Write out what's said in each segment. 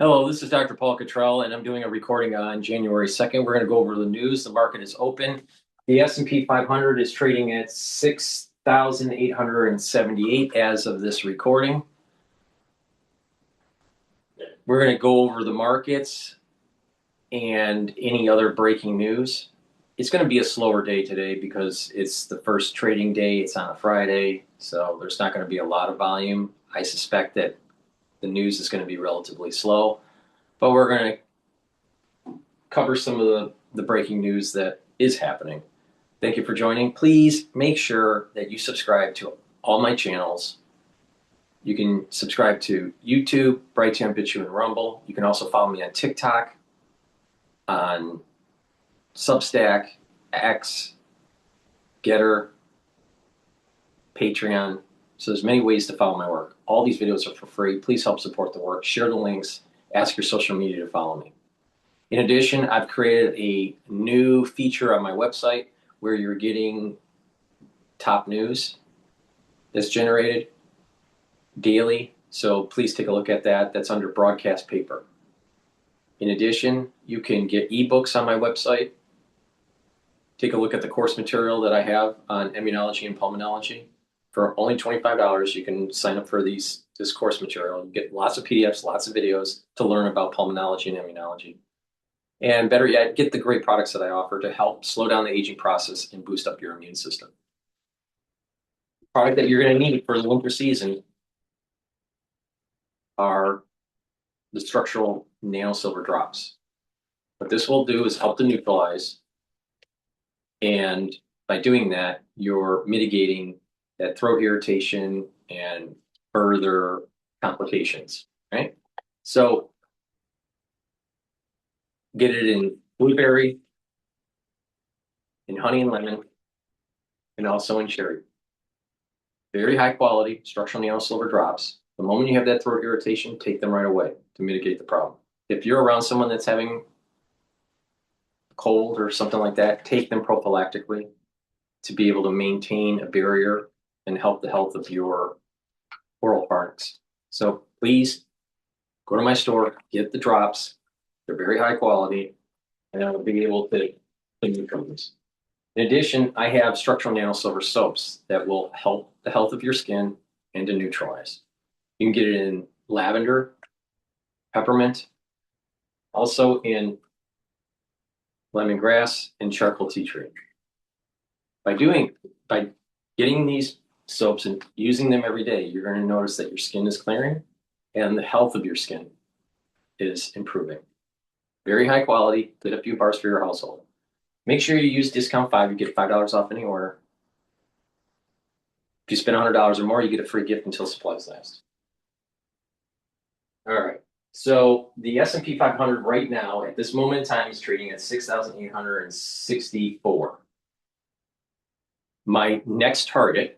Hello, this is Dr. Paul Cottrell, and I'm doing a recording on January 2nd. We're going to go over the news. The market is open. The S&P 500 is trading at 6,878 as of this recording. We're going to go over the markets and any other breaking news. It's going to be a slower day today because it's the first trading day. It's on a Friday, so there's not going to be a lot of volume. I suspect that the news is going to be relatively slow, but we're going to cover some of the breaking news that is happening. Thank you for joining. Please make sure that you subscribe to all my channels. You can subscribe to YouTube, Brighteon, Bitchute, and Rumble. You can also follow me on TikTok, on Substack, X, GETTR, Patreon. So there's many ways to follow my work. All these videos are for free. Please help support the work. Share the links. Ask your social media to follow me. In addition, I've created a new feature on my website where you're getting top news that's generated daily. So please take a look at that. That's under broadcast paper. In addition, you can get ebooks on my website. Take a look at the course material that I have on immunology and pulmonology. For only $25, you can sign up for this course material. You get lots of PDFs, lots of videos to learn about pulmonology and immunology. And better yet, get the great products that I offer to help slow down the aging process and boost up your immune system. The product that you're going to need for the winter season are the structural nanosilver drops. What this will do is help to neutralize, and by doing that, you're mitigating that throat irritation and further complications, right? So get it in blueberry, in honey and lemon, and also in cherry. Very high quality structural nanosilver drops. The moment you have that throat irritation, take them right away to mitigate the problem. If you're around someone that's having a cold or something like that, take them prophylactically to be able to maintain a barrier and help the health of your oral pharynx. So please go to my store, get the drops. They're very high quality, and I'll be able to clean your problems. In addition, I have structural nanosilver soaps that will help the health of your skin and to neutralize. You can get it in lavender, peppermint, also in lemongrass and charcoal tea tree. By getting these soaps and using them every day, you're going to notice that your skin is clearing and the health of your skin is improving. Very high quality, lit a few bars for your household. Make sure you use discount 5. You get $5 off any order. If you spend $100 or more, you get a free gift until supplies last. All right. So the S&P 500 right now, at this moment in time, is trading at 6,864. My next target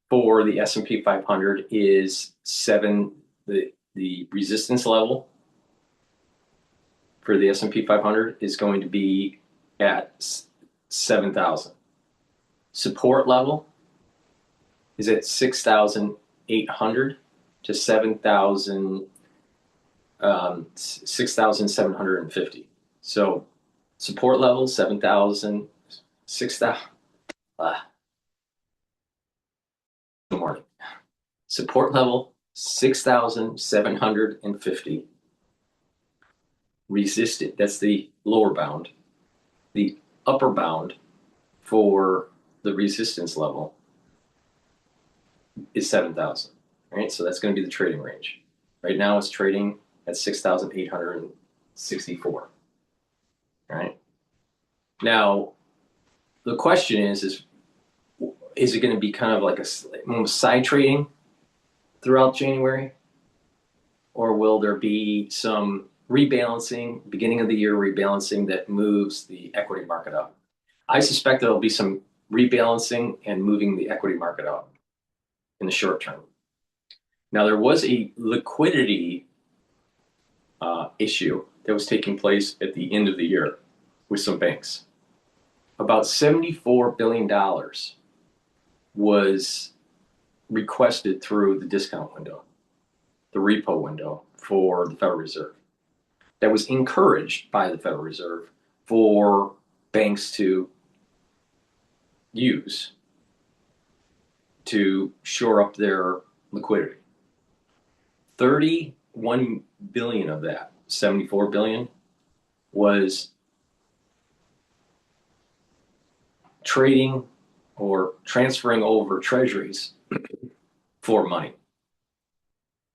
for the S&P 500 is the resistance level for the S&P 500 is going to be at 7,000. Support level is at 6,800 to 6,750. So support level 7,000, 6,000. Good morning. Support level 6,750. Resisted, that's the lower bound. The upper bound for the resistance level is 7,000, right? So that's going to be the trading range. Right now it's trading at 6,864, right? Now, the question is it going to be kind of like a side trading throughout January? Or will there be some rebalancing, beginning of the year rebalancing that moves the equity market up? I suspect there'll be some rebalancing and moving the equity market up in the short term. Now, there was a liquidity issue that was taking place at the end of the year with some banks. About $74 billion was requested through the discount window, the repo window for the Federal Reserve. that was encouraged by the Federal Reserve for banks to use to shore up their liquidity. 31 billion of that, 74 billion, was trading or transferring over treasuries for money.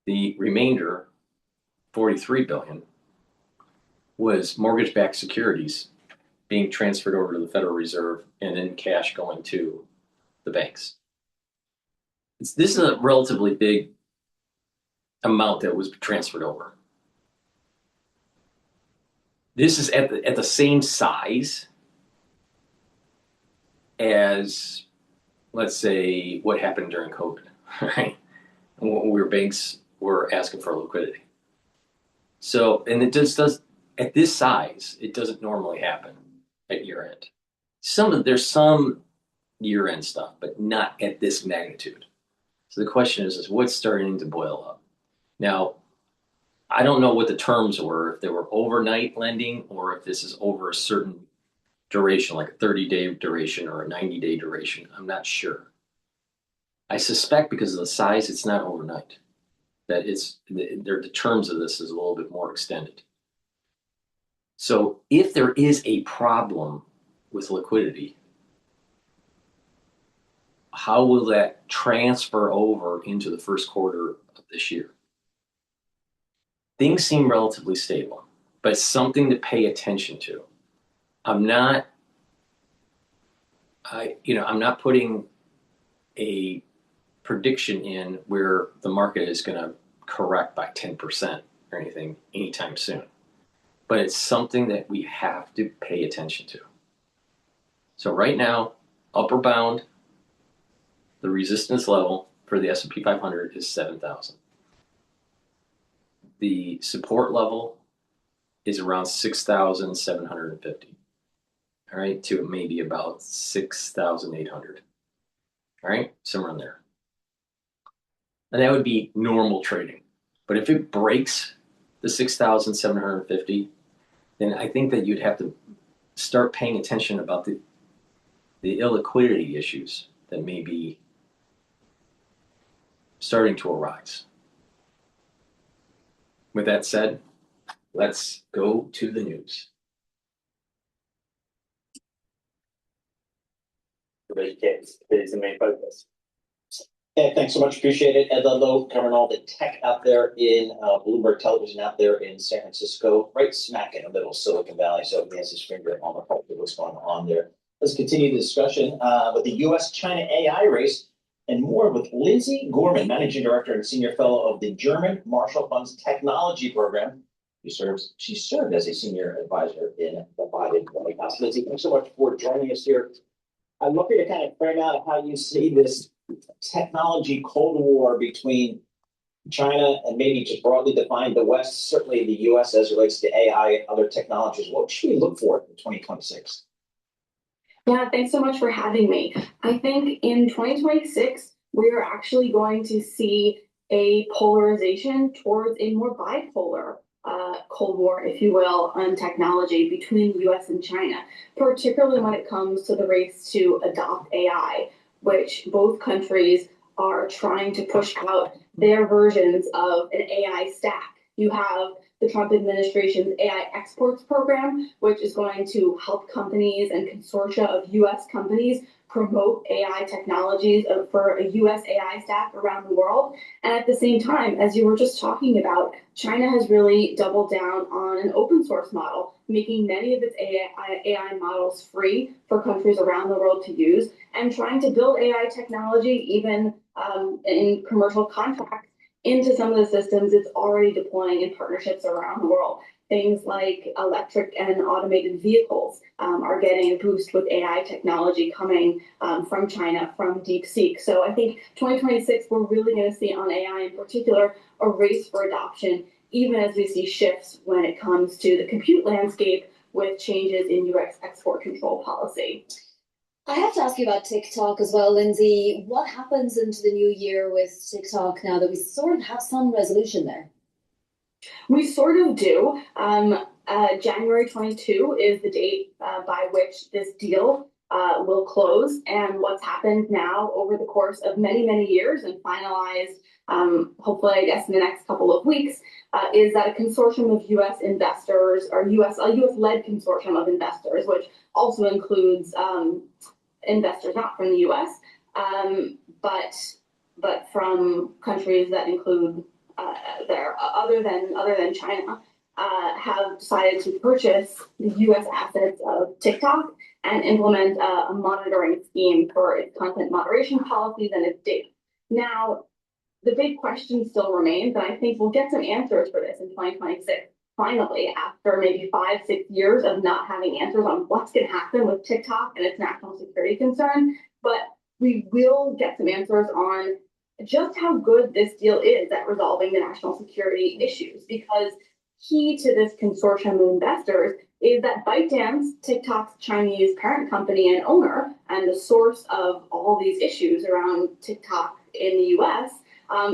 The remainder, 43 billion, was mortgage-backed securities being transferred over to the Federal Reserve and then cash going to the banks. This is a relatively big amount that was transferred over. This is at the same size as, let's say, what happened during COVID, right? Where banks were asking for liquidity. So, and it just does, at this size, it doesn't normally happen at year end. There's some year end stuff, but not at this magnitude. So the question is what's starting to boil up? Now, I don't know what the terms were, if they were overnight lending or if this is over a certain duration, like a 30-day duration or a 90-day duration. I'm not sure. I suspect because of the size, it's not overnight. That the terms of this is a little bit more extended. So if there is a problem with liquidity, how will that transfer over into the first quarter of this year? Things seem relatively stable, but it's something to pay attention to. I'm not putting a prediction in where the market is going to correct by 10% or anything anytime soon. But it's something that we have to pay attention to. So right now, upper bound, the resistance level for the S&P 500 is 7,000. The support level is around 6,750. All right, to maybe about 6,800. All right, somewhere in there. And that would be normal trading. But if it breaks the 6,750, then I think that you'd have to start paying attention about the illiquidity issues that may be starting to arise. With that said, let's go to the news. Is the main focus. Yeah, thanks so much. Appreciate it. Ed Ludlow covering all the tech out there in Bloomberg Television out there in San Francisco, right smack in the middle of Silicon Valley. So he has his finger on the pulse of what's going on there. Let's continue the discussion with the U.S.-China AI race and more with Lindsay Gorman, Managing Director and Senior Fellow of the German Marshall Fund's Technology Program. She served as a Senior Advisor in the Biden White House. Lindsay, thanks so much for joining us here. I'd love for you to kind of frame out how you see this technology Cold War between China and maybe just broadly defined the West, certainly the U.S. as it relates to AI and other technologies. What should we look for in 2026? Yeah, thanks so much for having me. I think in 2026, we are actually going to see a polarization towards a more bipolar Cold War, if you will, on technology between the U.S. and China, particularly when it comes to the race to adopt AI, which both countries are trying to push out their versions of an AI stack. You have the Trump administration's AI exports program, which is going to help companies and consortia of U.S. companies promote AI technologies for a U.S. AI stack around the world. And at the same time, as you were just talking about, China has really doubled down on an open source model, making many of its AI models free for countries around the world to use, and trying to build AI technology even in commercial contracts into some of the systems it's already deploying in partnerships around the world. Things like electric and automated vehicles are getting a boost with AI technology coming from China, from DeepSeek. So I think 2026, we're really going to see on AI in particular a race for adoption, even as we see shifts when it comes to the compute landscape with changes in U.S. export control policy. I have to ask you about TikTok as well, Lindsay. What happens into the new year with TikTok now that we sort of have some resolution there? We sort of do. January 22 is the date by which this deal will close. And what's happened now over the course of many, many years and finalized, hopefully, I guess, in the next couple of weeks, is that a consortium of U.S. investors, or a U.S.-led consortium of investors, which also includes investors not from the U.S., but from countries that include other than China, have decided to purchase the U.S. assets of TikTok and implement a monitoring scheme for its content moderation policies and its data. Now, the big question still remains, and I think we'll get some answers for this in 2026. Finally, after maybe 5-6 years of not having answers on what's going to happen with TikTok and its national security concern, but we will get some answers on just how good this deal is at resolving the national security issues, because key to this consortium of investors is that ByteDance, TikTok's Chinese parent company and owner, and the source of all these issues around TikTok in the US,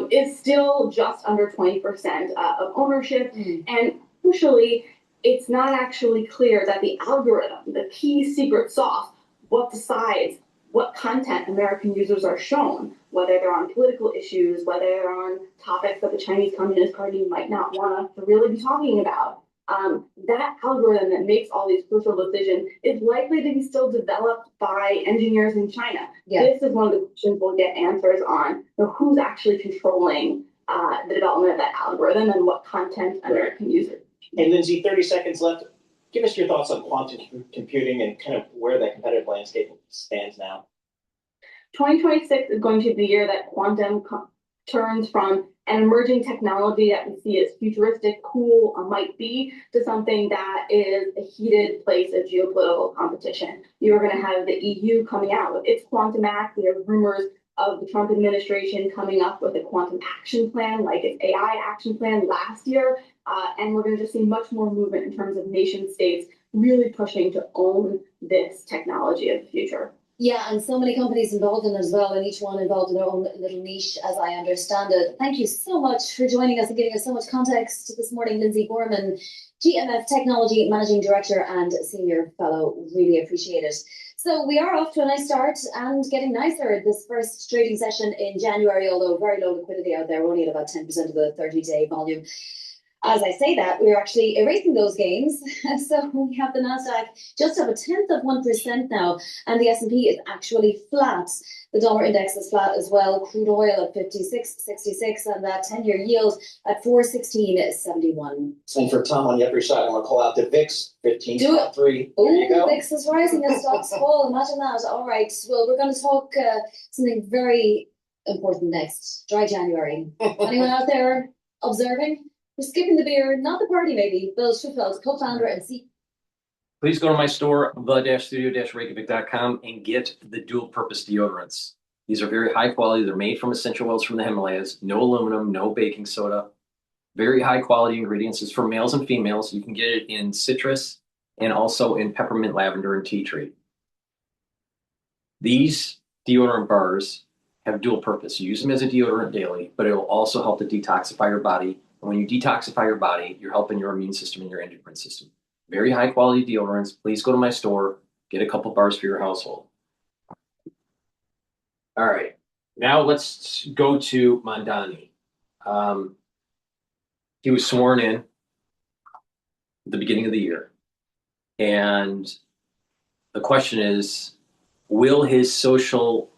is still just under 20% of ownership. And crucially, it's not actually clear that the algorithm, the key secret sauce, what decides what content American users are shown, whether they're on political issues, whether they're on topics that the Chinese Communist Party might not want us to really be talking about. That algorithm that makes all these crucial decisions is likely to be still developed by engineers in China. Yeah. This is one of the questions we'll get answers on. So who's actually controlling the development of that algorithm and what content American users. And Lindsay, 30 seconds left. Give us your thoughts on quantum computing and kind of where that competitive landscape stands now. 2026 is going to be the year that quantum turns from an emerging technology that we see as futuristic, cool, or might be, to something that is a heated place of geopolitical competition. You are going to have the EU coming out with its Quantum Act. We have rumors of the Trump administration coming up with a quantum action plan, like its AI action plan last year. And we're going to just see much more movement in terms of nation states really pushing to own this technology of the future. Yeah, and so many companies involved in it as well, and each one involved in their own little niche, as I understand it. Thank you so much for joining us and giving us so much context this morning, Lindsay Gorman, GMF Technology Managing Director and Senior Fellow. Really appreciate it. So we are off to a nice start and getting nicer this first trading session in January, although very low liquidity out there, only at about 10% of the 30-day volume. As I say that, we're actually erasing those gains. So we have the Nasdaq just up 0.1% now, and the S&P is actually flat. The dollar index is flat as well. Crude oil at 56.66, and that 10-year yield at 416.71. And for Tom on the upper side, I'm going to call out the VIX 15.3. Oh, VIX is rising as stocks fall. Imagine that. All right. Well, we're going to talk something very important next. Dry January. Anyone out there observing? We're skipping the beer, not the party maybe. Bill Schufeld, co-founder and CEO. Please go to my store, the-studio-reykjavik.com, and get the dual-purpose deodorants. These are very high quality. They're made from essential oils from the Himalayas. No aluminum, no baking soda. Very high quality ingredients. It's for males and females. You can get it in citrus and also in peppermint, lavender, and tea tree. These deodorant bars have dual purpose. You use them as a deodorant daily, but it will also help to detoxify your body. And when you detoxify your body, you're helping your immune system and your endocrine system. Very high quality deodorants. Please go to my store, get a couple bars for your household. All right, now let's go to Mamdani. He was sworn in at the beginning of the year. And the question is, will his social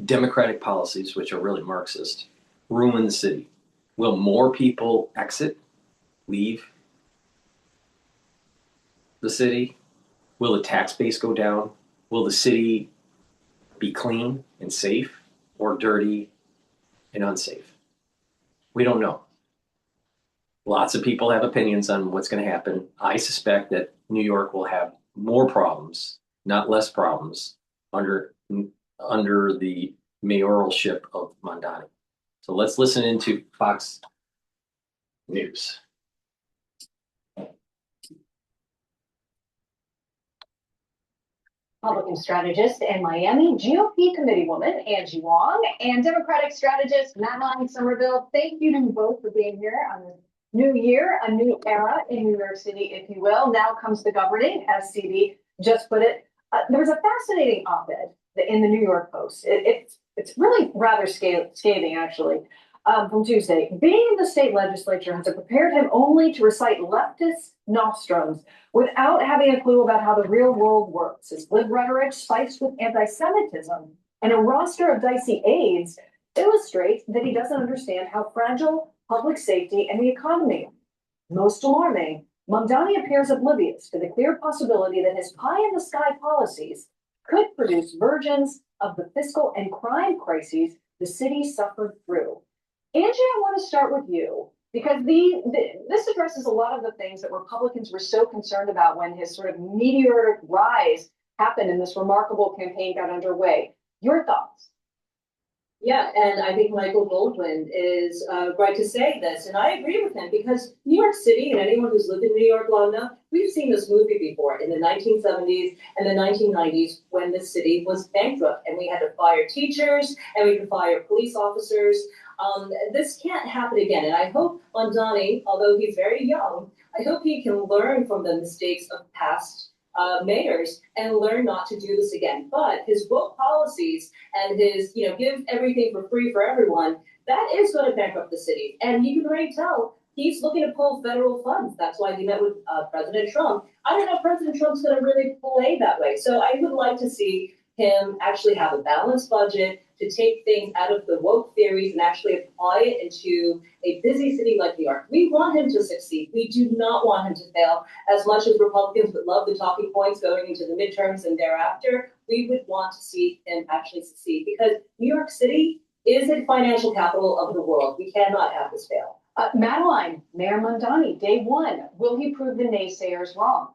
democratic policies, which are really Marxist, ruin the city? Will more people exit, leave the city? Will the tax base go down? Will the city be clean and safe, or dirty and unsafe? We don't know. Lots of people have opinions on what's going to happen. I suspect that New York will have more problems, not less problems, under the mayoralship of Mamdani. So let's listen into Fox News. Republican strategist and Miami GOP committeewoman Angie Wong and Democratic strategist Madeline Somerville. Thank you to you both for being here on this New year, a new era in New York City, if you will. Now comes the governing, as Stevie just put it. There was a fascinating op-ed in the New York Post. It's really rather scathing, actually, from Tuesday. Being in the state legislature has prepared him only to recite leftist nostrums without having a clue about how the real world works. His glib rhetoric spiced with anti-Semitism and a roster of dicey aides illustrates that he doesn't understand how fragile public safety and the economy are. Most alarming, Mamdani appears oblivious to the clear possibility that his pie-in-the-sky policies could produce versions of the fiscal and crime crises the city suffered through. Angie, I want to start with you because this addresses a lot of the things that Republicans were so concerned about when his sort of meteoric rise happened and this remarkable campaign got underway. Your thoughts? Yeah, and I think Michael Goldwyn is right to say this, and I agree with him because New York City, and anyone who's lived in New York long enough, we've seen this movie before in the 1970s and the 1990s when the city was bankrupt and we had to fire teachers and we had to fire police officers. This can't happen again, and I hope Mamdani, although he's very young, I hope he can learn from the mistakes of past mayors and learn not to do this again. But his woke policies and his, give everything for free for everyone, that is going to bankrupt the city. And you can already tell he's looking to pull federal funds. That's why he met with President Trump. I don't know if President Trump's going to really play that way. So I would like to see him actually have a balanced budget to take things out of the woke theories and actually apply it into a busy city like New York. We want him to succeed. We do not want him to fail. As much as Republicans would love the talking points going into the midterms and thereafter, we would want to see him actually succeed because New York City is a financial capital of the world. We cannot have this fail. Madeline, Mayor Mamdani, day one, will he prove the naysayers wrong?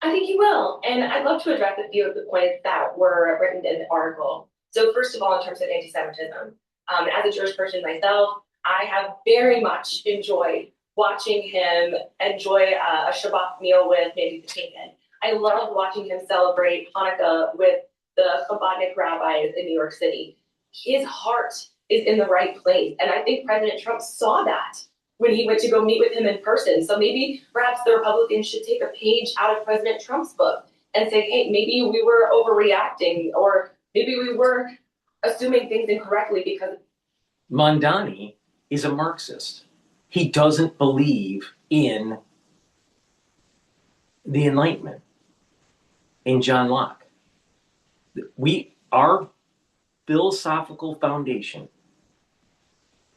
I think he will, and I'd love to address a few of the points that were written in the article. So first of all, in terms of anti-Semitism, as a Jewish person myself, I have very much enjoyed watching him enjoy a Shabbat meal with Mandy Patinkin. I loved watching him celebrate Hanukkah with the Chabadnik rabbis in New York City. His heart is in the right place, and I think President Trump saw that when he went to go meet with him in person. So maybe perhaps the Republicans should take a page out of President Trump's book and say, hey, maybe we were overreacting, or maybe we were assuming things incorrectly because. Mamdani is a Marxist. He doesn't believe in the Enlightenment, in John Locke. Our philosophical foundation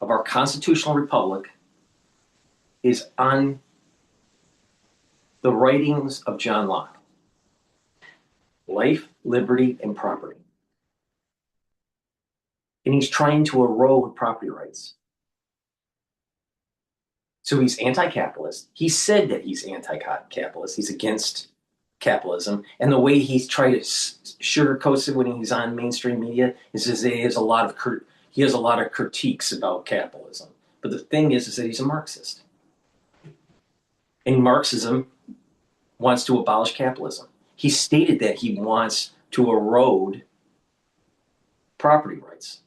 of our constitutional republic is on the writings of John Locke. Life, liberty, and property. And he's trying to erode property rights. So he's anti-capitalist. He said that he's anti-capitalist. He's against capitalism. And the way he's tried to sugarcoat it when he's on mainstream media is that he has a lot of critiques about capitalism. But the thing is that he's a Marxist. And Marxism wants to abolish capitalism. He stated that he wants to erode property rights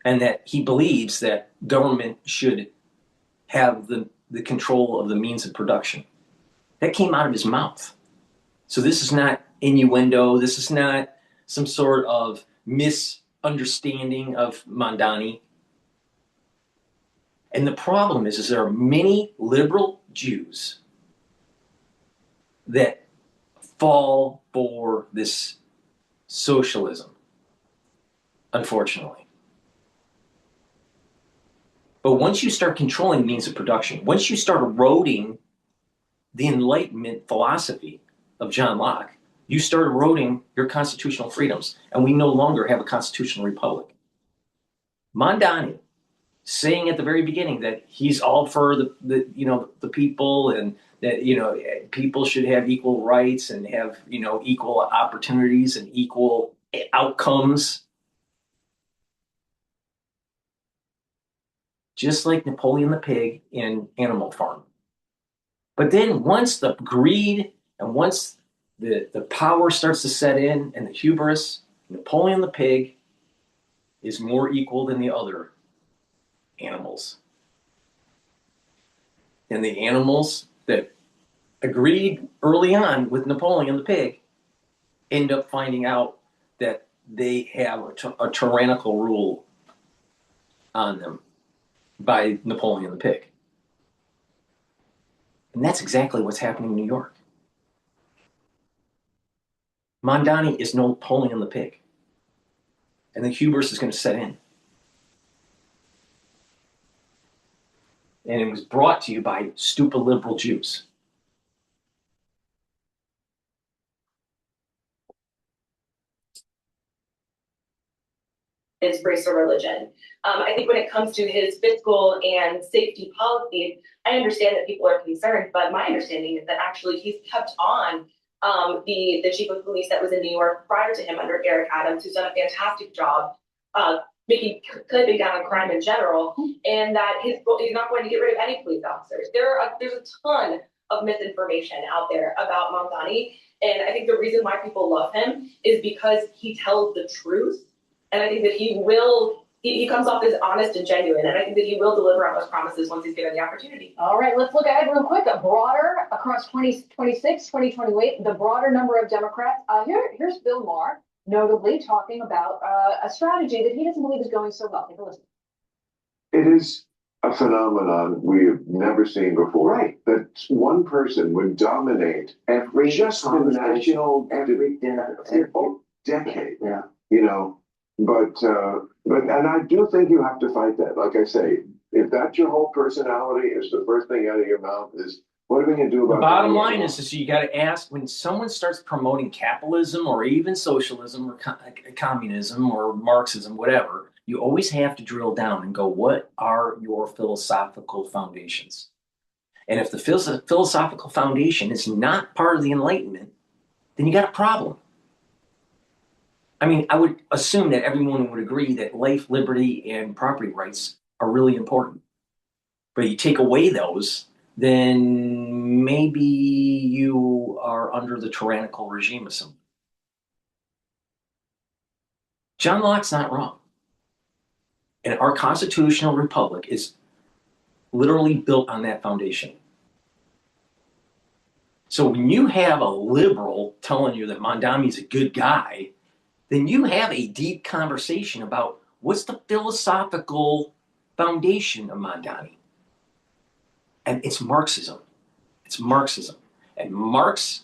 and that he believes that government should have the control of the means of production. That came out of his mouth. So this is not innuendo. This is not some sort of misunderstanding of Mamdani. And the problem is there are many liberal Jews that fall for this socialism, unfortunately. But once you start controlling the means of production, once you start eroding the Enlightenment philosophy of John Locke, you start eroding your constitutional freedoms, and we no longer have a constitutional republic. Mamdani, saying at the very beginning that he's all for the people and that people should have equal rights and have equal opportunities and equal outcomes, just like Napoleon the Pig in Animal Farm. But then once the greed and once the power starts to set in and the hubris, Napoleon the Pig is more equal than the other animals. And the animals that agreed early on with Napoleon the pig end up finding out that they have a tyrannical rule on them by Napoleon the pig. And that's exactly what's happening in New York. Mamdani is Napoleon the pig. And the hubris is going to set in. And it was brought to you by stupid liberal Jews. His race or religion. I think when it comes to his fiscal and safety policies, I understand that people are concerned, but my understanding is that actually he's kept on the chief of police that was in New York prior to him under Eric Adams, who's done a fantastic job making clamping down on crime in general, and that he's not going to get rid of any police officers. There's a ton of misinformation out there about Mamdani, and I think the reason why people love him is because he tells the truth. And I think that he comes off as honest and genuine. And I think that he will deliver on those promises once he's given the opportunity. All right, let's look ahead real quick. A broader, across 2026, 2028, the broader number of Democrats. Here's Bill Maher, notably talking about a strategy that he doesn't believe is going so well. Take a listen. It is a phenomenon we have never seen before. Right. That one person would dominate Every just the national decade. Yeah. You know, but and I do think you have to fight that. Like I say, if that's your whole personality, is the first thing out of your mouth is, what are we going to do about the bottom line is you got to ask, when someone starts promoting capitalism or even socialism or communism or Marxism, whatever, you always have to drill down and go, what are your philosophical foundations? And if the philosophical foundation is not part of the Enlightenment, then you got a problem. I mean, I would assume that everyone would agree that life, liberty, and property rights are really important. But you take away those, then maybe you are under the tyrannical regime of someone. John Locke's not wrong. And our constitutional republic is literally built on that foundation. So when you have a liberal telling you that Mamdani's a good guy, then you have a deep conversation about what's the philosophical foundation of Mamdani. And it's Marxism. It's Marxism. And Marx,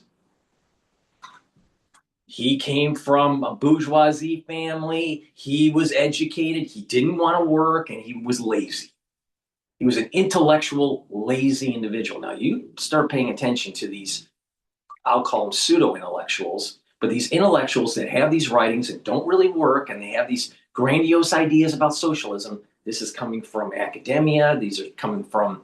he came from a bourgeoisie family. He was educated. He didn't want to work, and he was lazy. He was an intellectual, lazy individual. Now, you start paying attention to these, I'll call them pseudo-intellectuals, but these intellectuals that have these writings that don't really work, and they have these grandiose ideas about socialism. This is coming from academia. These are coming from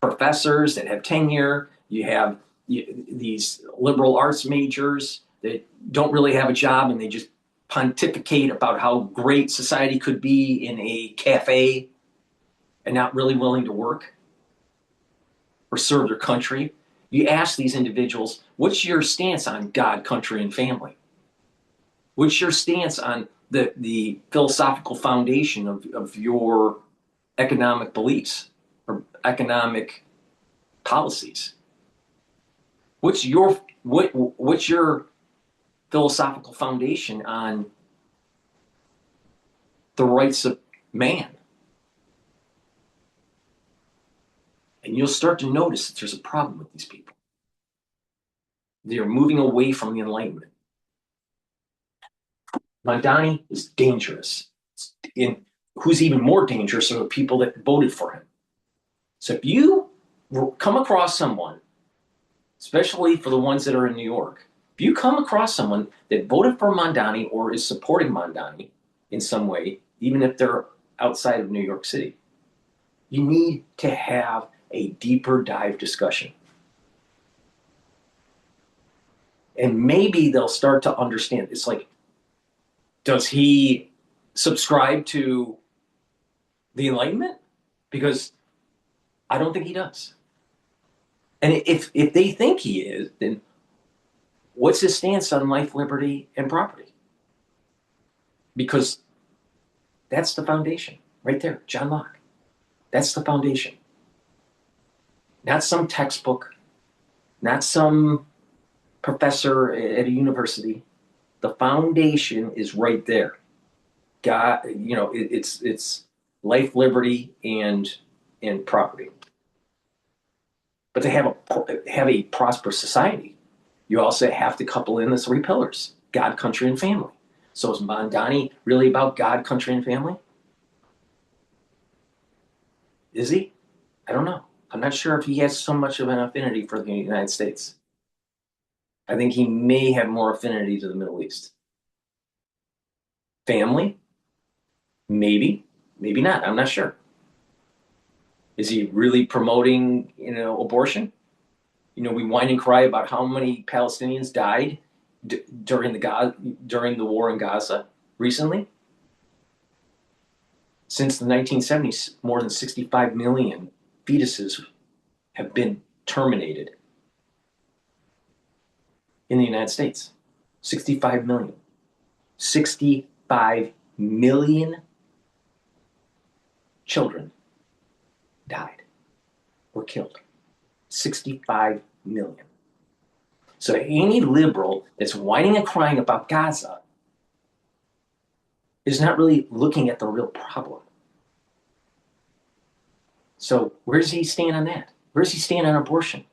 professors that have tenure. You have these liberal arts majors that don't really have a job, and they just pontificate about how great society could be in a cafe and not really willing to work or serve their country. You ask these individuals, what's your stance on God, country, and family? What's your stance on the philosophical foundation of your economic beliefs or economic policies? What's your philosophical foundation on the rights of man? And you'll start to notice that there's a problem with these people. They're moving away from the Enlightenment. Mamdani is dangerous. And who's even more dangerous are the people that voted for him. So if you come across someone, especially for the ones that are in New York, if you come across someone that voted for Mamdani or is supporting Mamdani in some way, even if they're outside of New York City, you need to have a deeper dive discussion. And maybe they'll start to understand. It's like, does he subscribe to the Enlightenment? Because I don't think he does. And if they think he is, then what's his stance on life, liberty, and property? Because that's the foundation right there, John Locke. That's the foundation. not some textbook, not some professor at a university. The foundation is right there. God, it's life, liberty, and property. But to have a prosperous society, you also have to couple in the three pillars: God, country, and family. So is Mamdani really about God, country, and family? Is he? I don't know. I'm not sure if he has so much of an affinity for the United States. I think he may have more affinity to the Middle East. Family? Maybe, maybe not. I'm not sure. Is he really promoting, abortion? We whine and cry about how many Palestinians died during the war in Gaza recently. Since the 1970s, more than 65 million fetuses have been terminated in the United States. 65 million. 65 million children died, were killed. 65 million. So any liberal that's whining and crying about Gaza is not really looking at the real problem. So where does he stand on that? Where does he stand on abortion?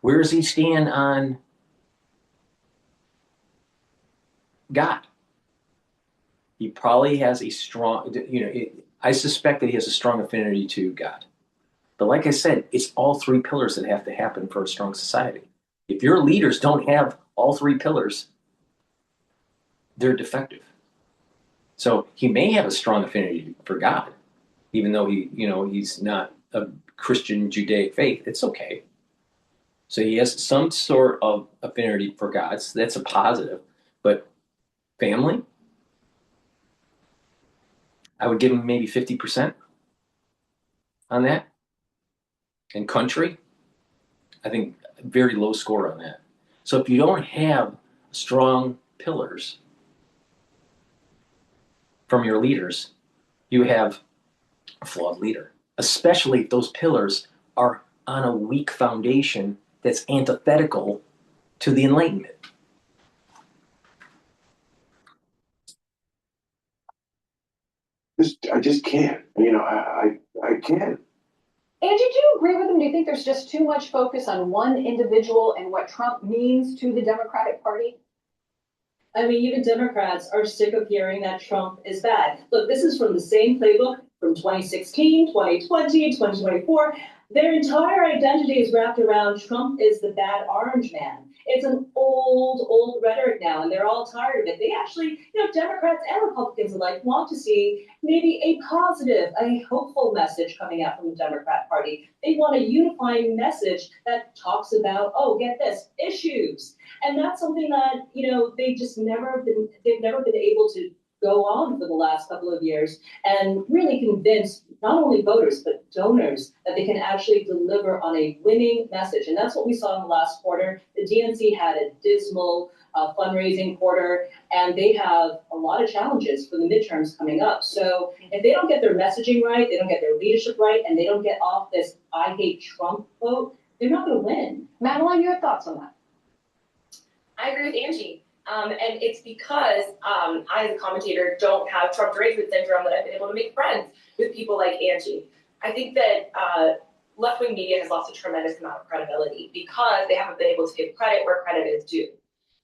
Where does he stand on God? He probably has a strong, I suspect that he has a strong affinity to God. But like I said, it's all three pillars that have to happen for a strong society. If your leaders don't have all three pillars, they're defective. So he may have a strong affinity for God, even though he's not a Christian Judaic faith. It's okay. So he has some sort of affinity for God. So that's a positive. But family, I would give him maybe 50% on that. And country, I think very low score on that. So if you don't have strong pillars from your leaders, you have a flawed leader, especially if those pillars are on a weak foundation that's antithetical to the Enlightenment. I just can't. I can't. Angie, do you agree with him? Do you think there's just too much focus on one individual and what Trump means to the Democratic Party? I mean, even Democrats are sick of hearing that Trump is bad. Look, this is from the same playbook from 2016, 2020, 2024. Their entire identity is wrapped around Trump is the bad orange man. It's an old rhetoric now, and they're all tired of it. They actually, Democrats and Republicans alike want to see maybe a positive, a hopeful message coming out from the Democrat Party. They want a unifying message that talks about, get this, issues. And that's something that, they've never been able to go on for the last couple of years and really convince not only voters, but donors that they can actually deliver on a winning message. And that's what we saw in the last quarter. The DNC had a dismal fundraising quarter, and they have a lot of challenges for the midterms coming up. So if they don't get their messaging right, they don't get their leadership right, and they don't get off this I hate Trump vote, they're not going to win. Madeline, your thoughts on that? I agree with Angie. And it's because I, as a commentator, don't have Trump derangement syndrome that I've been able to make friends with people like Angie. I think that left-wing media has lost a tremendous amount of credibility because they haven't been able to give credit where credit is due.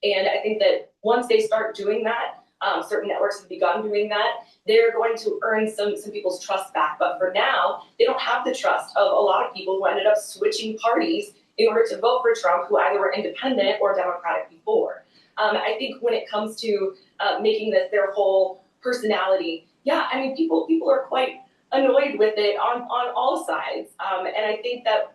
And I think that once they start doing that, certain networks have begun doing that, they're going to earn some people's trust back. But for now, they don't have the trust of a lot of people who ended up switching parties in order to vote for Trump, who either were independent or Democratic before. I think when it comes to making this their whole personality, people are quite annoyed with it on all sides. And I think that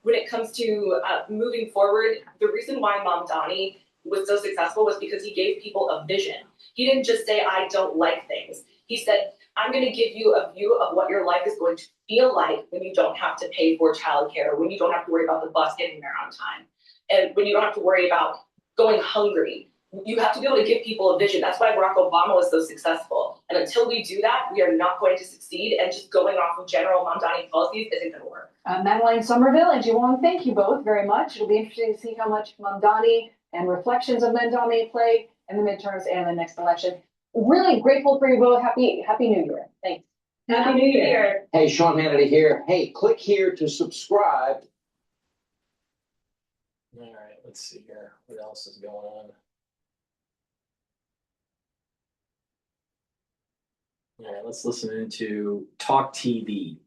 when it comes to moving forward, the reason why Mamdani was so successful was because he gave people a vision. He didn't just say, I don't like things. He said, I'm going to give you a view of what your life is going to feel like when you don't have to pay for childcare, when you don't have to worry about the bus getting there on time, and when you don't have to worry about going hungry. You have to be able to give people a vision. That's why Barack Obama was so successful. And until we do that, we are not going to succeed. And just going off of general Mamdani policies isn't going to work. Madeline Somerville and Jiwon, thank you both very much. It'll be interesting to see how much Mamdani and reflections of Mamdani play in the midterms and the next election. Really grateful for you both. Happy New Year. Thanks. Happy New Year. Hey, Sean Hannity here. Hey, click here to subscribe. All right, let's see here. What else is going on? All right, let's listen into Talk TV.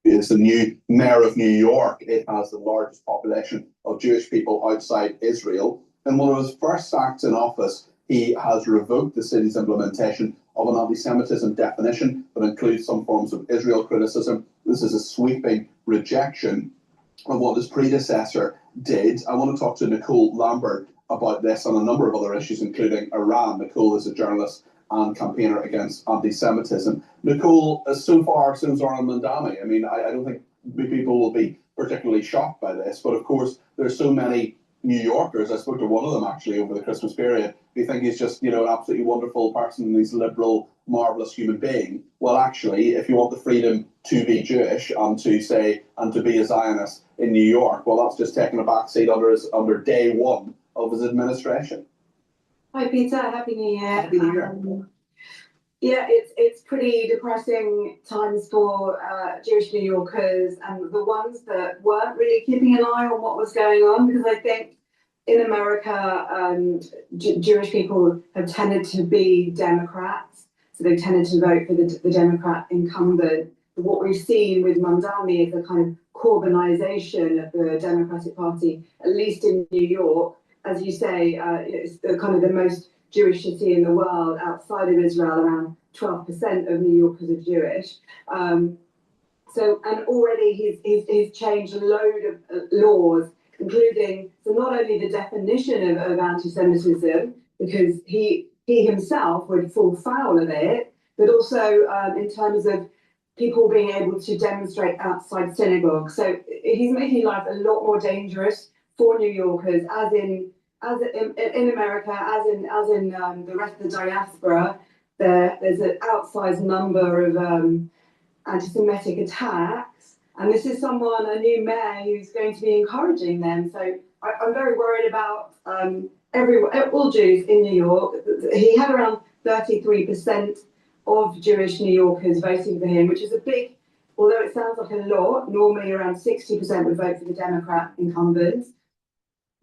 Is the new mayor of New York. It has the largest population of Jewish people outside Israel. In one of his first acts in office, he has revoked the city's implementation of an anti-Semitism definition that includes some forms of Israel criticism. This is a sweeping rejection of what his predecessor did. I want to talk to Nicole Lambert about this and a number of other issues, including Iran. Nicole is a journalist and campaigner against anti-Semitism. Nicole, so far since Zoran Mamdani, I mean, I don't think people will be particularly shocked by this, but of course, there's so many New Yorkers, I spoke to one of them actually over the Christmas period, who think he's just, an absolutely wonderful person, and he's a liberal, marvellous human being. Well, actually, if you want the freedom to be Jewish and to be a Zionist in New York, well, that's just taking a backseat under day one of his administration. Hi Peter, Happy New Year. Happy New Year. Yeah, it's pretty depressing times for Jewish New Yorkers and the ones that weren't really keeping an eye on what was going on, because I think in America, Jewish people have tended to be Democrats, so they tended to vote for the Democrat incumbent. But what we've seen with Mamdani is a kind of Corbynization of the Democratic Party, at least in New York. As you say, it's the most Jewish city in the world outside of Israel. Around 12% of New Yorkers are Jewish. And already he's changed a load of laws, including not only the definition of anti-Semitism, because he himself would fall foul of it, but also in terms of people being able to demonstrate outside synagogues. So he's making life a lot more dangerous for New Yorkers, as in America, as in the rest of the diaspora. There's an outsized number of anti-Semitic attacks, and this is a new mayor who's going to be encouraging them. So I'm very worried about all Jews in New York. He had around 33% of Jewish New Yorkers voting for him, which is a big, although it sounds like a lot, normally around 60% would vote for the Democrat incumbents.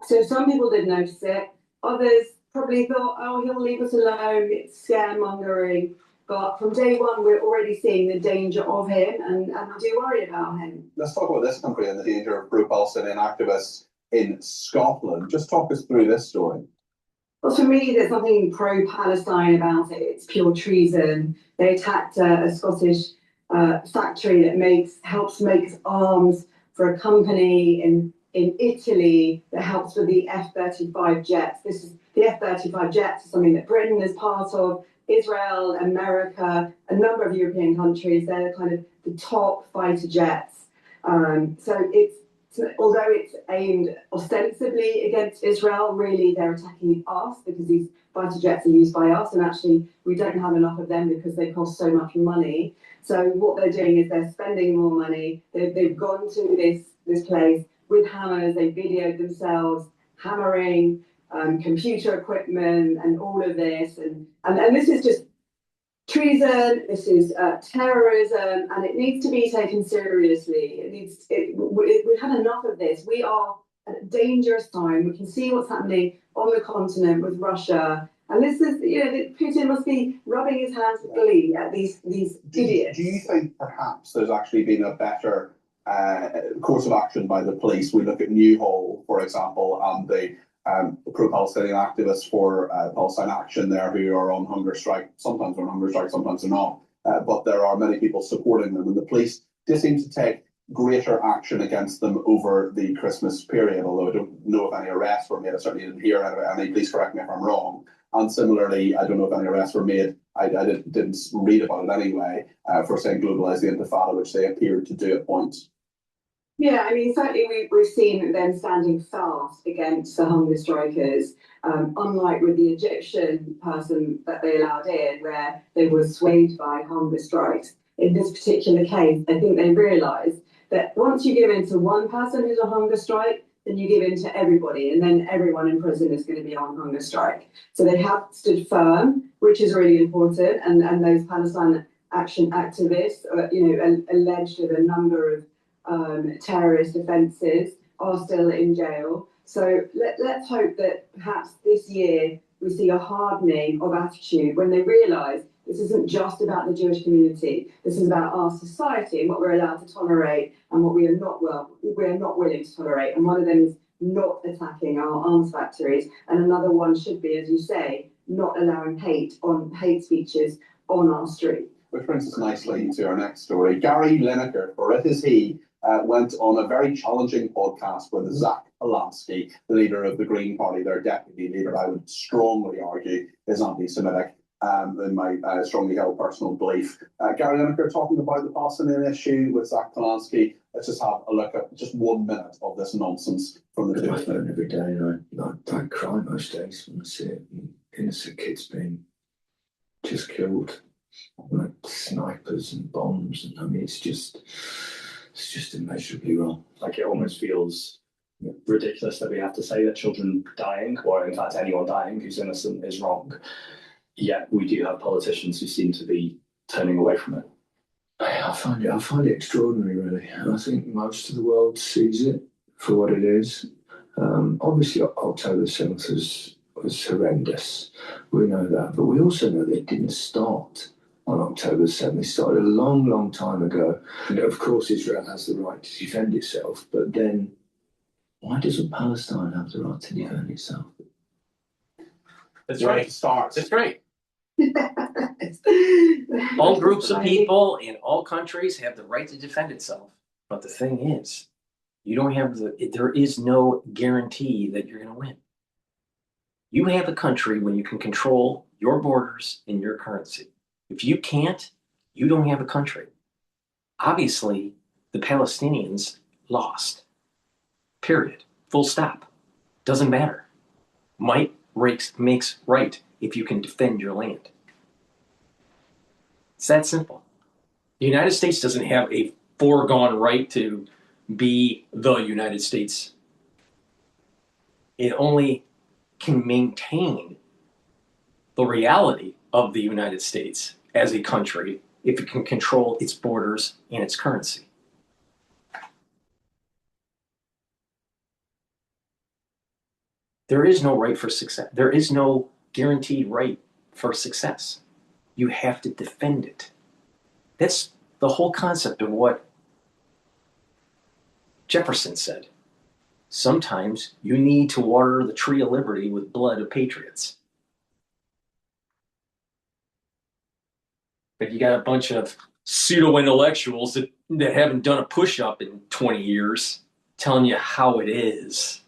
So some people did notice it. Others probably thought, oh, he'll leave us alone, it's scaremongering. But from day one, we're already seeing the danger of him, and I do worry about him. Let's talk about this country and the danger of pro-Palestinian activists in Scotland. Just talk us through this story. Well, for me, there's nothing pro-Palestine about it. It's pure treason. They attacked a Scottish factory that helps make arms for a company in Italy that helps with the F-35 jets. The F-35 jets is something that Britain is part of, Israel, America, a number of European countries. They're kind of the top fighter jets. Although it's aimed ostensibly against Israel, really they're attacking us because these fighter jets are used by us, and actually we don't have enough of them because they cost so much money. So what they're doing is they're spending more money. They've gone to this place with hammers. They videoed themselves hammering computer equipment and all of this, and this is just treason. This is terrorism, and it needs to be taken seriously. We've had enough of this. We are at a dangerous time. We can see what's happening on the continent with Russia, and this is, Putin must be rubbing his hands with glee at these idiots. Do you think perhaps there's actually been a better course of action by the police? We look at Newhall, for example, and the pro-Palestinian activists for Palestine Action there who are on hunger strike. Sometimes they're on hunger strike, sometimes they're not. But there are many people supporting them, and the police did seem to take greater action against them over the Christmas period, although I don't know if any arrests were made. I certainly didn't hear any. Please correct me if I'm wrong. And similarly, I don't know if any arrests were made I didn't read about it anyway, for saying globalize the Intifada, which they appeared to do at points. Yeah, I mean, certainly we've seen them standing fast against the hunger strikers, unlike with the Egyptian person that they allowed in, where they were swayed by hunger strikes. In this particular case, I think they realised that once you give in to one person who's on hunger strike, then you give in to everybody, and then everyone in prison is going to be on hunger strike. So they have stood firm, which is really important, and those Palestine Action activists, alleged of a number of terrorist offences, are still in jail. So let's hope that perhaps this year we see a hardening of attitude when they realise this isn't just about the Jewish community. This is about our society and what we're allowed to tolerate and what we are not willing to tolerate. And one of them is not attacking our arms factories, and another one should be, as you say, not allowing hate speeches on our street. Which brings us nicely to our next story. Gary Lineker, for it is he, went on a very challenging podcast with Zach Polanski, the leader of the Green Party, their deputy leader. I would strongly argue is anti-Semitic, in my strongly held personal belief. Gary Lineker talking about the Palestinian issue with Zach Polanski. Let's just have a look at just 1 minute of this nonsense from the two. I phone every day, and I cry most days when I see it. Innocent kids being just killed, like snipers and bombs, and I mean it's just immeasurably wrong. Like, it almost feels ridiculous that we have to say that children dying, or in fact anyone dying who's innocent, is wrong. Yet we do have politicians who seem to be turning away from it. I find it extraordinary, really. I think most of the world sees it for what it is. Obviously, October 7th was horrendous. We know that, but we also know that it didn't start on October 7th. It started a long, long time ago. And of course, Israel has the right to defend itself, but then why doesn't Palestine have the right to defend itself? That's right. Starts. That's right. All groups of people in all countries have the right to defend itself. But the thing is, there is no guarantee that you're going to win. You have a country when you can control your borders and your currency. If you can't, you don't have a country. Obviously, the Palestinians lost. Period. Full stop. Doesn't matter. Might makes right if you can defend your land. It's that simple. The United States doesn't have a foregone right to be the United States. It only can maintain the reality of the United States as a country if it can control its borders and its currency. There is no right for success. There is no guaranteed right for success. You have to defend it. That's the whole concept of what Jefferson said. Sometimes you need to water the tree of liberty with blood of patriots. But you got a bunch of pseudo-intellectuals that haven't done a push-up in 20 years telling you how it is.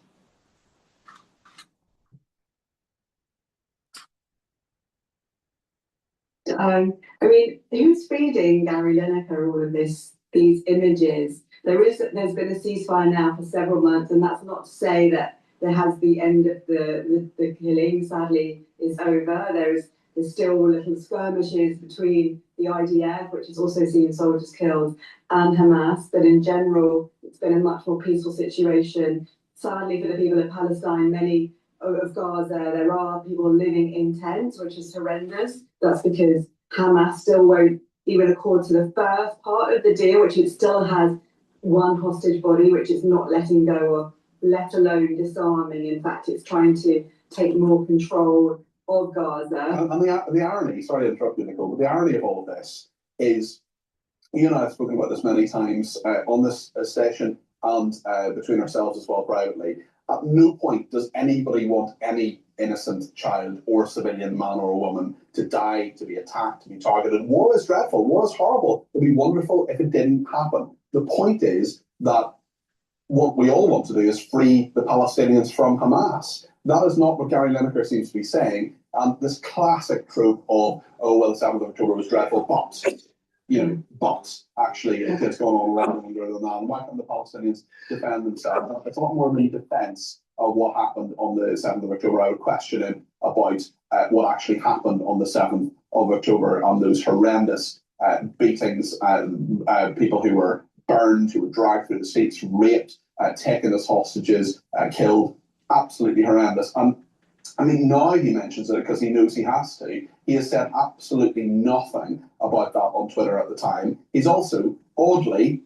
I mean, who's feeding Gary Lineker all of these images? There's been a ceasefire now for several months, and that's not to say that there has the end of the killing. Sadly, is over. There's still little skirmishes between the IDF, which has also seen soldiers killed, and Hamas. But in general, it's been a much more peaceful situation. Sadly, for the people of Palestine, many of Gaza, there are people living in tents, which is horrendous. That's because Hamas still won't even accord to the first part of the deal, which it still has one hostage body, which it's not letting go of, let alone disarming. In fact, it's trying to take more control of Gaza. And the irony, sorry to interrupt you, Nicole, but the irony of all of this is, you and I have spoken about this many times on this station and between ourselves as well privately. At no point does anybody want any innocent child or civilian man or woman to die, to be attacked, to be targeted. War is dreadful. War is horrible. It would be wonderful if it didn't happen. The point is that what we all want to do is free the Palestinians from Hamas. That is not what Gary Lineker seems to be saying. And this classic trope of, oh, well, the 7th of October was dreadful, but, actually it's going on around under the man. Why can't the Palestinians defend themselves? It's a lot more of a defence of what happened on the 7th of October. I would question him about what actually happened on the 7th of October on those horrendous beatings, people who were burned, who were dragged through the streets, raped, taken as hostages, killed. Absolutely horrendous. And I mean, now he mentions it because he knows he has to. He has said absolutely nothing about that on Twitter at the time. He's also, oddly,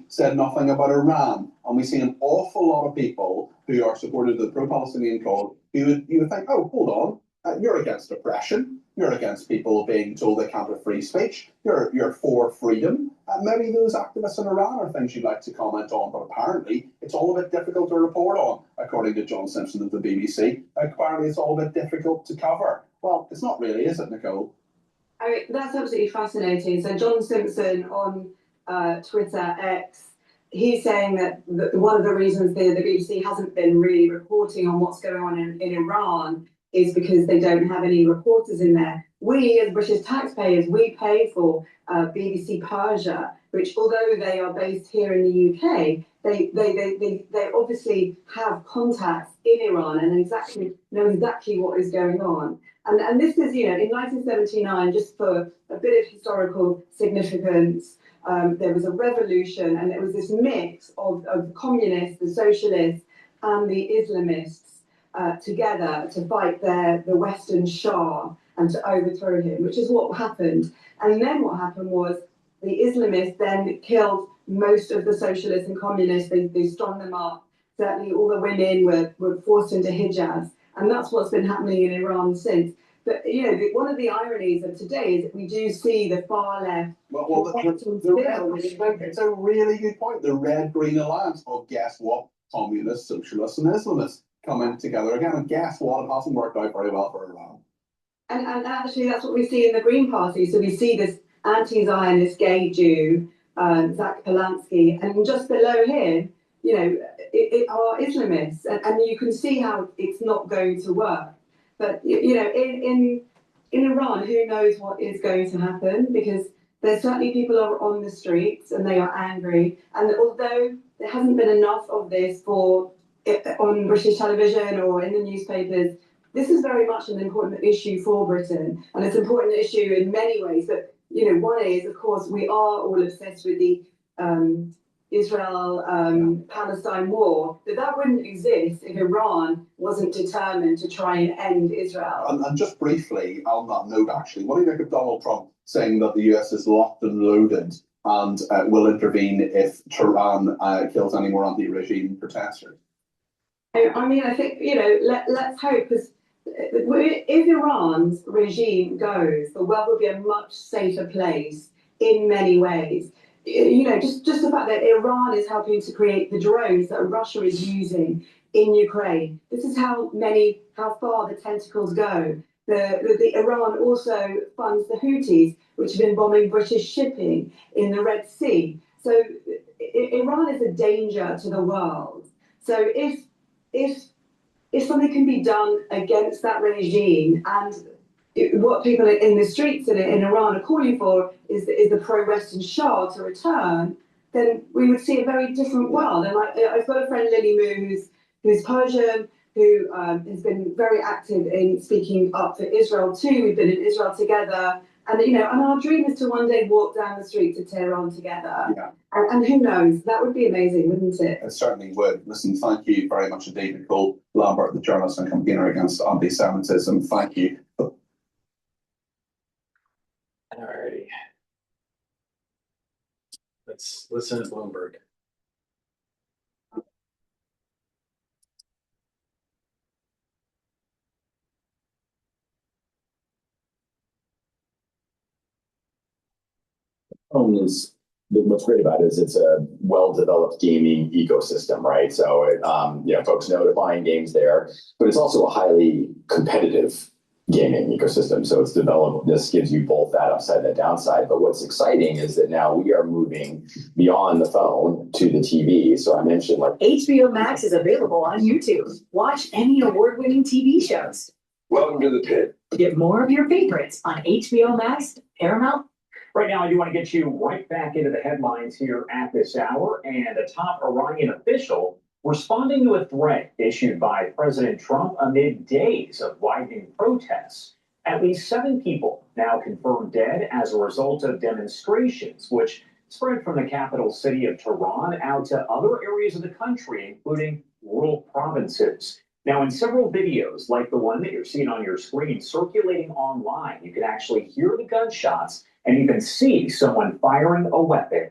said nothing about Iran. And we see an awful lot of people who are supportive of the pro-Palestinian cause you would think, oh, hold on, you're against oppression. You're against people being told they can't have free speech. You're for freedom. Maybe those activists in Iran are things you'd like to comment on, but apparently it's all a bit difficult to report on, according to John Simpson of the BBC. Apparently it's all a bit difficult to cover. Well, it's not really, is it, Nicole? I mean, that's absolutely fascinating. So John Simpson on Twitter X, he's saying that one of the reasons the BBC hasn't been really reporting on what's going on in Iran is because they don't have any reporters in there. We, as British taxpayers, we pay for BBC Persia, which, although they are based here in the UK, they obviously have contacts in Iran and know exactly what is going on. And this is, in 1979, just for a bit of historical significance, there was a revolution, and it was this mix of the communists, the socialists, and the Islamists together to fight the Western Shah and to overthrow him, which is what happened. And then what happened was the Islamists then killed most of the socialists and communists. They strung them up. Certainly all the women were forced into hijabs. And that's what's been happening in Iran since. But, one of the ironies of today is that we do see the far left. It's a really good point. The red-green alliance of, guess what, communists, socialists, and Islamists coming together again. And guess what? It hasn't worked out very well for Iran. And actually, that's what we see in the Green Party. So we see this anti-Zionist gay Jew, Zach Polanski, and just below him, are Islamists. And you can see how it's not going to work. But, in Iran, who knows what is going to happen? Because there's certainly people are on the streets and they are angry. And although there hasn't been enough of this on British television or in the newspapers, this is very much an important issue for Britain, and it's an important issue in many ways. But one is, of course, we are all obsessed with the Israel-Palestine war. That wouldn't exist if Iran wasn't determined to try and end Israel. And just briefly on that note, actually, what do you make of Donald Trump saying that the US is locked and loaded and will intervene if Tehran kills any more anti-regime protesters? I mean, I think, let's hope, because if Iran's regime goes, the world will be a much safer place in many ways. Just the fact that Iran is helping to create the drones that Russia is using in Ukraine. This is how far the tentacles go. The Iran also funds the Houthis, which have been bombing British shipping in the Red Sea. So Iran is a danger to the world. So if something can be done against that regime, and what people in the streets in Iran are calling for is the pro-Western Shah to return, then we would see a very different world. And I've got a friend, Lily Moo, who's Persian, who has been very active in speaking up for Israel too. We've been in Israel together. And, and our dream is to one day walk down the street to Tehran together. Yeah. And who knows, that would be amazing, wouldn't it? It certainly would. Listen, thank you very much indeed, Nicole Lambert, the journalist and campaigner against anti-Semitism. Thank you. Alrighty. Let's listen to Bloomberg. Is what's great about it is it's a well-developed gaming ecosystem, right? So folks know to buying games there, but it's also a highly competitive gaming ecosystem. So it's developed. This gives you both that upside and the downside. But what's exciting is that now we are moving beyond the phone to the TV. So I mentioned HBO Max is available on YouTube. Watch Emmy award-winning TV shows. Welcome to the pit. Get more of your favorites on HBO Max, Paramount. Right now, I do want to get you right back into the headlines here at this hour. And a top Iranian official responding to a threat issued by President Trump amid days of widening protests. At least 7 people now confirmed dead as a result of demonstrations, which spread from the capital city of Tehran out to other areas of the country, including rural provinces. Now, in several videos, like the one that you're seeing on your screen circulating online, you can actually hear the gunshots and even see someone firing a weapon.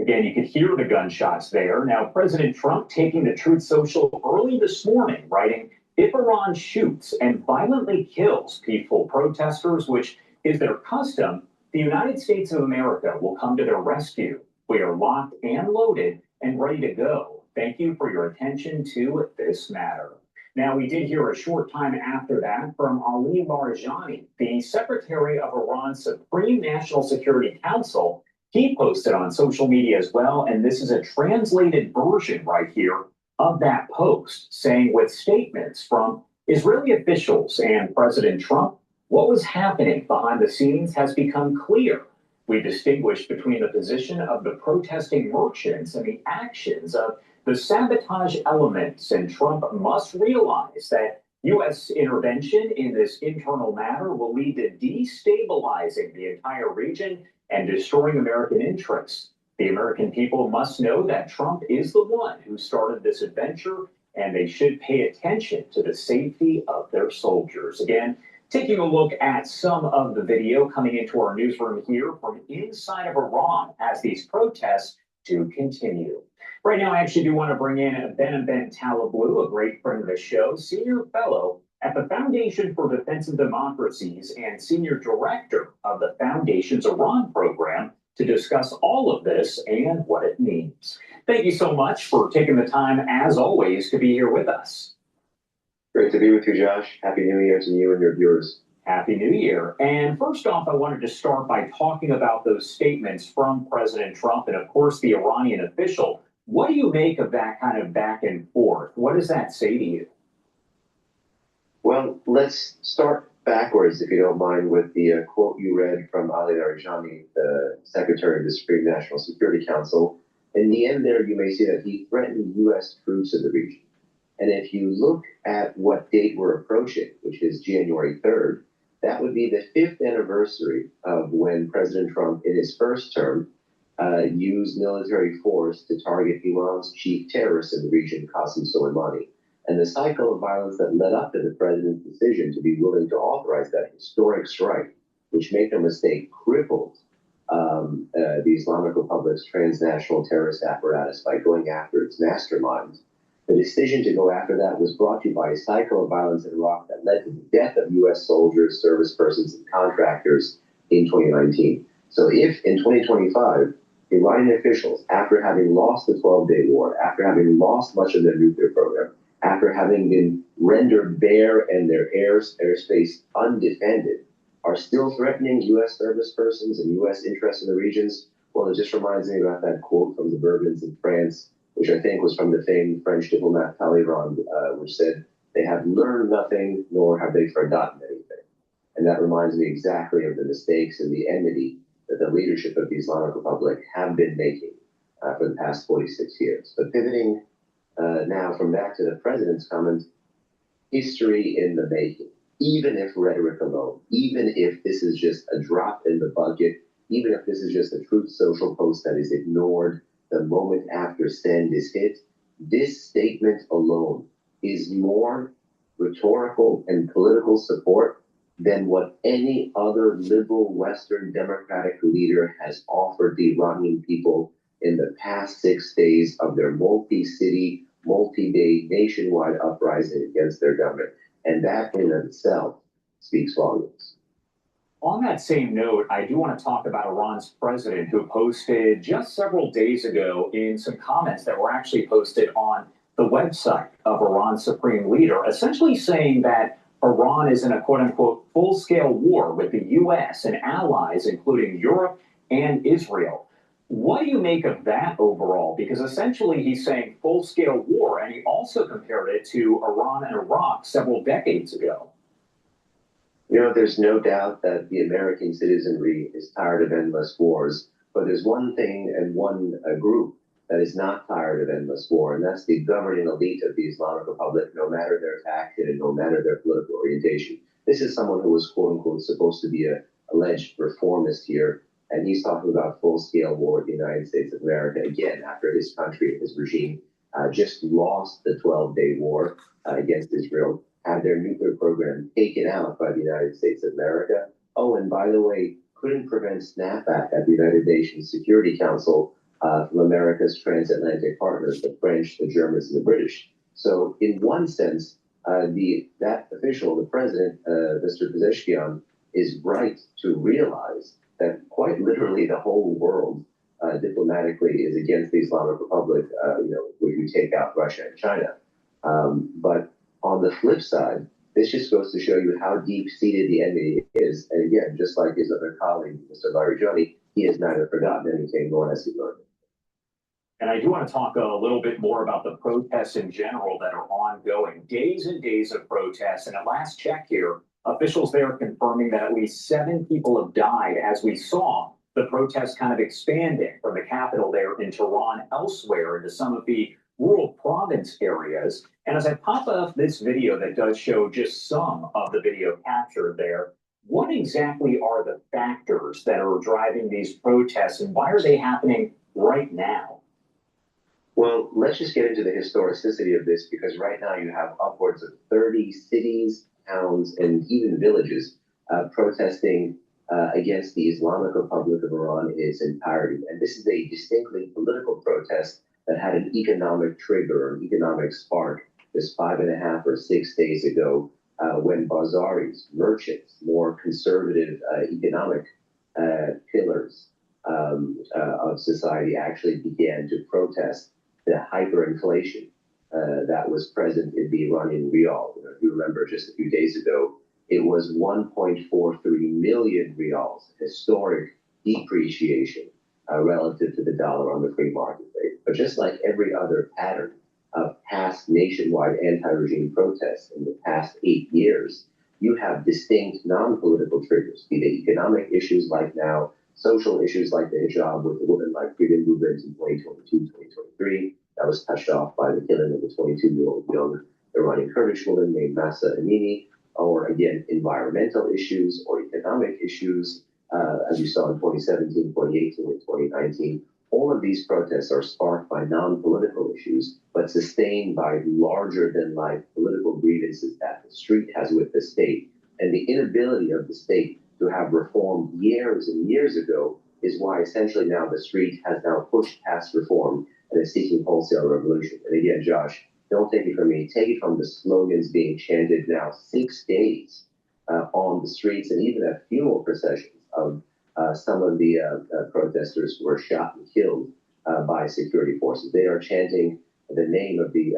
Again, you could hear the gunshots there. Now, President Trump taking to Truth Social early this morning, writing, "If Iran shoots and violently kills peaceful protesters, which is their custom, the United States of America will come to their rescue. We are locked and loaded and ready to go. Thank you for your attention to this matter." Now, we did hear a short time after that from Ali Larijani, the Secretary of Iran's Supreme National Security Council. He posted on social media as well, and this is a translated version right here of that post, saying with statements from Israeli officials and President Trump, what was happening behind the scenes has become clear. We distinguish between the position of the protesting merchants and the actions of the sabotage elements, and Trump must realize that U.S. intervention in this internal matter will lead to destabilizing the entire region and destroying American interests. The American people must know that Trump is the one who started this adventure, and they should pay attention to the safety of their soldiers. Again, taking a look at some of the video coming into our newsroom here from inside of Iran as these protests do continue. Right now, I actually do want to bring in Ben Talablu, a great friend of the show, senior fellow at the Foundation for Defense of Democracies and senior director of the Foundation's Iran program, to discuss all of this and what it means. Thank you so much for taking the time, as always, to be here with us. Great to be with you, Josh. Happy New Year to you and your viewers. Happy New Year. And first off, I wanted to start by talking about those statements from President Trump and, of course, the Iranian official. What do you make of that kind of back and forth? What does that say to you? Well, let's start backwards, if you don't mind, with the quote you read from Ali Larijani, the Secretary of the Supreme National Security Council. In the end there, you may see that he threatened U.S. troops in the region. And if you look at what date we're approaching, which is January 3rd, that would be the 5th anniversary of when President Trump, in his first term, used military force to target Iran's chief terrorist in the region, Qasem Soleimani. And the cycle of violence that led up to the president's decision to be willing to authorize that historic strike, which, make no mistake, crippled the Islamic Republic's transnational terrorist apparatus by going after its mastermind. The decision to go after that was brought to you by a cycle of violence in Iraq that led to the death of U.S. soldiers, service persons, and contractors in 2019. So if in 2025, Iranian officials, after having lost the 12-day war, after having lost much of their nuclear program, after having been rendered bare and their airspace undefended, are still threatening U.S. service persons and U.S. interests in the regions, well, it just reminds me about that quote from the Bourbons in France, which I think was from the famed French diplomat Talleyrand, which said, "They have learned nothing, nor have they forgotten anything." And that reminds me exactly of the mistakes and the enmity that the leadership of the Islamic Republic have been making for the past 46 years. But pivoting now from that to the president's comment, history in the making, even if rhetoric alone, even if this is just a drop in the bucket, even if this is just a Truth Social post that is ignored the moment after send is hit, this statement alone is more rhetorical and political support than what any other liberal Western democratic leader has offered the Iranian people in the past 6 days of their multi-city, multi-day nationwide uprising against their government. And that in itself speaks volumes. On that same note, I do want to talk about Iran's president, who posted just several days ago in some comments that were actually posted on the website of Iran's supreme leader, essentially saying that Iran is in a quote-unquote full-scale war with the U.S. and allies, including Europe and Israel. What do you make of that overall? Because essentially he's saying full-scale war, and he also compared it to Iran and Iraq several decades ago. You know, there's no doubt that the American citizenry is tired of endless wars, but there's one thing and one group that is not tired of endless war, and that's the governing elite of the Islamic Republic, no matter their faction and no matter their political orientation. This is someone who was, quote unquote, supposed to be an alleged reformist here, and he's talking about full-scale war with the United States of America, again, after his country, his regime, just lost the 12-day war against Israel, had their nuclear program taken out by the United States of America. Oh, and by the way, couldn't prevent snapback at the United Nations Security Council from America's transatlantic partners, the French, the Germans, and the British. So in one sense, that official, the president, Mr. Pezeshkian, is right to realize that quite literally the whole world diplomatically is against the Islamic Republic, if we take out Russia and China. But on the flip side, this just goes to show you how deep-seated the enemy is. And again, just like his other colleague, Mr. Larijani, he has neither forgotten anything nor has he learned. And I do want to talk a little bit more about the protests in general that are ongoing. Days and days of protests. And at last check here, officials there confirming that at least 7 people have died as we saw the protests kind of expanding from the capital there in Tehran elsewhere into some of the rural province areas. And as I pop up this video that does show just some of the video captured there, what exactly are the factors that are driving these protests and why are they happening right now? Well, let's just get into the historicity of this, because right now you have upwards of 30 cities, towns, and even villages protesting against the Islamic Republic of Iran in its entirety. And this is a distinctly political protest that had an economic trigger or an economic spark just 5.5 or 6 days ago when bazaris, merchants, more conservative economic pillars of society actually began to protest the hyperinflation that was present in the Iranian rial. If you remember, just a few days ago, it was 1.43 million rials, historic depreciation relative to the dollar on the free market rate. But just like every other pattern of past nationwide anti-regime protests in the past 8 years, you have distinct non-political triggers, be they economic issues like now, social issues like the hijab with the women like freedom movement in 2022, 2023, that was touched off by the killing of the 22-year-old young Iranian Kurdish woman named Mahsa Amini, or again, environmental issues or economic issues, as you saw in 2017, 2018, and 2019. All of these protests are sparked by non-political issues, but sustained by larger-than-life political grievances that the street has with the state. And the inability of the state to have reformed years and years ago is why essentially now the street has now pushed past reform and is seeking wholesale revolution. And again, Josh, don't take it from me. Take it from the slogans being chanted now 6 days on the streets and even at funeral processions of some of the protesters who were shot and killed by security forces. They are chanting the name of the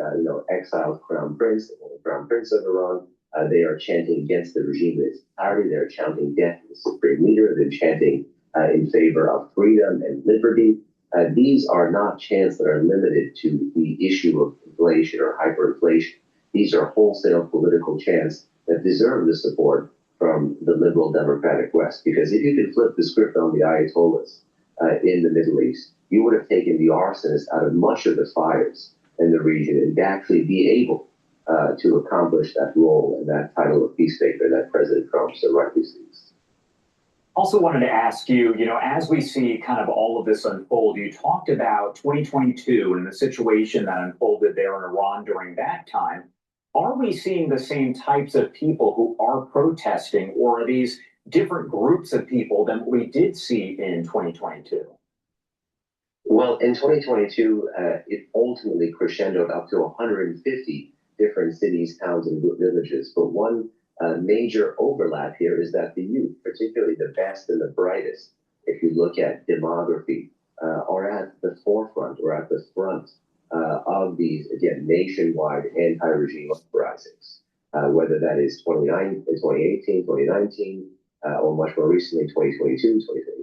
exiled crown prince, the crown prince of Iran. They are chanting against the regime in its entirety. They're chanting death to the supreme leader. They're chanting in favor of freedom and liberty. These are not chants that are limited to the issue of inflation or hyperinflation. These are wholesale political chants that deserve the support from the liberal democratic West. Because if you could flip the script on the Ayatollahs in the Middle East, you would have taken the arsonists out of much of the fires in the region and actually be able to accomplish that role and that title of peacemaker that President Trump so rightly seeks. Also wanted to ask you, as we see kind of all of this unfold, you talked about 2022 and the situation that unfolded there in Iran during that time. Are we seeing the same types of people who are protesting, or are these different groups of people than we did see in 2022? Well, in 2022, it ultimately crescendoed up to 150 different cities, towns, and villages. But one major overlap here is that the youth, particularly the best and the brightest, if you look at demography, are at the forefront or at the front of these, again, nationwide anti-regime uprisings, whether that is 2018, 2019, or much more recently, 2022,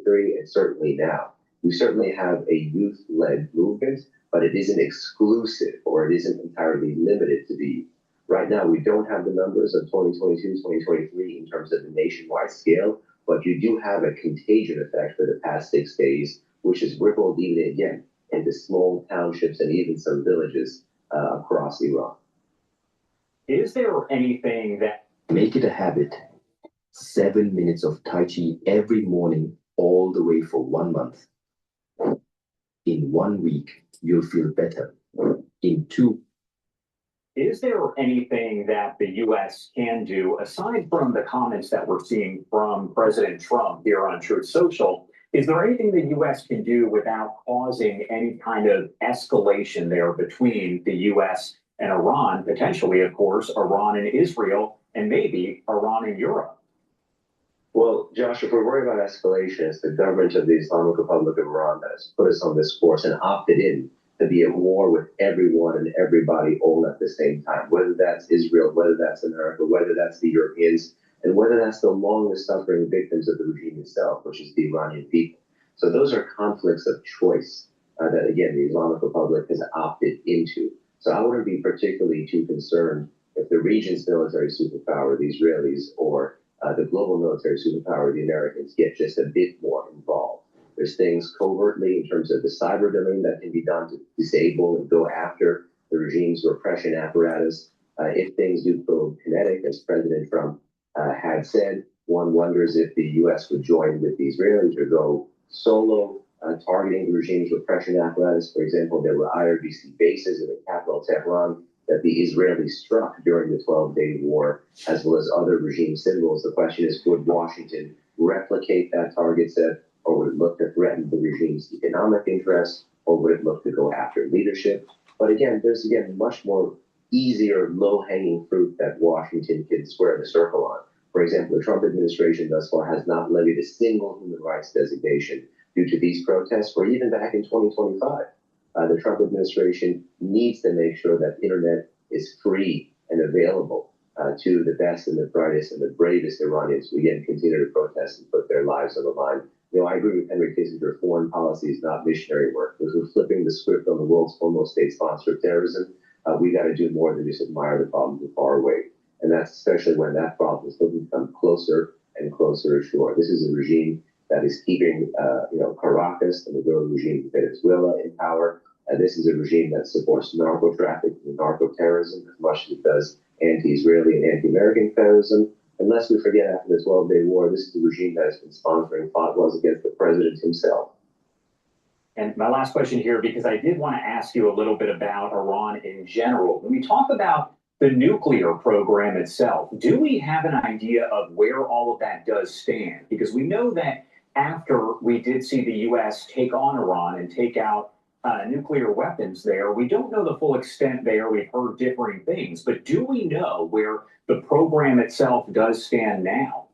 2023 and certainly now. We certainly have a youth-led movement, but it isn't exclusive or it isn't entirely limited to the youth. Right now, we don't have the numbers of 2022, 2023 in terms of the nationwide scale, but you do have a contagion effect for the past 6 days, which has rippled even again into small townships and even some villages across Iran. Is there anything that... Make it a habit. 7 minutes of Tai Chi every morning, all the way for 1 month. In 1 week, you'll feel better. In 2. Is there anything that the U.S. can do, aside from the comments that we're seeing from President Trump here on Truth Social? Is there anything the U.S. can do without causing any kind of escalation there between the U.S. and Iran, potentially, of course, Iran and Israel, and maybe Iran and Europe? Well, Josh, if we're worried about escalation, it's the government of the Islamic Republic of Iran that has put us on this course and opted in to be at war with everyone and everybody all at the same time, whether that's Israel, whether that's America, whether that's the Europeans, and whether that's the longest suffering victims of the regime itself, which is the Iranian people. So those are conflicts of choice that, again, the Islamic Republic has opted into. So I wouldn't be particularly too concerned if the region's military superpower, the Israelis, or the global military superpower, the Americans, get just a bit more involved. There's things covertly in terms of the cyber domain that can be done to disable and go after the regime's repression apparatus. If things do go kinetic, as President Trump had said, one wonders if the U.S. would join with the Israelis or go solo, targeting the regime's repression apparatus. For example, there were IRGC bases in the capital, Tehran, that the Israelis struck during the 12-day war, as well as other regime symbols. The question is, would Washington replicate that target set, or would it look to threaten the regime's economic interests, or would it look to go after leadership? But again, there's much more easier, low-hanging fruit that Washington can square the circle on. For example, the Trump administration thus far has not levied a single human rights designation due to these protests, or even back in 2025. The Trump administration needs to make sure that internet is free and available to the best and the brightest and the bravest Iranians who, again, continue to protest and put their lives on the line. You know, I agree with Henry Kissinger, foreign policy is not missionary work. Because we're flipping the script on the world's foremost state sponsor of terrorism, we got to do more than just admire the problem from far away. And that's especially when that problem is looking to come closer and closer ashore. This is a regime that is keeping, Caracas and the guerrilla regime of Venezuela in power. This is a regime that supports narco-trafficking and narco-terrorism as much as it does anti-Israeli and anti-American terrorism. And lest we forget, after the 12-day war, this is a regime that has been sponsoring fatwas against the president himself. And my last question here, because I did want to ask you a little bit about Iran in general. When we talk about the nuclear program itself, do we have an idea of where all of that does stand? Because we know that after we did see the U.S. take on Iran and take out nuclear weapons there, we don't know the full extent there. We've heard differing things, but do we know where the program itself does stand now?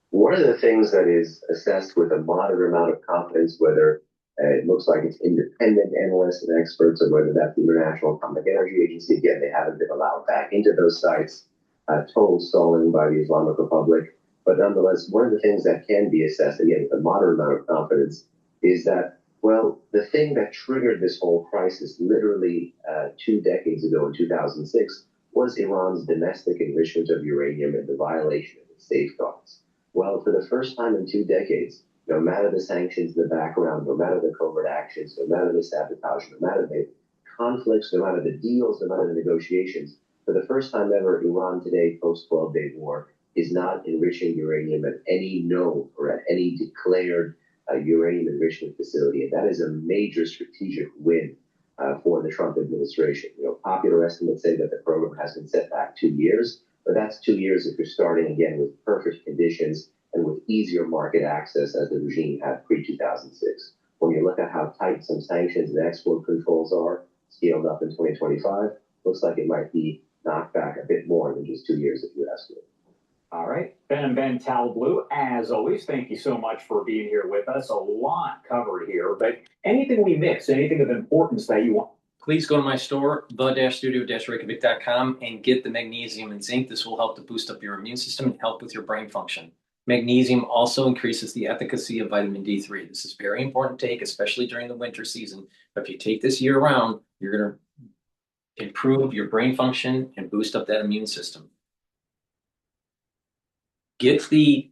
One of the things that is assessed with a moderate amount of confidence, whether it looks like it's independent analysts and experts, or whether that's the International Atomic Energy Agency, again, they haven't been allowed back into those sites, total stalling by the Islamic Republic. But nonetheless, one of the things that can be assessed, again, with a moderate amount of confidence, is that, well, the thing that triggered this whole crisis literally 2 decades ago in 2006 was Iran's domestic enrichment of uranium and the violation of its safeguards. Well, for the first time in 2 decades, no matter the sanctions in the background, no matter the covert actions, no matter the sabotage, no matter the conflicts, no matter the deals, no matter the negotiations, for the first time ever, Iran today, post-12-day war, is not enriching uranium at any known or at any declared uranium enrichment facility. And that is a major strategic win for the Trump administration. You know, popular estimates say that the program has been set back 2 years, but that's 2 years if you're starting again with perfect conditions and with easier market access as the regime had pre-2006. When you look at how tight some sanctions and export controls are, scaled up in 2025, looks like it might be knocked back a bit more than just 2 years if you ask me. All right, Ben and Ben Talblue, as always, thank you so much for being here with us. A lot covered here, but anything we missed, anything of importance that you want? Please go to my store, the-studio-reykjavik.com, and get the magnesium and zinc. This will help to boost up your immune system and help with your brain function. Magnesium also increases the efficacy of vitamin D3. This is very important to take, especially during the winter season. But if you take this year round, you're going to improve your brain function and boost up that immune system. Get the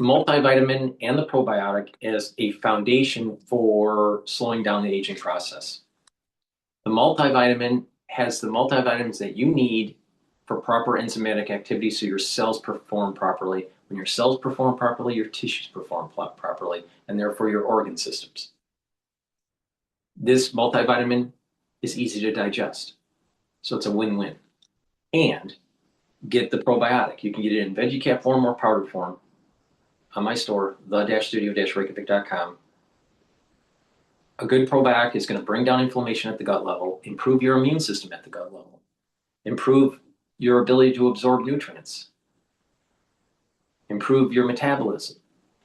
multivitamin and the probiotic as a foundation for slowing down the aging process. The multivitamin has the multivitamins that you need for proper enzymatic activity so your cells perform properly. When your cells perform properly, your tissues perform properly, and therefore your organ systems. This multivitamin is easy to digest, so it's a win-win. And get the probiotic. You can get it in veggie cap form or powder form on my store, the-studio-reykjavik.com. A good probiotic is going to bring down inflammation at the gut level, improve your immune system at the gut level, improve your ability to absorb nutrients, improve your metabolism,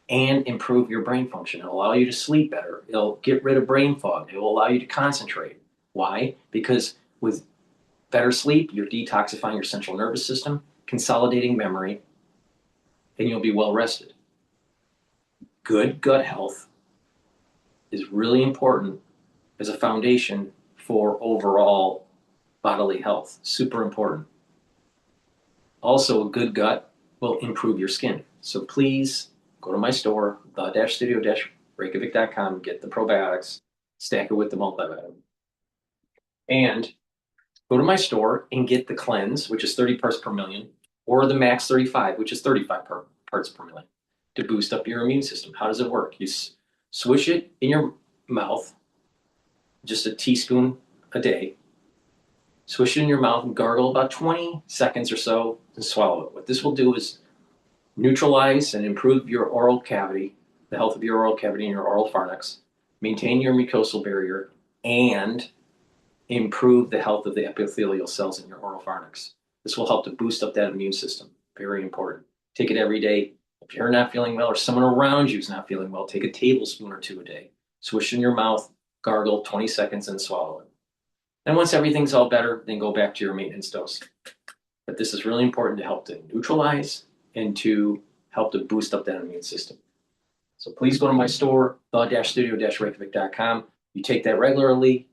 and improve your brain function. It'll allow you to sleep better. It'll get rid of brain fog. It will allow you to concentrate. Why? Because with better sleep, you're detoxifying your central nervous system, consolidating memory, and you'll be well rested. Good gut health is really important as a foundation for overall bodily health. Super important. Also, a good gut will improve your skin. So please go to my store, the-studio-reykjavik.com, get the probiotics, stack it with the multivitamin. And go to my store and get the cleanse, which is 30 parts per million, or the max 35, which is 35 parts per million, to boost up your immune system. How does it work? You swish it in your mouth, just a teaspoon a day. Swish it in your mouth and gargle about 20 seconds or so and swallow it. What this will do is neutralize and improve your oral cavity, the health of your oral cavity and your oral pharynx, maintain your mucosal barrier, and improve the health of the epithelial cells in your oral pharynx. This will help to boost up that immune system. Very important. Take it every day. If you're not feeling well or someone around you is not feeling well, take a tablespoon or two a day. Swish in your mouth, gargle 20 seconds, and swallow it. And once everything's all better, then go back to your maintenance dose. But this is really important to help to neutralize and to help to boost up that immune system. So please go to my store, the-studio-reykjavik.com. You take that regularly,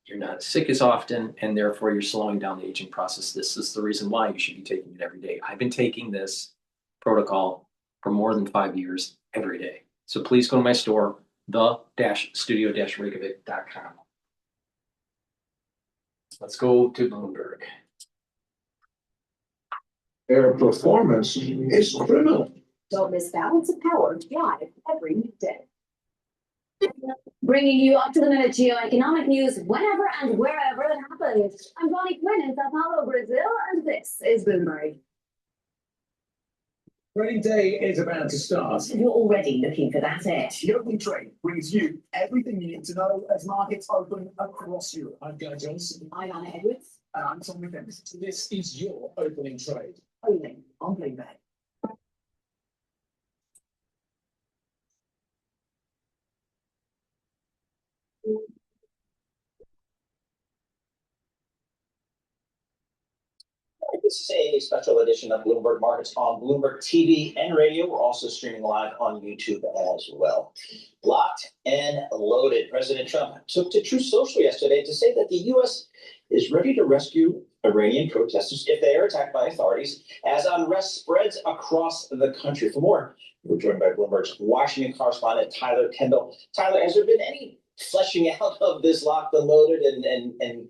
you're not sick as often, and therefore you're slowing down the aging process. This is the reason why you should be taking it every day. I've been taking this protocol for more than 5 years every day. So please go to my store, the-studio-reykjavik.com. Let's go to Bloomberg. Their performance is criminal. Don't miss Balance of Power live every weekday. Bringing you up to the minute geoeconomic news whenever and wherever it happens. I'm Bonnie Quinn in Sao Paulo, Brazil, and this is Bloomberg. Trading day is about to start. You're already looking for that edge. The opening trade brings you everything you need to know as markets open across Europe. I'm Guy Johnson. I'm Anna Edwards. And I'm Tom McKenzie. This is your opening trade. Only on Bloomberg. This is a special edition of Bloomberg Markets on Bloomberg TV and radio. We're also streaming live on YouTube as well. Locked and loaded. President Trump took to Truth Social yesterday to say that the U.S. is ready to rescue Iranian protesters if they are attacked by authorities as unrest spreads across the country. For more, we're joined by Bloomberg's Washington correspondent Tyler Kendall. Tyler, has there been any fleshing out of this locked and loaded and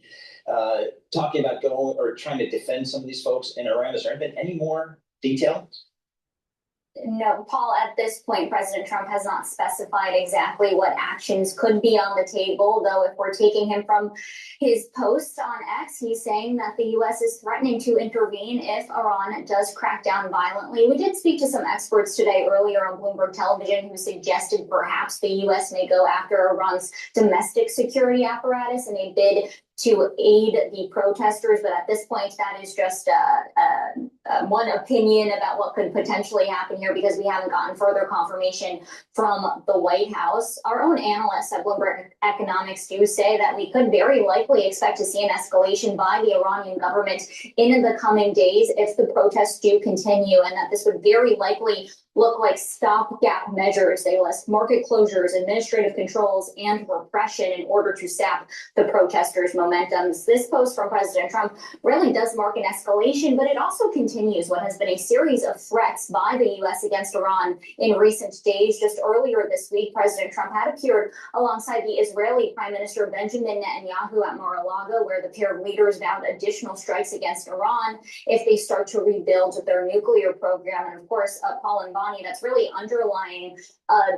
talking about going or trying to defend some of these folks in Iran? Has there been any more detail? No, Paul, at this point, President Trump has not specified exactly what actions could be on the table, though if we're taking him from his post on X, he's saying that the U.S. is threatening to intervene if Iran does crack down violently. We did speak to some experts today earlier on Bloomberg Television who suggested perhaps the U.S. may go after Iran's domestic security apparatus in a bid to aid the protesters. But at this point, that is just one opinion about what could potentially happen here, because we haven't gotten further confirmation from the White House. Our own analysts at Bloomberg Economics do say that we could very likely expect to see an escalation by the Iranian government in the coming days if the protests do continue, and that this would very likely look like stopgap measures. They list market closures, administrative controls, and repression in order to sap the protesters' momentum. This post from President Trump really does mark an escalation, but it also continues what has been a series of threats by the U.S. against Iran in recent days. Just earlier this week, President Trump had appeared alongside the Israeli Prime Minister Benjamin Netanyahu at Mar-a-Lago, where the pair of leaders vowed additional strikes against Iran if they start to rebuild their nuclear program. And of course, Paul and Bonnie, that's really underlying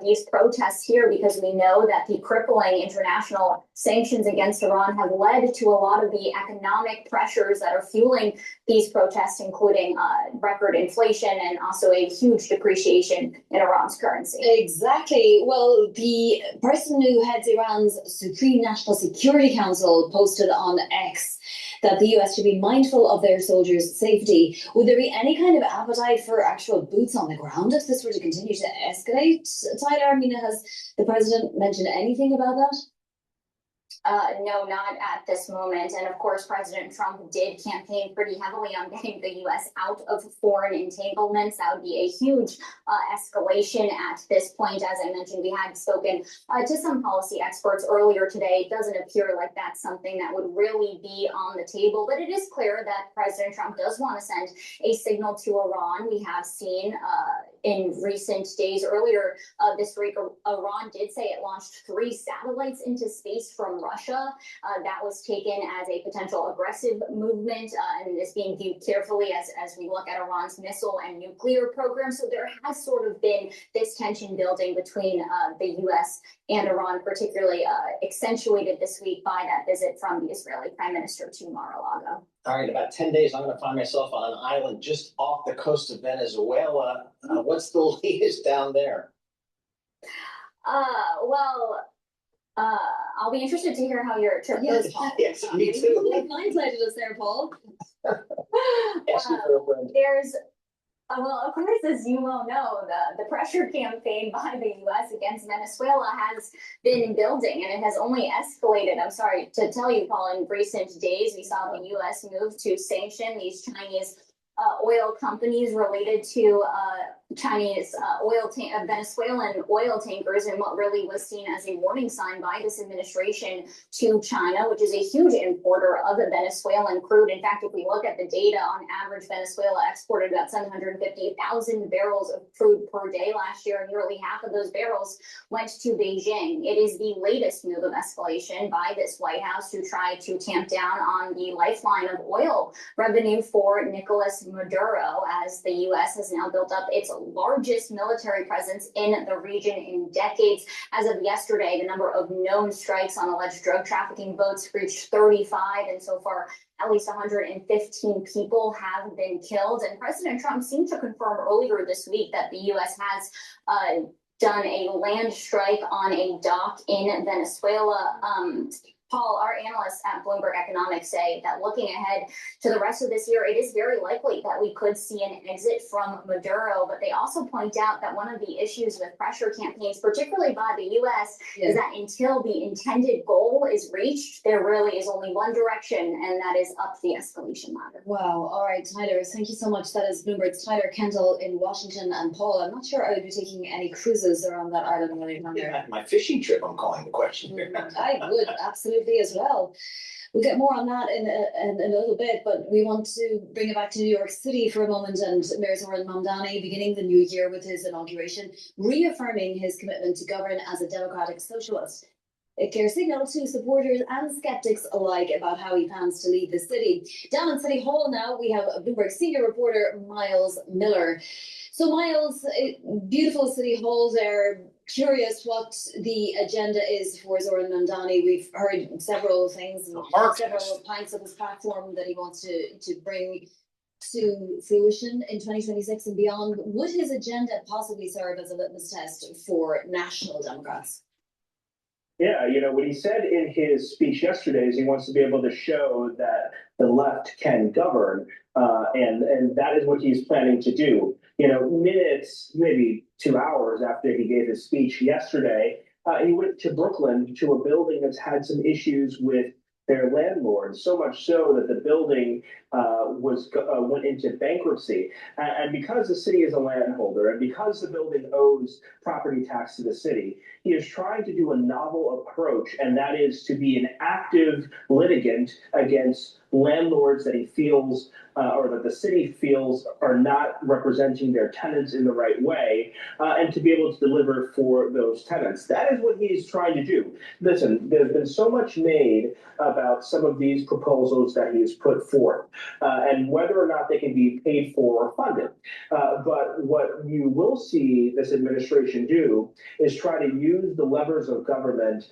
these protests here, because we know that the crippling international sanctions against Iran have led to a lot of the economic pressures that are fueling these protests, including record inflation and also a huge depreciation in Iran's currency. Exactly. Well, the person who heads Iran's Supreme National Security Council posted on X that the US should be mindful of their soldiers' safety. Would there be any kind of appetite for actual boots on the ground if this were to continue to escalate, Tyler? I mean, has the president mentioned anything about that? No, not at this moment. And of course, President Trump did campaign pretty heavily on getting the U.S. out of foreign entanglements. That would be a huge escalation at this point. As I mentioned, we had spoken to some policy experts earlier today. It doesn't appear like that's something that would really be on the table, but it is clear that President Trump does want to send a signal to Iran. We have seen in recent days, earlier this week, Iran did say it launched 3 satellites into space from Russia. That was taken as a potential aggressive movement and is being viewed carefully as we look at Iran's missile and nuclear program. So there has sort of been this tension building between the U.S. and Iran, particularly accentuated this week by that visit from the Israeli Prime Minister to Mar-a-Lago. All right, about 10 days, I'm going to find myself on an island just off the coast of Venezuela. What's the latest down there? I'll be interested to hear how your trip goes, Paul. Yes, me too. You blindsided us there, Paul. There's well, of course, as you well know, the pressure campaign by the U.S. against Venezuela has been building, and it has only escalated. I'm sorry to tell you, Paul, in recent days, we saw the U.S. move to sanction these Chinese oil companies related to Chinese Venezuelan oil tankers, and what really was seen as a warning sign by this administration to China, which is a huge importer of the Venezuelan crude. In fact, if we look at the data, on average, Venezuela exported about 750,000 barrels of crude per day last year, and nearly half of those barrels went to Beijing. It is the latest move of escalation by this White House to try to tamp down on the lifeline of oil revenue for Nicolas Maduro, as the U.S. has now built up its largest military presence in the region in decades. As of yesterday, the number of known strikes on alleged drug trafficking boats reached 35, and so far, at least 115 people have been killed. And President Trump seemed to confirm earlier this week that the U.S. has done a land strike on a dock in Venezuela. Paul, our analysts at Bloomberg Economics say that looking ahead to the rest of this year, it is very likely that we could see an exit from Maduro. But they also point out that one of the issues with pressure campaigns, particularly by the U.S., is that until the intended goal is reached, there really is only one direction, and that is up the escalation ladder. Wow. All right, Tyler, thank you so much. That is Bloomberg's Tyler Kendall in Washington. And Paul, I'm not sure I would be taking any cruises around that island while you're down there. My fishing trip, I'm calling the question here. I would, absolutely, as well. We'll get more on that in a little bit, but we want to bring it back to New York City for a moment. And Mayor Zoran Mamdani beginning the new year with his inauguration, reaffirming his commitment to govern as a democratic socialist. A clear signal to supporters and skeptics alike about how he plans to lead the city. Down in City Hall now, we have Bloomberg senior reporter Miles Miller. So Miles, beautiful City Hall there. Curious what the agenda is for Zoran Mamdani. We've heard several things, several planks of his platform that he wants to bring to fruition in 2026 and beyond. Would his agenda possibly serve as a litmus test for national Democrats? Yeah, what he said in his speech yesterday is he wants to be able to show that the left can govern, and that is what he's planning to do. Minutes, maybe 2 hours after he gave his speech yesterday, he went to Brooklyn to a building that's had some issues with their landlord, so much so that the building went into bankruptcy. And because the city is a landholder, and because the building owes property tax to the city, he is trying to do a novel approach, and that is to be an active litigant against landlords that he feels or that the city feels are not representing their tenants in the right way, and to be able to deliver for those tenants. That is what he's trying to do. Listen, there's been so much made about some of these proposals that he has put forth, and whether or not they can be paid for or funded. But what you will see this administration do is try to use the levers of government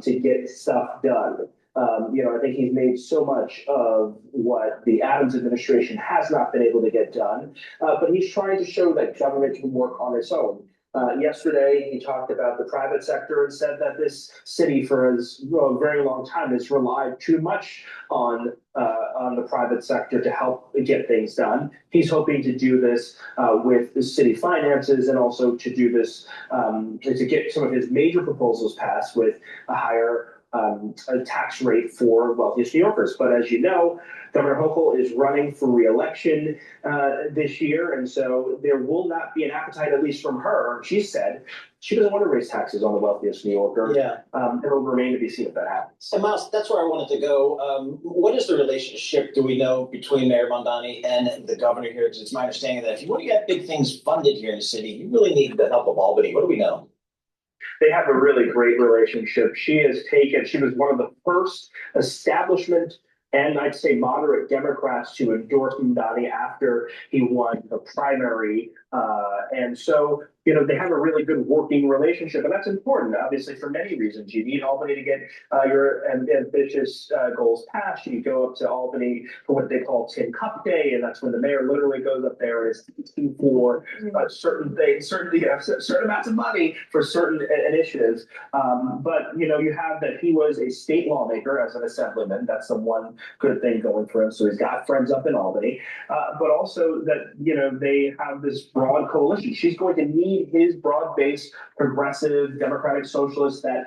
to get stuff done. I think he's made so much of what the Adams administration has not been able to get done, but he's trying to show that government can work on its own. Yesterday, he talked about the private sector and said that this city for a very long time has relied too much on the private sector to help get things done. He's hoping to do this with the city finances, and also to do this to get some of his major proposals passed with a higher a tax rate for wealthiest New Yorkers. But as you know, Governor Hochul is running for re-election this year, and so there will not be an appetite, at least from her. She said she doesn't want to raise taxes on the wealthiest New Yorker. Yeah. It'll remain to be seen if that happens. And Miles, that's where I wanted to go. What is the relationship, do we know, between Mayor Mamdani and the governor here? Because it's my understanding that if you want to get big things funded here in the city, you really need the help of Albany. What do we know? They have a really great relationship. She was one of the first establishment and I'd say moderate Democrats to endorse Mamdani after he won the primary. And so, they have a really good working relationship, and that's important, obviously, for many reasons. You need Albany to get your ambitious goals passed. You go up to Albany for what they call Tin Cup Day, and that's when the mayor literally goes up there and is asking for certain things, certain amounts of money for certain initiatives. But, you have that he was a state lawmaker as an assemblyman. That's the one good thing going for him. So he's got friends up in Albany, but also that, they have this broad coalition. She's going to need his broad-based progressive democratic socialists, that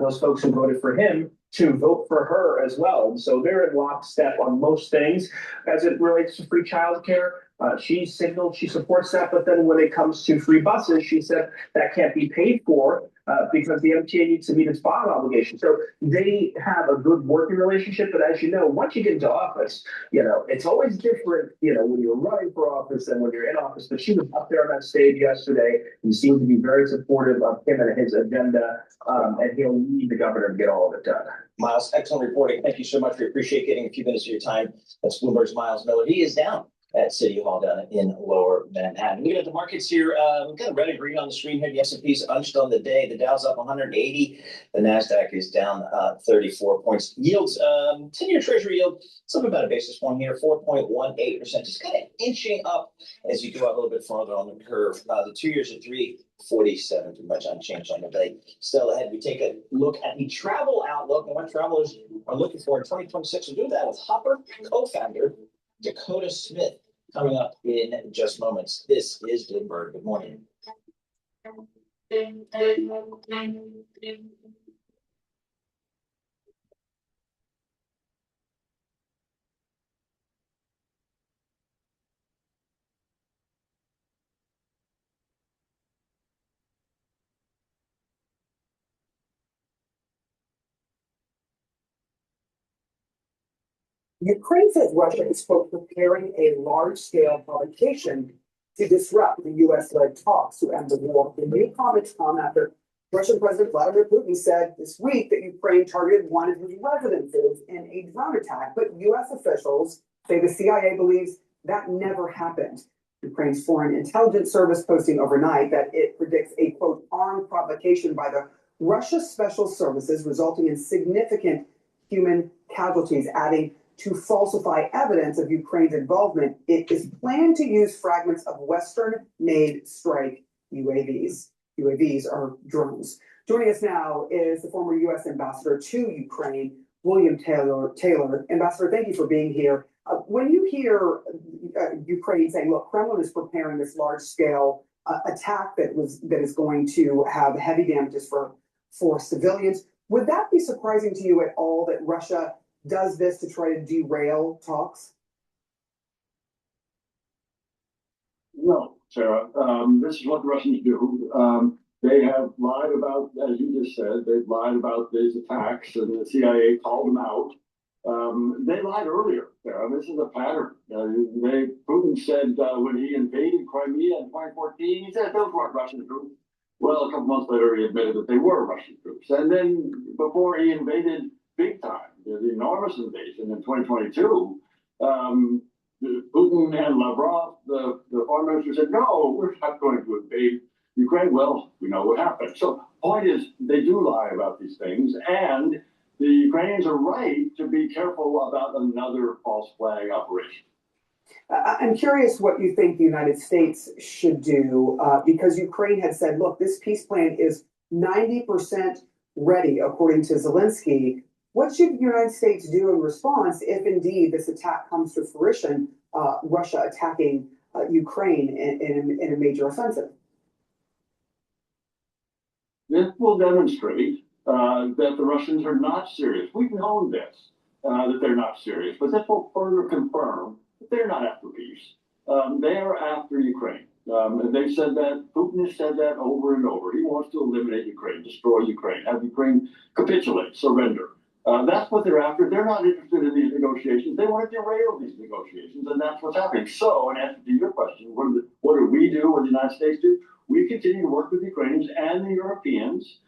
those folks who voted for him, to vote for her as well. And so they're in lockstep on most things as it relates to free childcare. She signaled she supports that, but then when it comes to free buses, she said that can't be paid for because the MTA needs to meet its bond obligation. So they have a good working relationship, but as you know, once you get into office, it's always different, when you're running for office than when you're in office. But she was up there on that stage yesterday and seemed to be very supportive of him and his agenda, and he'll need the governor to get all of it done. Miles, excellent reporting. Thank you so much. We appreciate getting a few minutes of your time. That's Bloomberg's Miles Miller. He is down at City Hall down in Lower Manhattan. Looking at the markets here, we've got red and green on the screen here. The S&P's unched on the day. The Dow's up 180. The NASDAQ is down 34 points. Yields, 10-year Treasury yield, something about a basis point here, 4.18%. Just kind of inching up as you go out a little bit farther on the curve. The 2 years at 3.47, pretty much unchanged on the day. Still ahead, we take a look at the travel outlook and what travelers are looking for in 2026. We'll do that with Hopper co-founder Dakota Smith coming up in just moments. This is Bloomberg. Good morning. Ukraine says Russia is preparing a large-scale provocation to disrupt the U.S.-led talks to end the war. The new comments come after Russian President Vladimir Putin said this week that Ukraine targeted one of his residences in a drone attack, but U.S. officials say the CIA believes that never happened. Ukraine's Foreign Intelligence Service posting overnight that it predicts a, quote, armed provocation by the Russia Special Services resulting in significant human casualties, adding to falsify evidence of Ukraine's involvement. It is planned to use fragments of Western-made strike UAVs. UAVs are drones. Joining us now is the former U.S. Ambassador to Ukraine, William Taylor. Ambassador, thank you for being here. When you hear Ukraine saying, look, Kremlin is preparing this large-scale attack that is going to have heavy damages for civilians, would that be surprising to you at all that Russia does this to try to derail talks? No, Sarah. This is what the Russians do. They have lied about, as you just said, they've lied about these attacks, and the CIA called them out. They lied earlier, Sarah. This is a pattern. Putin said when he invaded Crimea in 2014, he said those weren't Russian troops. Well, a couple months later, he admitted that they were Russian troops. And then before he invaded big time, the enormous invasion in 2022, Putin and Lavrov, the foreign minister, said, no, we're not going to invade Ukraine. Well, we know what happened. So point is, they do lie about these things, and the Ukrainians are right to be careful about another false flag operation. I'm curious what you think the United States should do, because Ukraine had said, look, this peace plan is 90% ready, according to Zelensky. What should the United States do in response if indeed this attack comes to fruition, Russia attacking Ukraine in a major offensive? This will demonstrate that the Russians are not serious. We've known this, that they're not serious, but this will further confirm that they're not after peace. They are after Ukraine. And they've said that, Putin has said that over and over. He wants to eliminate Ukraine, destroy Ukraine, have Ukraine capitulate, surrender. That's what they're after. They're not interested in these negotiations. They want to derail these negotiations, and that's what's happening. So, in answer to your question, what do we do, what do the United States do? We continue to work with the Ukrainians and the Europeans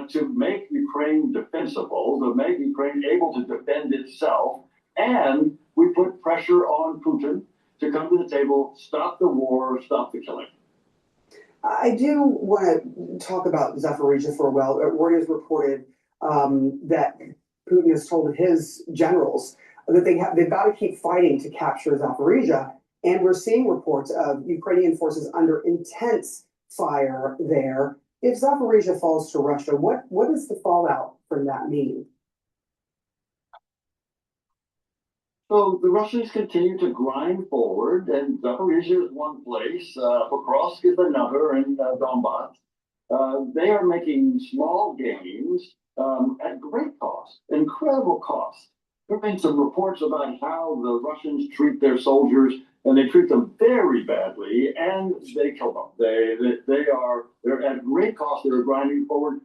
to make Ukraine defensible, to make Ukraine able to defend itself, and we put pressure on Putin to come to the table, stop the war, stop the killing. I do want to talk about Zaporizhzhia for a while. Reuters reported that Putin has told his generals that they've got to keep fighting to capture Zaporizhzhia, and we're seeing reports of Ukrainian forces under intense fire there. If Zaporizhzhia falls to Russia, what does the fallout from that mean? So the Russians continue to grind forward, and Zaporizhzhia is one place, Pokrovsk is another, and Donbass. They are making small gains at great cost, incredible cost. There have been some reports about how the Russians treat their soldiers, and they treat them very badly, and they kill them. They're at great cost. They're grinding forward.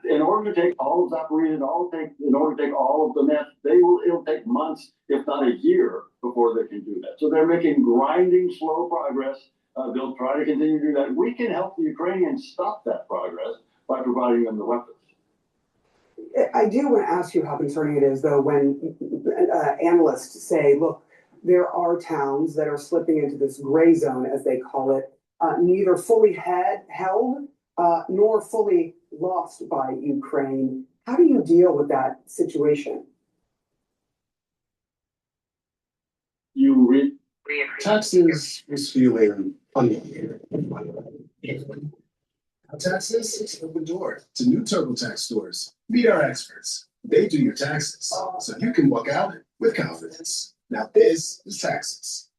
In order to take all of Zaporizhzhia, in order to take all of Donetsk, it'll take months, if not a year, before they can do that. So they're making grinding, slow progress. They'll try to continue to do that. We can help the Ukrainians stop that progress by providing them the weapons. I do want to ask you how concerning it is, though, when analysts say, look, there are towns that are slipping into this gray zone, as they call it, neither fully held nor fully lost by Ukraine. How do you deal with that situation? You read Taxes is feeling uneven. Taxes is open door to new TurboTax stores. Meet our experts. They do your taxes, so you can walk out with confidence. Now this is taxes.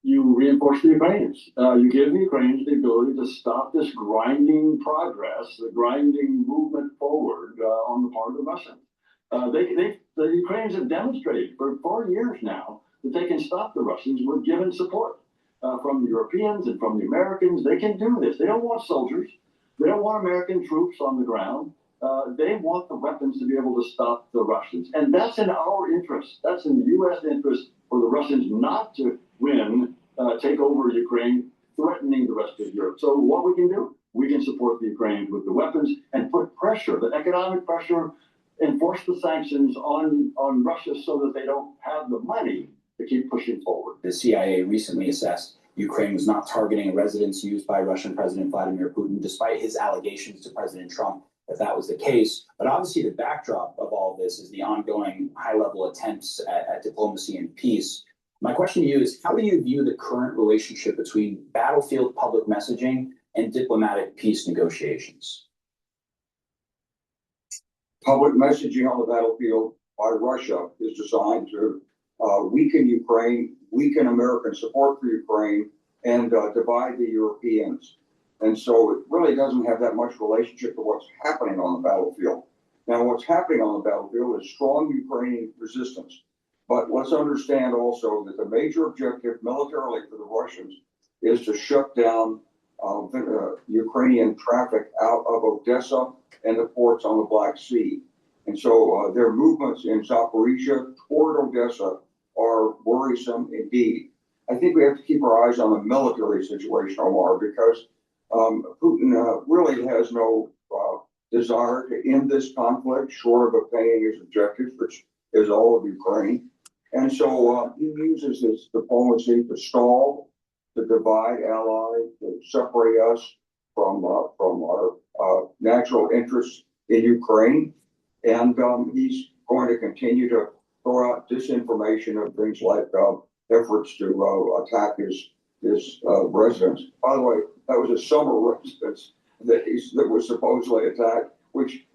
You reinforce the Ukrainians. You give the Ukrainians the ability to stop this grinding progress, the grinding movement forward on the part of the Russians. The Ukrainians have demonstrated for 4 years now that they can stop the Russians with given support from the Europeans and from the Americans. They can do this. They don't want soldiers. They don't want American troops on the ground. They want the weapons to be able to stop the Russians. And that's in our interest. That's in the U.S. interest for the Russians not to win, take over Ukraine, threatening the rest of Europe. So what we can do, we can support the Ukrainians with the weapons and put pressure, the economic pressure, enforce the sanctions on Russia so that they don't have the money to keep pushing forward. The CIA recently assessed Ukraine was not targeting a residence used by Russian President Vladimir Putin, despite his allegations to President Trump that was the case. But obviously, the backdrop of all this is the ongoing high-level attempts at diplomacy and peace. My question to you is, how do you view the current relationship between battlefield public messaging and diplomatic peace negotiations? Public messaging on the battlefield by Russia is designed to weaken Ukraine, weaken American support for Ukraine, and divide the Europeans. And so it really doesn't have that much relationship to what's happening on the battlefield. Now, what's happening on the battlefield is strong Ukrainian resistance. But let's understand also that the major objective militarily for the Russians is to shut down Ukrainian traffic out of Odessa and the ports on the Black Sea. And so their movements in Zaporizhia toward Odessa are worrisome indeed. I think we have to keep our eyes on the military situation, Omar, because Putin really has no desire to end this conflict short of obtaining his objectives, which is all of Ukraine. And so he uses this diplomacy to stall, to divide allies, to separate us from our natural interests in Ukraine. And he's going to continue to throw out disinformation of things like efforts to attack his residence. By the way, that was a summer residence that was supposedly attacked, which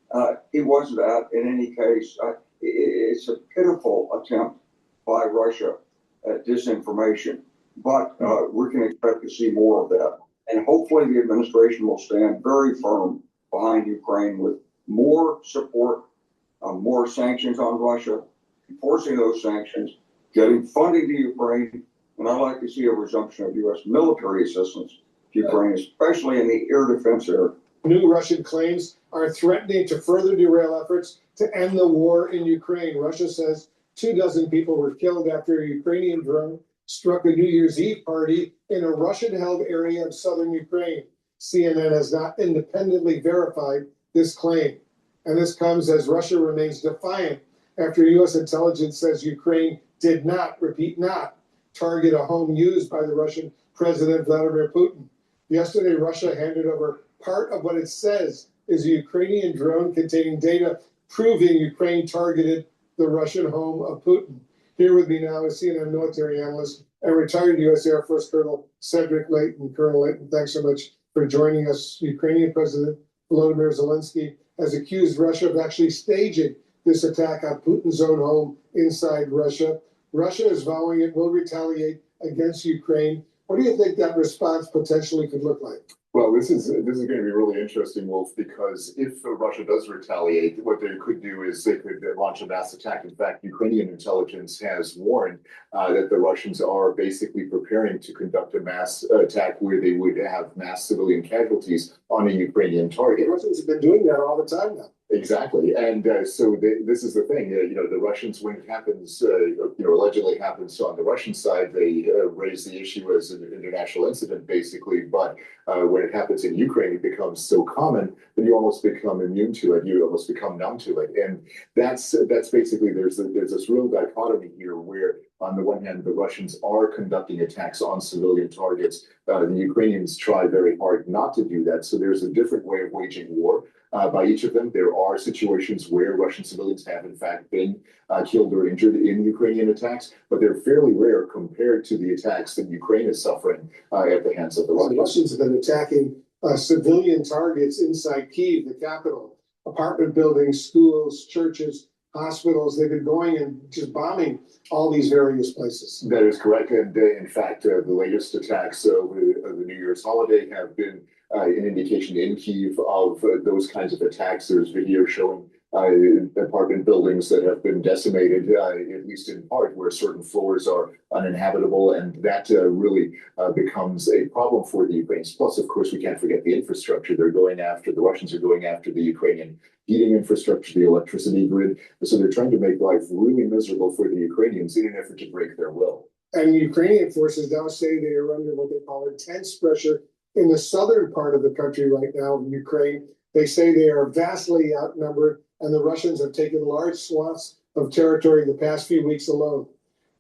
he wasn't at in any case. It's a pitiful attempt by Russia at disinformation, but we can expect to see more of that. And hopefully the administration will stand very firm behind Ukraine with more support, more sanctions on Russia, enforcing those sanctions, getting funding to Ukraine, and I'd like to see a resumption of U.S. military assistance to Ukraine, especially in the air defense area. New Russian claims are threatening to further derail efforts to end the war in Ukraine. Russia says 24 people were killed after a Ukrainian drone struck a New Year's Eve party in a Russian-held area of southern Ukraine. CNN has not independently verified this claim. And this comes as Russia remains defiant after U.S. intelligence says Ukraine did not, repeat not, target a home used by the Russian President Vladimir Putin. Yesterday, Russia handed over part of what it says is a Ukrainian drone containing data proving Ukraine targeted the Russian home of Putin. Here with me now is CNN military analyst and retired U.S. Air Force Colonel Cedric Leighton. Colonel Leighton, thanks so much for joining us. Ukrainian President Volodymyr Zelensky has accused Russia of actually staging this attack on Putin's own home inside Russia. Russia is vowing it will retaliate against Ukraine. What do you think that response potentially could look like? Well, this is going to be really interesting, Wolf, because if Russia does retaliate, what they could do is they could launch a mass attack. In fact, Ukrainian intelligence has warned that the Russians are basically preparing to conduct a mass attack where they would have mass civilian casualties on a Ukrainian target. The Russians have been doing that all the time now. Exactly. And so this is the thing, the Russians, when it happens, allegedly happens on the Russian side, they raise the issue as an international incident, basically. But when it happens in Ukraine, it becomes so common that you almost become immune to it. You almost become numb to it. And that's basically, there's this real dichotomy here where, on the one hand, the Russians are conducting attacks on civilian targets. The Ukrainians try very hard not to do that. So there's a different way of waging war. By each of them, there are situations where Russian civilians have, in fact, been killed or injured in Ukrainian attacks, but they're fairly rare compared to the attacks that Ukraine is suffering at the hands of the Russians. The Russians have been attacking civilian targets inside Kyiv, the capital, apartment buildings, schools, churches, hospitals. They've been going and just bombing all these various places. That is correct. And in fact, the latest attacks over the New Year's holiday have been an indication in Kyiv of those kinds of attacks. There's video showing apartment buildings that have been decimated, at least in part, where certain floors are uninhabitable, and that really becomes a problem for the Ukrainians. Plus, of course, we can't forget the infrastructure. The Russians are going after the Ukrainian heating infrastructure, the electricity grid. So they're trying to make life really miserable for the Ukrainians in an effort to break their will. And Ukrainian forces now say they are under what they call intense pressure in the southern part of the country right now, in Ukraine. They say they are vastly outnumbered, and the Russians have taken large swaths of territory in the past few weeks alone.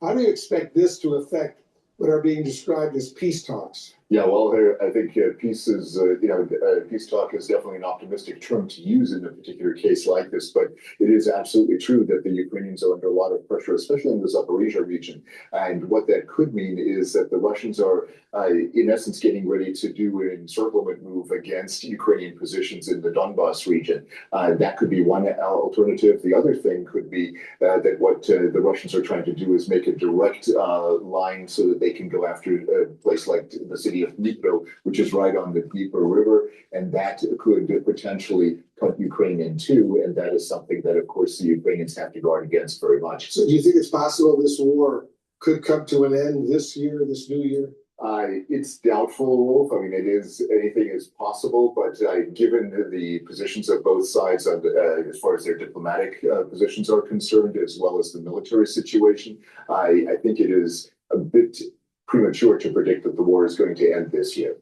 How do you expect this to affect what are being described as peace talks? Yeah, well, I think peace is, peace talk is definitely an optimistic term to use in a particular case like this, but it is absolutely true that the Ukrainians are under a lot of pressure, especially in the Zaporizhia region. And what that could mean is that the Russians are, in essence, getting ready to do an encirclement move against Ukrainian positions in the Donbas region. That could be one alternative. The other thing could be that what the Russians are trying to do is make a direct line so that they can go after a place like the city of Dnipro, which is right on the Dnieper River, and that could potentially cut Ukraine in two, and that is something that, of course, the Ukrainians have to guard against very much. So do you think it's possible this war could come to an end this year, this new year? It's doubtful, Wolf. I mean, anything is possible, but given the positions of both sides, as far as their diplomatic positions are concerned, as well as the military situation, I think it is a bit premature to predict that the war is going to end this year.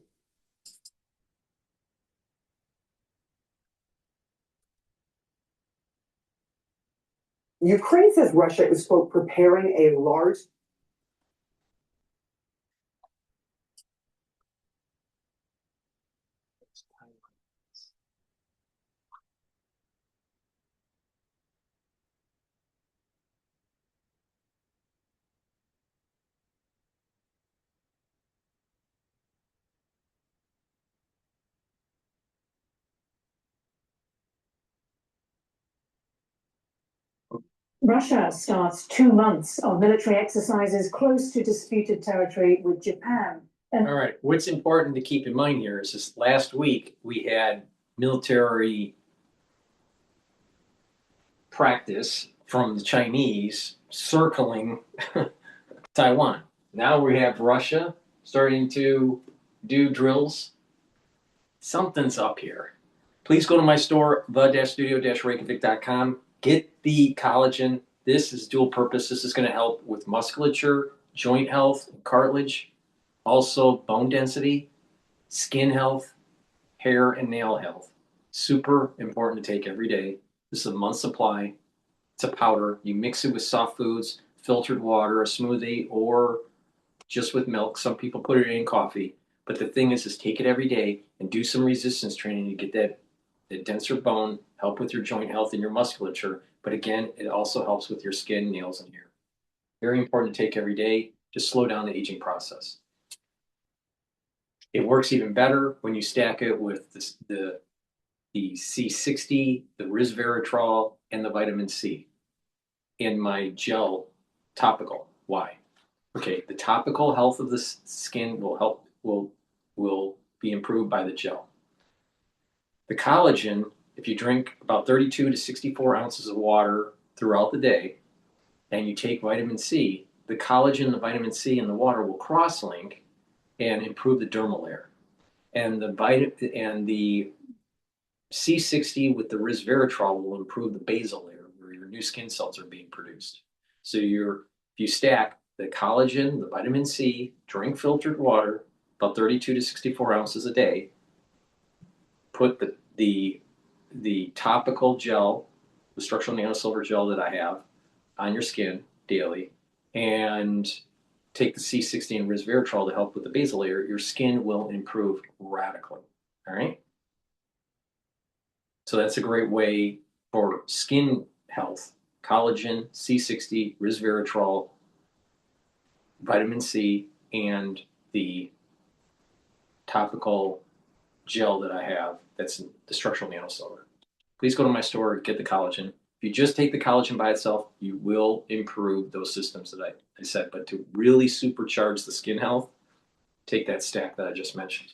Ukraine says Russia is, quote, preparing a large Russia starts 2 months of military exercises close to disputed territory with Japan. All right, what's important to keep in mind here is this last week we had military practice from the Chinese circling Taiwan. Now we have Russia starting to do drills. Something's up here. Please go to my store, the-studio-reykjavik.com. Get the collagen. This is dual purpose. This is going to help with musculature, joint health, cartilage, also bone density, skin health, hair and nail health. Super important to take every day. This is a month supply. It's a powder. You mix it with soft foods, filtered water, a smoothie, or just with milk. Some people put it in coffee. But the thing is take it every day and do some resistance training to get that denser bone, help with your joint health and your musculature. But again, it also helps with your skin, nails, and hair. Very important to take every day to slow down the aging process. It works even better when you stack it with the C60, the resveratrol, and the vitamin C in my gel topical. Why? Okay, the topical health of the skin will be improved by the gel. The collagen, if you drink about 32 to 64 ounces of water throughout the day, and you take vitamin C, the collagen, the vitamin C, and the water will cross-link and improve the dermal layer. And the C60 with the resveratrol will improve the basal layer, where your new skin cells are being produced. So if you stack the collagen, the vitamin C, drink filtered water, about 32 to 64 ounces a day, put the topical gel, the structural nanosilver gel that I have, on your skin daily, and take the C60 and resveratrol to help with the basal layer, your skin will improve radically. All right? So that's a great way for skin health. Collagen, C60, resveratrol, vitamin C, and the topical gel that I have that's the structural nanosilver. Please go to my store and get the collagen. If you just take the collagen by itself, you will improve those systems that I said. But to really supercharge the skin health, take that stack that I just mentioned.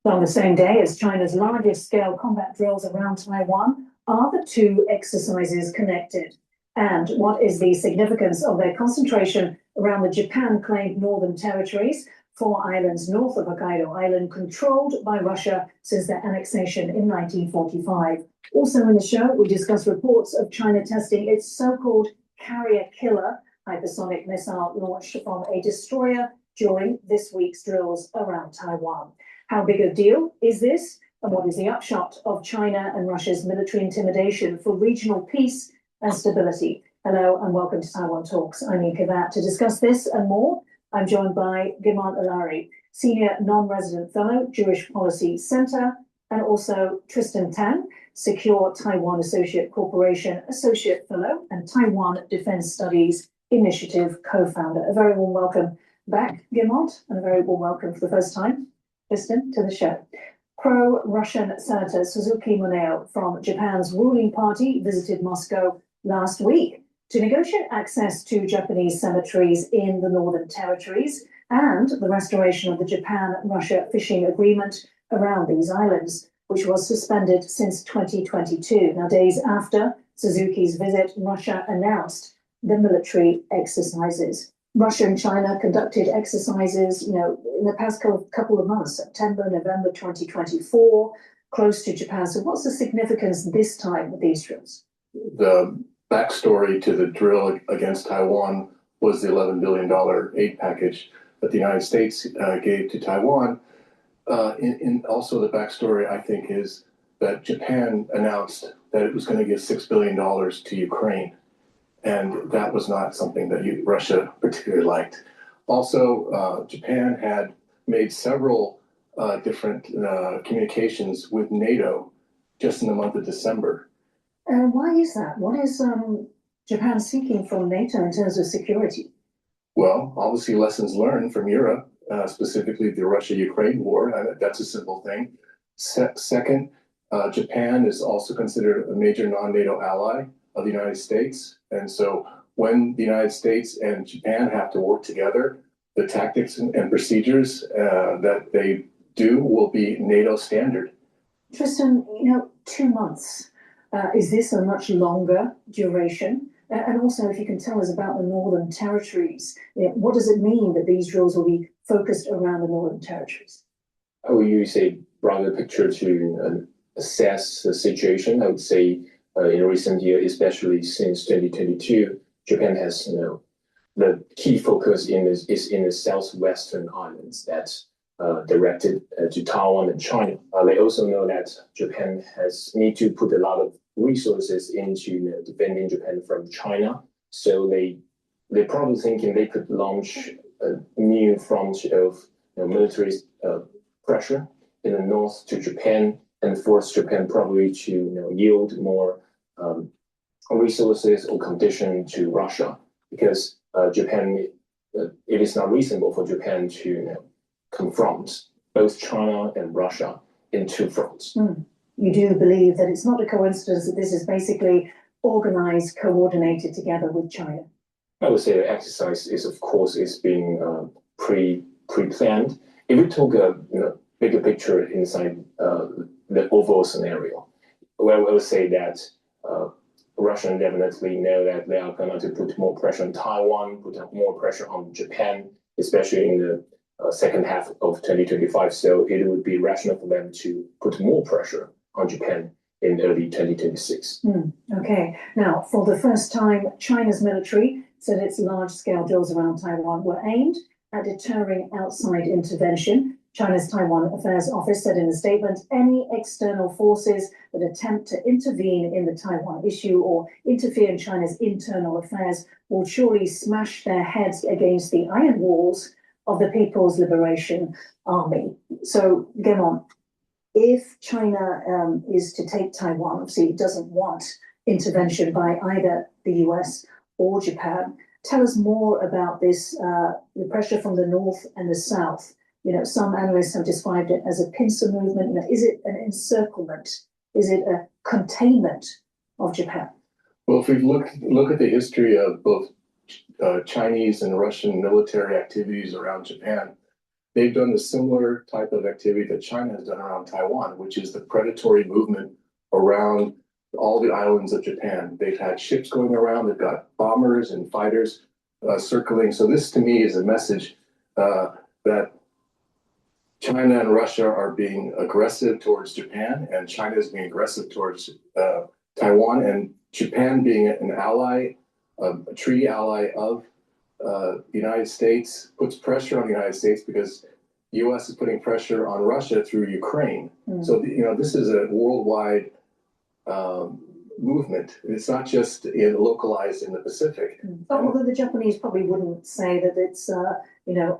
On the same day as China's largest scale combat drills around Taiwan, are the two exercises connected? And what is the significance of their concentration around the Japan-claimed northern territories, 4 islands north of Hokkaido Island, controlled by Russia since their annexation in 1945? Also in the show, we discuss reports of China testing its so-called carrier killer hypersonic missile launched from a destroyer during this week's drills around Taiwan. How big a deal is this? And what is the upshot of China and Russia's military intimidation for regional peace and stability? Hello and welcome to Taiwan Talks. I'm Eka Vat. To discuss this and more, I'm joined by Gimant Alari, Senior Non-Resident Fellow, Jewish Policy Center, and also Tristan Tan, Secure Taiwan Associate Corporation Associate Fellow and Taiwan Defense Studies Initiative co-founder. A very warm welcome back, Gimant, and a very warm welcome for the first time, Tristan, to the show. Pro-Russian Senator Suzuki Muneo from Japan's ruling party visited Moscow last week to negotiate access to Japanese cemeteries in the Northern Territories and the restoration of the Japan-Russia fishing agreement around these islands, which was suspended since 2022. Now, days after Suzuki's visit, Russia announced the military exercises. Russia and China conducted exercises, in the past couple of months, September, November 2024, close to Japan. So what's the significance this time with these drills? The backstory to the drill against Taiwan was the $11 billion aid package that the United States gave to Taiwan. And also the backstory, I think, is that Japan announced that it was going to give $6 billion to Ukraine. And that was not something that Russia particularly liked. Also, Japan had made several different communications with NATO just in the month of December. Why is that? What is Japan seeking from NATO in terms of security? Well, obviously lessons learned from Europe, specifically the Russia-Ukraine war. That's a simple thing. Second, Japan is also considered a major non-NATO ally of the United States. And so when the United States and Japan have to work together, the tactics and procedures that they do will be NATO standard. Tristan, 2 months. Is this a much longer duration? And also, if you can tell us about the Northern Territories, what does it mean that these drills will be focused around the Northern Territories? I will use a broader picture to assess the situation. I would say in recent years, especially since 2022, Japan has, the key focus is in the southwestern islands that's directed to Taiwan and China. They also know that Japan need to put a lot of resources into defending Japan from China. So they're probably thinking they could launch a new front of military pressure in the north to Japan and force Japan probably to yield more resources or condition to Russia, because Japan, it is not reasonable for Japan to confront both China and Russia in two fronts. You do believe that it's not a coincidence that this is basically organized, coordinated together with China? I would say the exercise is being pre-planned. If we took a bigger picture inside the overall scenario, where I would say that Russians definitely know that they are going to put more pressure on Taiwan, put more pressure on Japan, especially in the second half of 2025. So it would be rational for them to put more pressure on Japan in early 2026. Okay. Now, for the first time, China's military said its large-scale drills around Taiwan were aimed at deterring outside intervention. China's Taiwan Affairs Office said in a statement, any external forces that attempt to intervene in the Taiwan issue or interfere in China's internal affairs will surely smash their heads against the iron walls of the People's Liberation Army. So, Gemon, if China is to take Taiwan, obviously it doesn't want intervention by either the US or Japan. Tell us more about this, the pressure from the north and the south. Some analysts have described it as a pincer movement. Is it an encirclement? Is it a containment of Japan? Well, if we look at the history of both Chinese and Russian military activities around Japan, they've done a similar type of activity that China has done around Taiwan, which is the predatory movement around all the islands of Japan. They've had ships going around, they've got bombers and fighters circling. So this to me is a message that China and Russia are being aggressive towards Japan, and China is being aggressive towards Taiwan, and Japan being an ally, a treaty ally of the United States, puts pressure on the United States because the U.S. is putting pressure on Russia through Ukraine. So, this is a worldwide movement. It's not just localized in the Pacific. Although the Japanese probably wouldn't say that it's,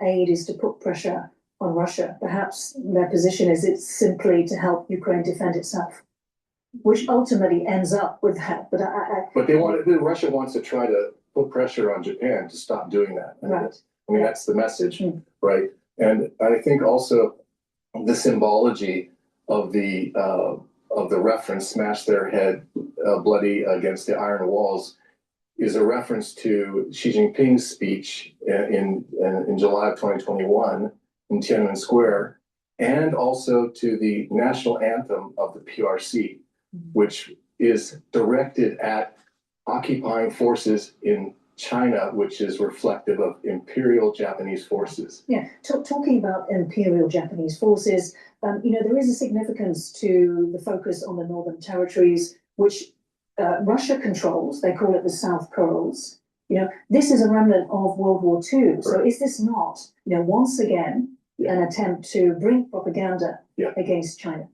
aid is to put pressure on Russia. Perhaps their position is it's simply to help Ukraine defend itself, which ultimately ends up with that. But Russia wants to try to put pressure on Japan to stop doing that. Right. That's the message, right? And I think also the symbology of the reference "smash their head bloody against the iron walls" is a reference to Xi Jinping's speech in July of 2021 in Tiananmen Square, and also to the national anthem of the PRC, which is directed at occupying forces in China, which is reflective of imperial Japanese forces. Yeah, talking about imperial Japanese forces, there is a significance to the focus on the Northern Territories, which Russia controls. They call it the South Kurils. This is a remnant of World War II. So is this not, once again, an attempt to bring propaganda against China,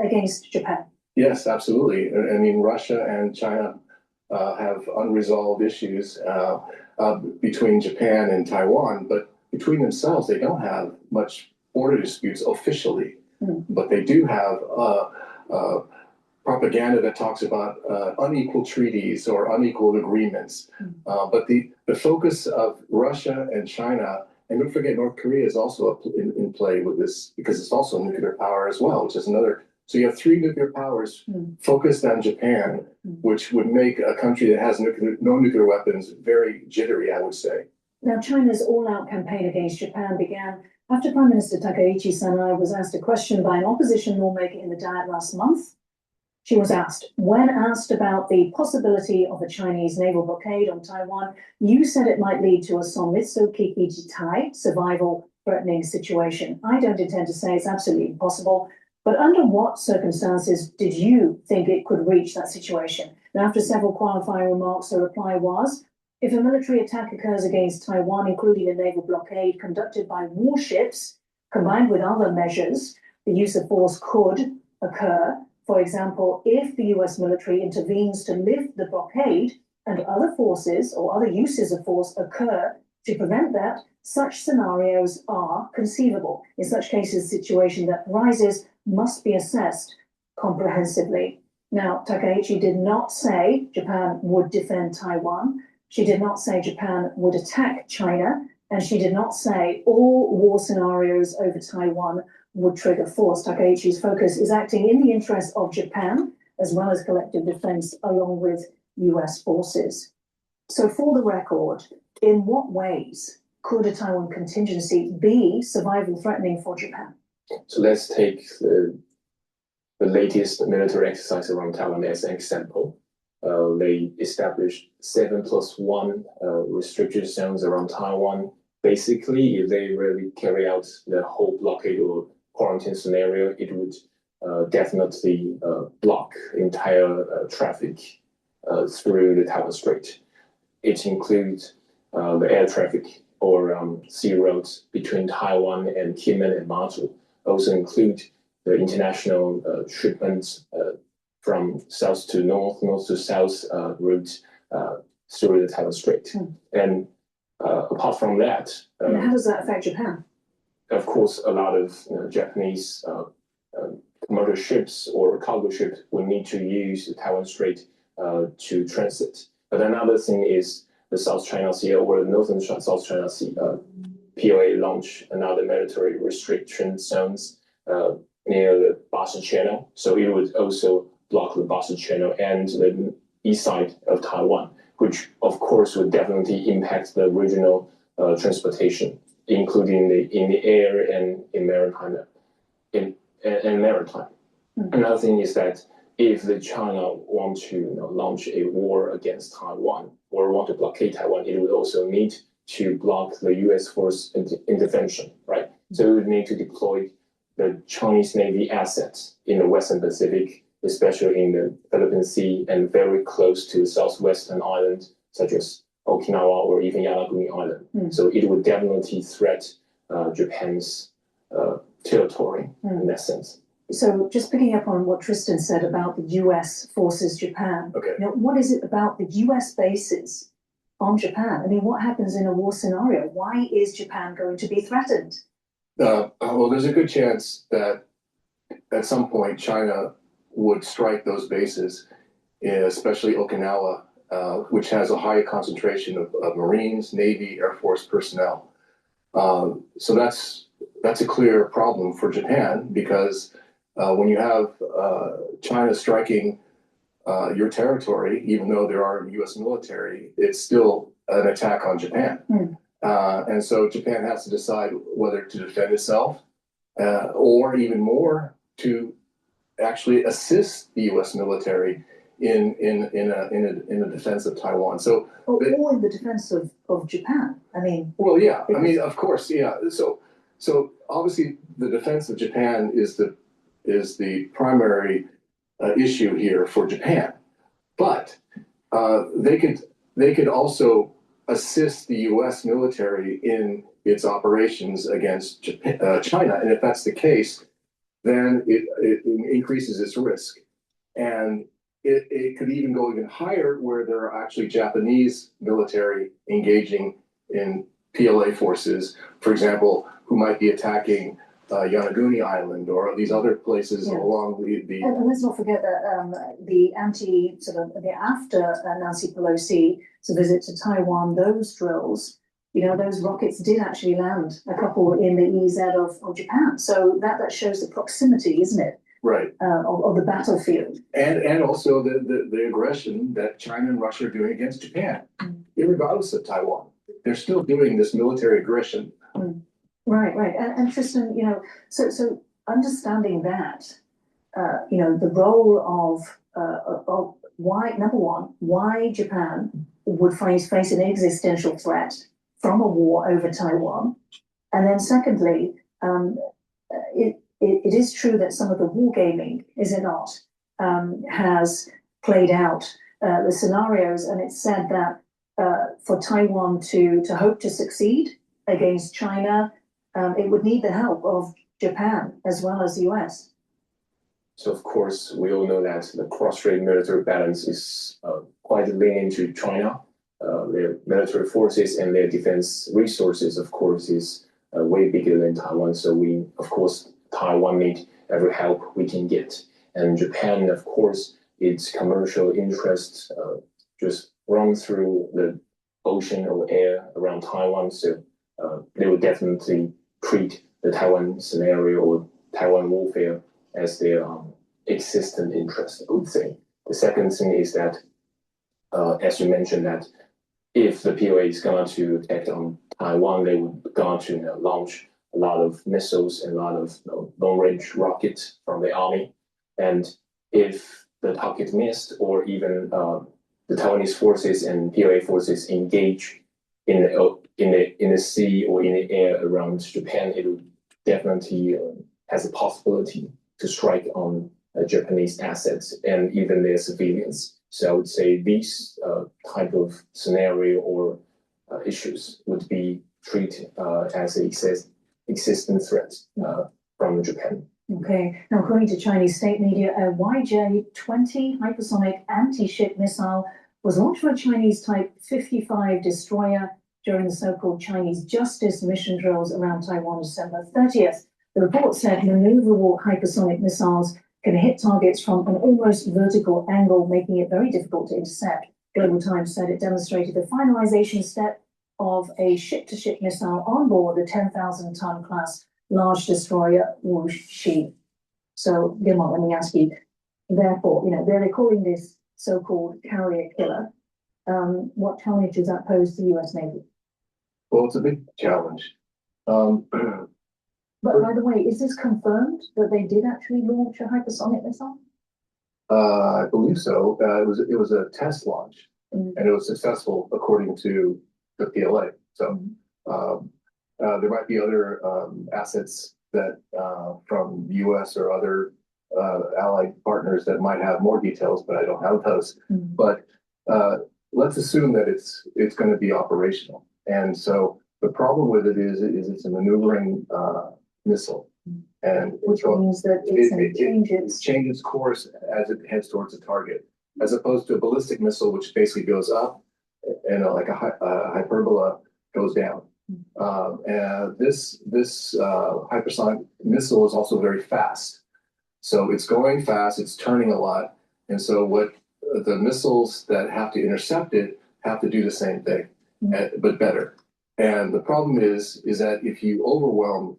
against Japan? Yes, absolutely. I mean, Russia and China have unresolved issues between Japan and Taiwan, but between themselves, they don't have much border disputes officially. But they do have propaganda that talks about unequal treaties or unequal agreements. But the focus of Russia and China, and don't forget North Korea is also in play with this, because it's also a nuclear power as well, which is another. So you have three nuclear powers focused on Japan, which would make a country that has no nuclear weapons very jittery, I would say. Now, China's all-out campaign against Japan began after Prime Minister Takaichi Sanai was asked a question by an opposition lawmaker in the Diet last month. She was asked, when asked about the possibility of a Chinese naval blockade on Taiwan, you said it might lead to a Sonmitsu Kikijitai, survival-threatening situation. I don't intend to say it's absolutely impossible, but under what circumstances did you think it could reach that situation? And after several qualifying remarks, her reply was, if a military attack occurs against Taiwan, including a naval blockade conducted by warships, combined with other measures, the use of force could occur. For example, if the US military intervenes to lift the blockade and other forces or other uses of force occur to prevent that, such scenarios are conceivable. In such cases, the situation that arises must be assessed comprehensively. Now, Takaichi did not say Japan would defend Taiwan. She did not say Japan would attack China. And she did not say all war scenarios over Taiwan would trigger force. Takaichi's focus is acting in the interest of Japan, as well as collective defense, along with US forces. So for the record, in what ways could a Taiwan contingency be survival threatening for Japan? So let's take the latest military exercise around Taiwan as an example. They established 7+1 restricted zones around Taiwan. Basically, if they really carry out the whole blockade or quarantine scenario, it would definitely block entire traffic through the Taiwan Strait. It includes the air traffic or sea roads between Taiwan and Kinmen and Matsu. Also include the international shipments from south to north, north to south route through the Taiwan Strait. And apart from that, how does that affect Japan? Of course, a lot of Japanese commercial ships or cargo ships will need to use the Taiwan Strait to transit. But another thing is the South China Sea or the Northern South China Sea. PLA launched another military restriction zones near the Bitchute Channel. So it would also block the Bitchute Channel and the east side of Taiwan, which of course would definitely impact the regional transportation, including in the air and in maritime. Another thing is that if the China want to launch a war against Taiwan or want to blockade Taiwan, it would also need to block the U.S. force intervention, right? So it would need to deploy the Chinese Navy assets in the Western Pacific, especially in the Philippine Sea and very close to the southwestern islands, such as Okinawa or even Yonaguni Island. So it would definitely threat Japan's territory in that sense. So just picking up on what Tristan said about the US forces Japan. Okay. Now, what is it about the US bases on Japan? I mean, what happens in a war scenario? Why is Japan going to be threatened? Well, there's a good chance that at some point China would strike those bases, especially Okinawa, which has a high concentration of Marines, Navy, Air Force personnel. So that's a clear problem for Japan because when you have China striking your territory, even though there are U.S. military, it's still an attack on Japan. And so Japan has to decide whether to defend itself or even more to actually assist the U.S. military in a defense of Taiwan. So or in the defense of Japan. I mean, well, yeah. I mean, of course, yeah. So obviously, the defense of Japan is the primary issue here for Japan, but they could also assist the U.S. military in its operations against China, and if that's the case, then it increases its risk, and it could even go even higher where there are actually Japanese military engaging in PLA forces, for example, who might be attacking Yonaguni Island or these other places along the. And let's not forget that after Nancy Pelosi's visit to Taiwan, those drills, those rockets did actually land a couple in the EEZ of Japan. So that shows the proximity, isn't it? Right. Of the battlefield. And also the aggression that China and Russia are doing against Japan, irregardless of Taiwan. They're still doing this military aggression. Right. And Tristan, so understanding that, the role of why, number one, why Japan would face an existential threat from a war over Taiwan. And then secondly, it is true that some of the wargaming, is it not, has played out the scenarios, and it's said that for Taiwan to hope to succeed against China, it would need the help of Japan as well as the US. So of course, we all know that the cross-strait military balance is quite lenient to China. Their military forces and their defense resources, of course, is way bigger than Taiwan. So Taiwan need every help we can get. And Japan, of course, its commercial interests just run through the ocean or air around Taiwan. So they would definitely treat the Taiwan scenario or Taiwan warfare as their existent interest, I would say. The second thing is that, as you mentioned, that if the PLA is going to attack on Taiwan, they would going to launch a lot of missiles and a lot of long-range rockets from the army. And if the target missed, or even the Taiwanese forces and PLA forces engage in the sea or in the air around Japan, it would definitely has a possibility to strike on Japanese assets and even their civilians. So I would say these type of scenario or issues would be treated as an existent threat from Japan. Okay. Now, according to Chinese state media, a YJ-20 hypersonic anti-ship missile was launched from a Chinese Type 55 destroyer during the so-called Chinese Justice mission drills around Taiwan December 30th. The report said maneuverable hypersonic missiles can hit targets from an almost vertical angle, making it very difficult to intercept. Global Times said it demonstrated the finalization step of a ship-to-ship missile on board the 10,000-ton class large destroyer Wuxi. So, Gilmore, let me ask you, therefore, they're calling this so-called carrier killer. What challenge does that pose to the US Navy? Well, it's a big challenge. But by the way, is this confirmed that they did actually launch a hypersonic missile? I believe so. It was a test launch, and it was successful according to the PLA. So there might be other assets that from the U.S. or other allied partners that might have more details, but I don't have those. But let's assume that it's going to be operational. And so the problem with it is it's a maneuvering missile, And which means that it's going to change its course as it heads towards the target, as opposed to a ballistic missile, which basically goes up, and like a hyperbola goes down. And this hypersonic missile is also very fast. So it's going fast, it's turning a lot. And so what the missiles that have to intercept it have to do the same thing, but better. And the problem is that if you overwhelm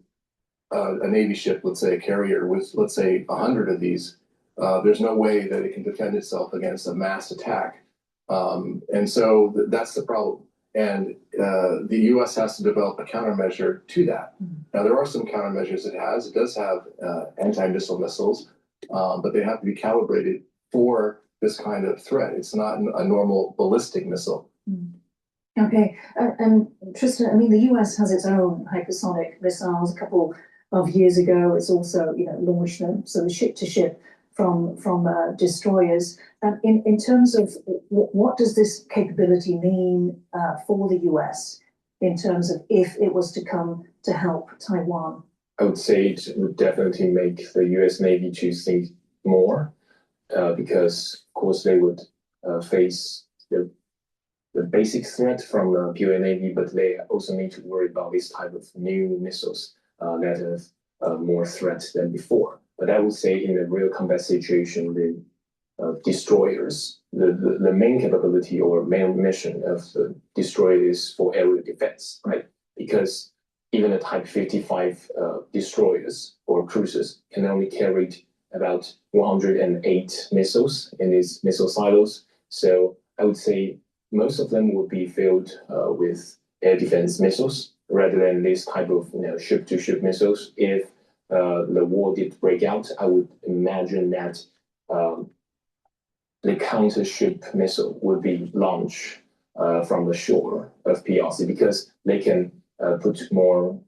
a Navy ship, let's say a carrier with, let's say, 100 of these, there's no way that it can defend itself against a mass attack. And so that's the problem. And the U.S. has to develop a countermeasure to that. Now, there are some countermeasures it has. It does have anti-missile missiles, but they have to be calibrated for this kind of threat. It's not a normal ballistic missile. Okay, and Tristan, I mean, the US has its own hypersonic missiles. A couple of years ago, it's also, launched them, so the ship-to-ship from destroyers. In terms of what does this capability mean for the US in terms of if it was to come to help Taiwan? I would say it would definitely make the US Navy to think more because, of course, they would face the basic threat from POA Navy, but they also need to worry about this type of new missiles that have more threat than before. But I would say in a real combat situation, the destroyers, the main capability or main mission of the destroyer is for aerial defense, right? Because even the Type 55 destroyers or cruisers can only carry about 108 missiles in these missile silos. So I would say most of them would be filled with air defense missiles rather than this type of ship-to-ship missiles. If the war did break out, I would imagine that the counter-ship missile would be launched from the shore of PRC because they can put more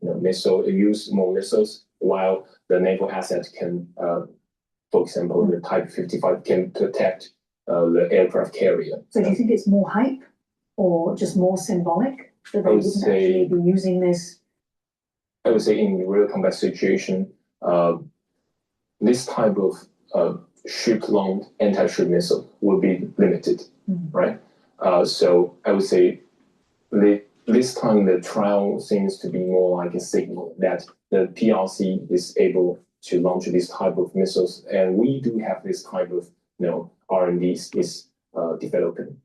use more missiles, while the naval asset can, for example, the Type 55 can protect the aircraft carrier. So do you think it's more hype or just more symbolic that they wouldn't actually be using this? I would say in real combat situation, this type of ship-launched anti-ship missile will be limited, right? So I would say this time the trial seems to be more like a signal that the PRC is able to launch this type of missiles, and we do have this type of R&D is developing.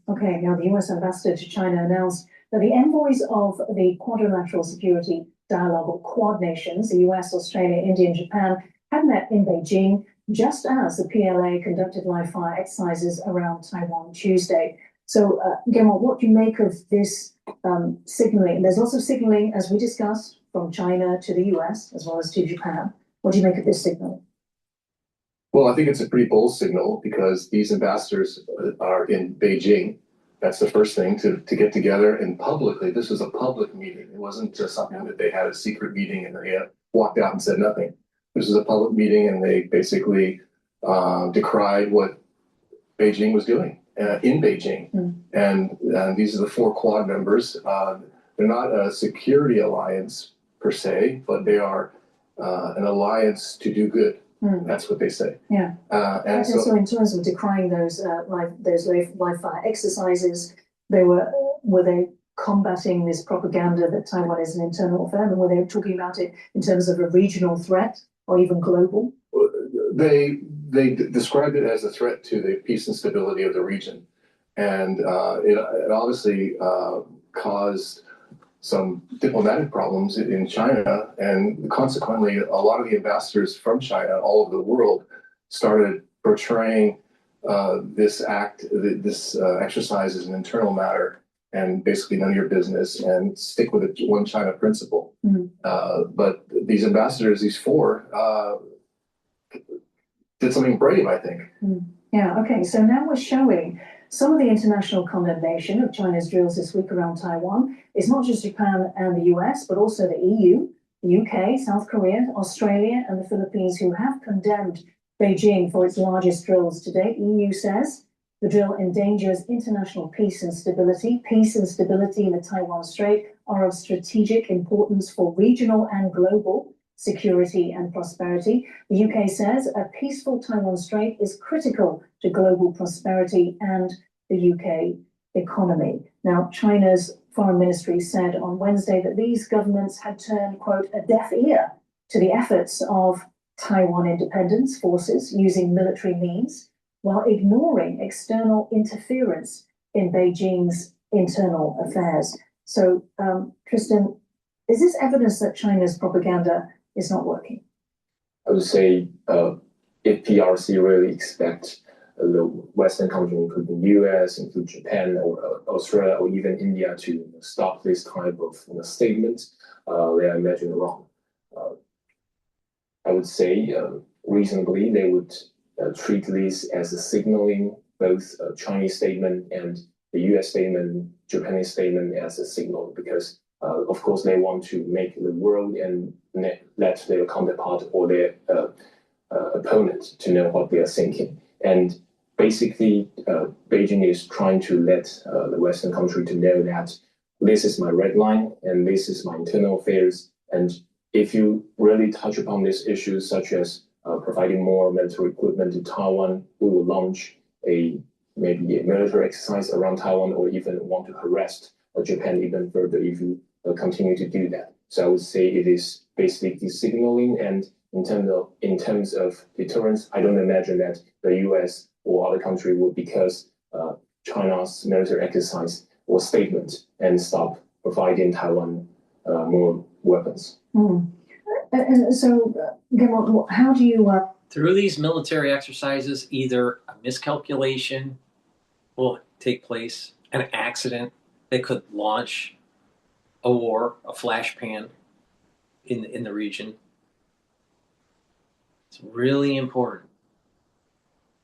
Okay, now the US ambassador to China announced that the envoys of the Quadrilateral Security Dialogue, or Quad nations, the US, Australia, India, and Japan, had met in Beijing just as the PLA conducted live-fire exercises around Taiwan Tuesday. So, Gemma, what do you make of this signaling? There's lots of signaling, as we discussed, from China to the US, as well as to Japan. What do you make of this signal? Well, I think it's a pretty bold signal because these ambassadors are in Beijing. That's the first thing, to get together and publicly. This was a public meeting. It wasn't just something that they had a secret meeting and they walked out and said nothing. This was a public meeting, and they basically decried what Beijing was doing in Beijing. And these are the 4 Quad members. They're not a security alliance per se, but they are an alliance to do good. That's what they say. Yeah. And so in terms of decrying those live fire exercises, were they combating this propaganda that Taiwan is an internal affair, and were they talking about it in terms of a regional threat or even global? They described it as a threat to the peace and stability of the region, and it obviously caused some diplomatic problems in China, and consequently, a lot of the ambassadors from China all over the world started portraying this exercise as an internal matter, and basically none of your business, and stick with the one China principle. But these ambassadors, these 4, did something brave, I think. Yeah, okay, so now we're showing some of the international condemnation of China's drills this week around Taiwan. It's not just Japan and the US, but also the EU, the UK, South Korea, Australia, and the Philippines, who have condemned Beijing for its largest drills to date. EU says the drill endangers international peace and stability. Peace and stability in the Taiwan Strait are of strategic importance for regional and global security and prosperity. The UK says a peaceful Taiwan Strait is critical to global prosperity and the UK economy. Now, China's foreign ministry said on Wednesday that these governments had turned, quote, a deaf ear to the efforts of Taiwan independence forces using military means while ignoring external interference in Beijing's internal affairs. So, Tristan, is this evidence that China's propaganda is not working? I would say if PRC really expect the Western countries, including US, including Japan or Australia or even India to stop this type of statement, they are imagining wrong. I would say reasonably they would treat this as a signaling, both Chinese statement and the US statement, Japanese statement as a signal, because of course they want to make the world and let their counterpart or their opponent to know what they are thinking. And basically, Beijing is trying to let the Western country to know that this is my red line and this is my internal affairs. And if you really touch upon these issues, such as providing more military equipment to Taiwan, we will launch maybe a military exercise around Taiwan, or even want to harass Japan even further if you continue to do that. So I would say it is basically signaling, and in terms of deterrence, I don't imagine that the US or other country would, because China's military exercise or statement, and stop providing Taiwan more weapons. And so, Gemma, how do you... Through these military exercises, either a miscalculation will take place, an accident that could launch a war, a flash pan in the region. It's really important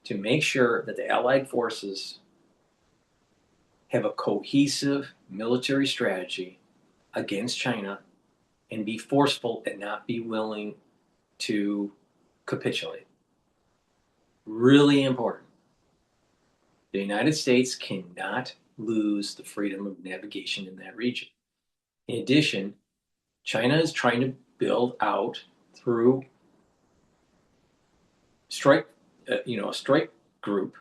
to make sure that the Allied forces have a cohesive military strategy against China and be forceful and not be willing to capitulate. Really important. The United States cannot lose the freedom of navigation in that region. In addition, China is trying to build out through a strike group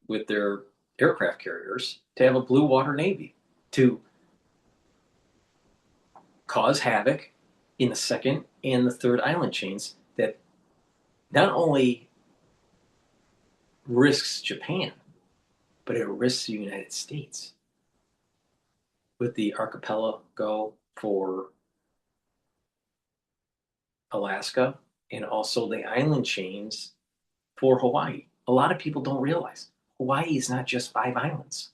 with their aircraft carriers to have a blue water navy to cause havoc in the second and the third island chains that not only risks Japan, but it risks the United States with the archipelago for Alaska and also the island chains for Hawaii. A lot of people don't realize Hawaii is not just 5 islands.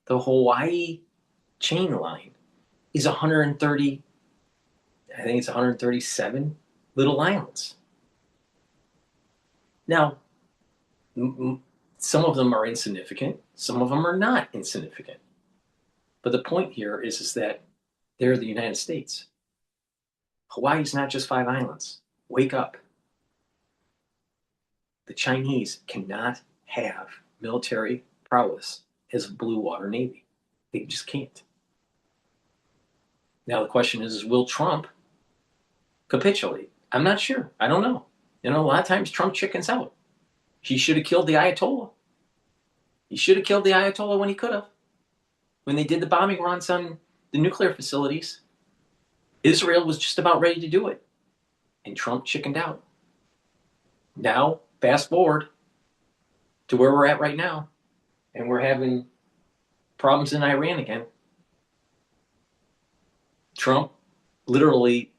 The Hawaii chain line is 130, I think it's 137 little islands. Now, some of them are insignificant, some of them are not insignificant. But the point here is that they're the United States. Hawaii is not just 5 islands. Wake up. The Chinese cannot have military prowess as a blue water navy. They just can't. Now the question is, will Trump capitulate? I'm not sure. I don't know. A lot of times Trump chickens out. He should have killed the Ayatollah. He should have killed the Ayatollah when he could have. When they did the bombing runs on the nuclear facilities, Israel was just about ready to do it. And Trump chickened out. Now, fast forward to where we're at right now, and we're having problems in Iran again. Trump literally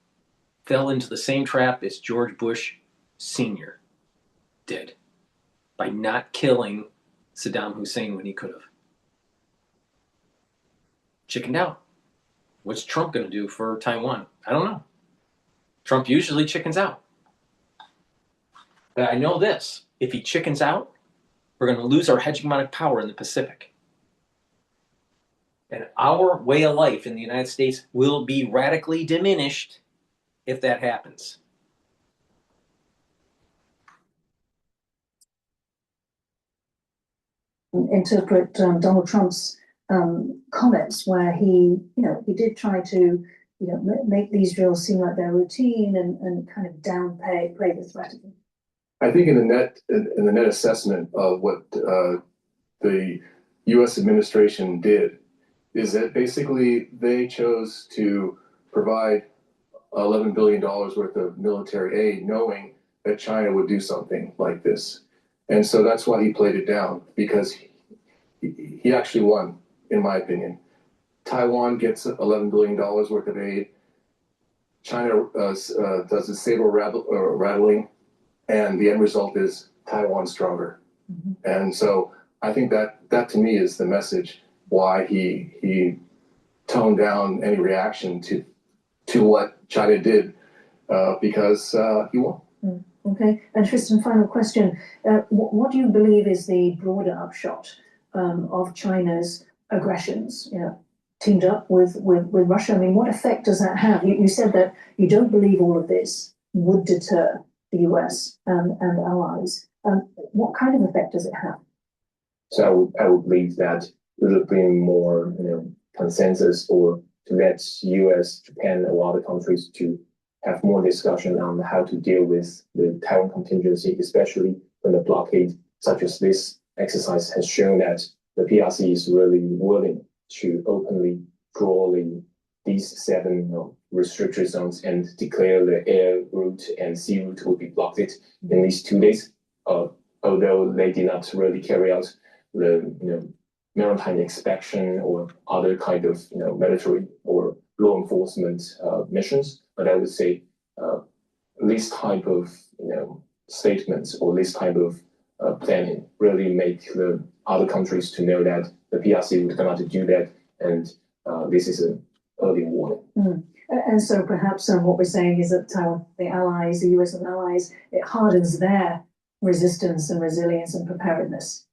fell into the same trap as George Bush Sr. did by not killing Saddam Hussein when he could have. Chickened out. What's Trump going to do for Taiwan? I don't know. Trump usually chickens out. But I know this. If he chickens out, we're going to lose our hegemonic power in the Pacific. And our way of life in the United States will be radically diminished if that happens. Interpret Donald Trump's comments where he did try to, make these drills seem like they're routine and kind of downplay the threat of them? I think in the net assessment of what the U.S. administration did is that basically they chose to provide $11 billion worth of military aid, knowing that China would do something like this. And so that's why he played it down, because he actually won, in my opinion. Taiwan gets $11 billion worth of aid. China does a saber rattling, and the end result is Taiwan stronger. Mm-hmm. And so I think that to me is the message why he toned down any reaction to what China did, because he won. Okay, and Tristan, final question. What do you believe is the broader upshot of China's aggressions, teamed up with Russia? I mean, what effect does that have? You said that you don't believe all of this would deter the US and allies. What kind of effect does it have? So I would believe that it will bring more consensus, or to let US, Japan, and other countries to have more discussion on how to deal with the Taiwan contingency, especially when the blockade such as this exercise has shown that the PRC is really willing to openly draw these 7 restricted zones and declare the air route and sea route will be blocked in these 2 days. Although they did not really carry out the maritime inspection or other kind of military or law enforcement missions, but I would say this type of statements or this type of planning really make the other countries to know that the PRC would come out to do that, and this is an early warning. Mm. And so perhaps what we're saying is that the allies, the US and allies, it hardens their resistance and resilience and preparedness.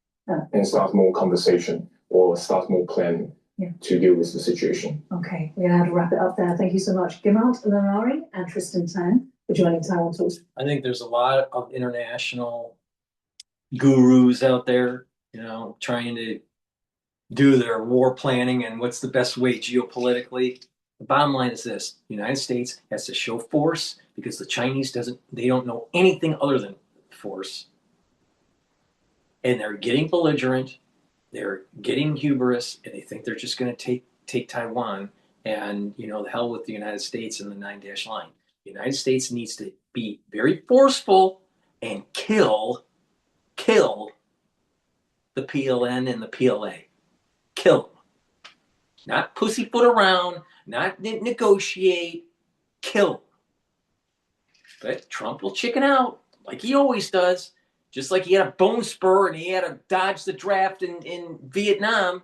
And start more conversation or start more planning to deal with the situation. Okay, we're going to have to wrap it up there. Thank you so much, Gimalt Larari and Tristan Tan, for joining Taiwan Talks. I think there's a lot of international gurus out there, trying to do their war planning and what's the best way geopolitically. The bottom line is this: the United States has to show force, because the Chinese they don't know anything other than force. And they're getting belligerent, they're getting hubris, and they think they're just going to take Taiwan, and the hell with the United States and the 9-dash line. The United States needs to be very forceful and kill the PLN and the PLA. Kill them. Not pussyfoot around, not negotiate, kill them. But Trump will chicken out, like he always does. Just like he had a bone spur and he had to dodge the draft in Vietnam.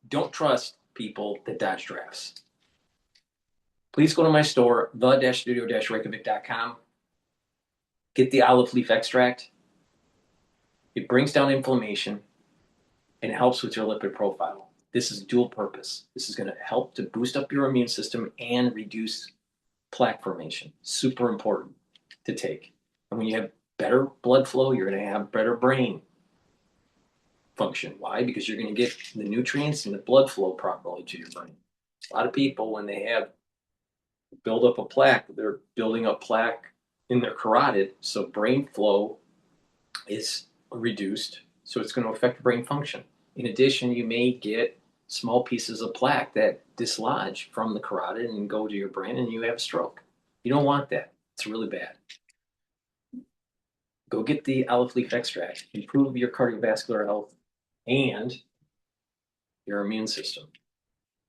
Don't trust people that dodge drafts. Please go to my store, the-studio-reykjavik.com. Get the olive leaf extract. It brings down inflammation and it helps with your lipid profile. This is dual purpose. This is going to help to boost up your immune system and reduce plaque formation. Super important to take. And when you have better blood flow, you're going to have better brain function. Why? Because you're going to get the nutrients and the blood flow properly to your brain. A lot of people, when they have build up a plaque, they're building up plaque in their carotid, so brain flow is reduced, so it's going to affect brain function. In addition, you may get small pieces of plaque that dislodge from the carotid and go to your brain, and you have a stroke. You don't want that. It's really bad. Go get the olive leaf extract. Improve your cardiovascular health and your immune system.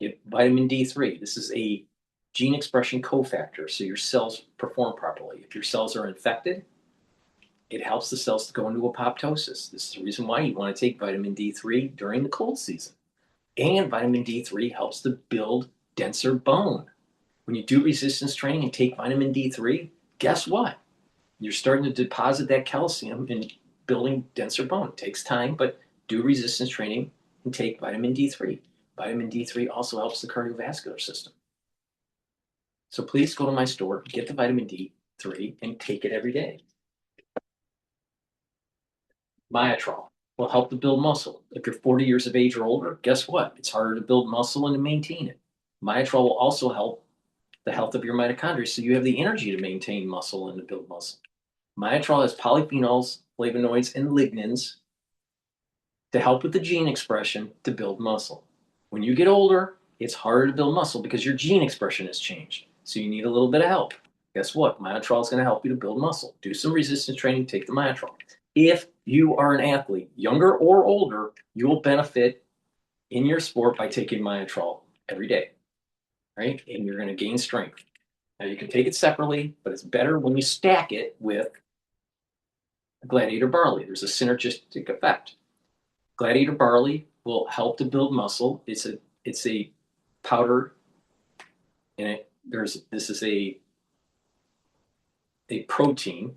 Get vitamin D3. This is a gene expression cofactor, so your cells perform properly. If your cells are infected, it helps the cells to go into apoptosis. This is the reason why you want to take vitamin D3 during the cold season. And vitamin D3 helps to build denser bone. When you do resistance training and take vitamin D3, guess what? You're starting to deposit that calcium in building denser bone. It takes time, but do resistance training and take vitamin D3. Vitamin D3 also helps the cardiovascular system. So please go to my store, get the vitamin D3, and take it every day. Myotrol. will help to build muscle. If you're 40 years of age or older, guess what? It's harder to build muscle and to maintain it. Myotrol will also help the health of your mitochondria, so you have the energy to maintain muscle and to build muscle. Myotrol has polyphenols, flavonoids, and lignans to help with the gene expression to build muscle. When you get older, it's harder to build muscle because your gene expression has changed. So you need a little bit of help. Guess what? Myotrol is going to help you to build muscle. Do some resistance training, take the Myotrol. If you are an athlete, younger or older, you will benefit in your sport by taking Myotrol every day, right? And you're going to gain strength. Now you can take it separately, but it's better when you stack it with Gladiator Barley. There's a synergistic effect. Gladiator Barley will help to build muscle. It's a powder in it. This is a protein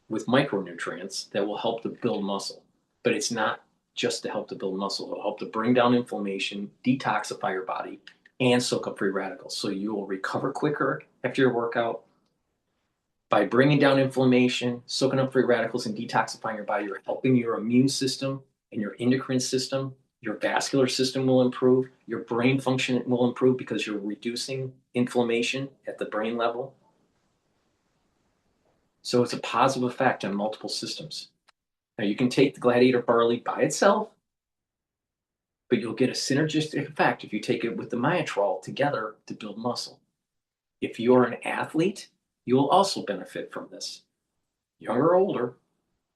with micronutrients that will help to build muscle. But it's not just to help to build muscle. It'll help to bring down inflammation, detoxify your body, and soak up free radicals. So you will recover quicker after your workout. By bringing down inflammation, soaking up free radicals, and detoxifying your body, you're helping your immune system and your endocrine system. Your vascular system will improve. Your brain function will improve because you're reducing inflammation at the brain level. So it's a positive effect on multiple systems. Now you can take the Gladiator Barley by itself, but you'll get a synergistic effect if you take it with the Myotrol together to build muscle. If you're an athlete, you will also benefit from this, younger or older,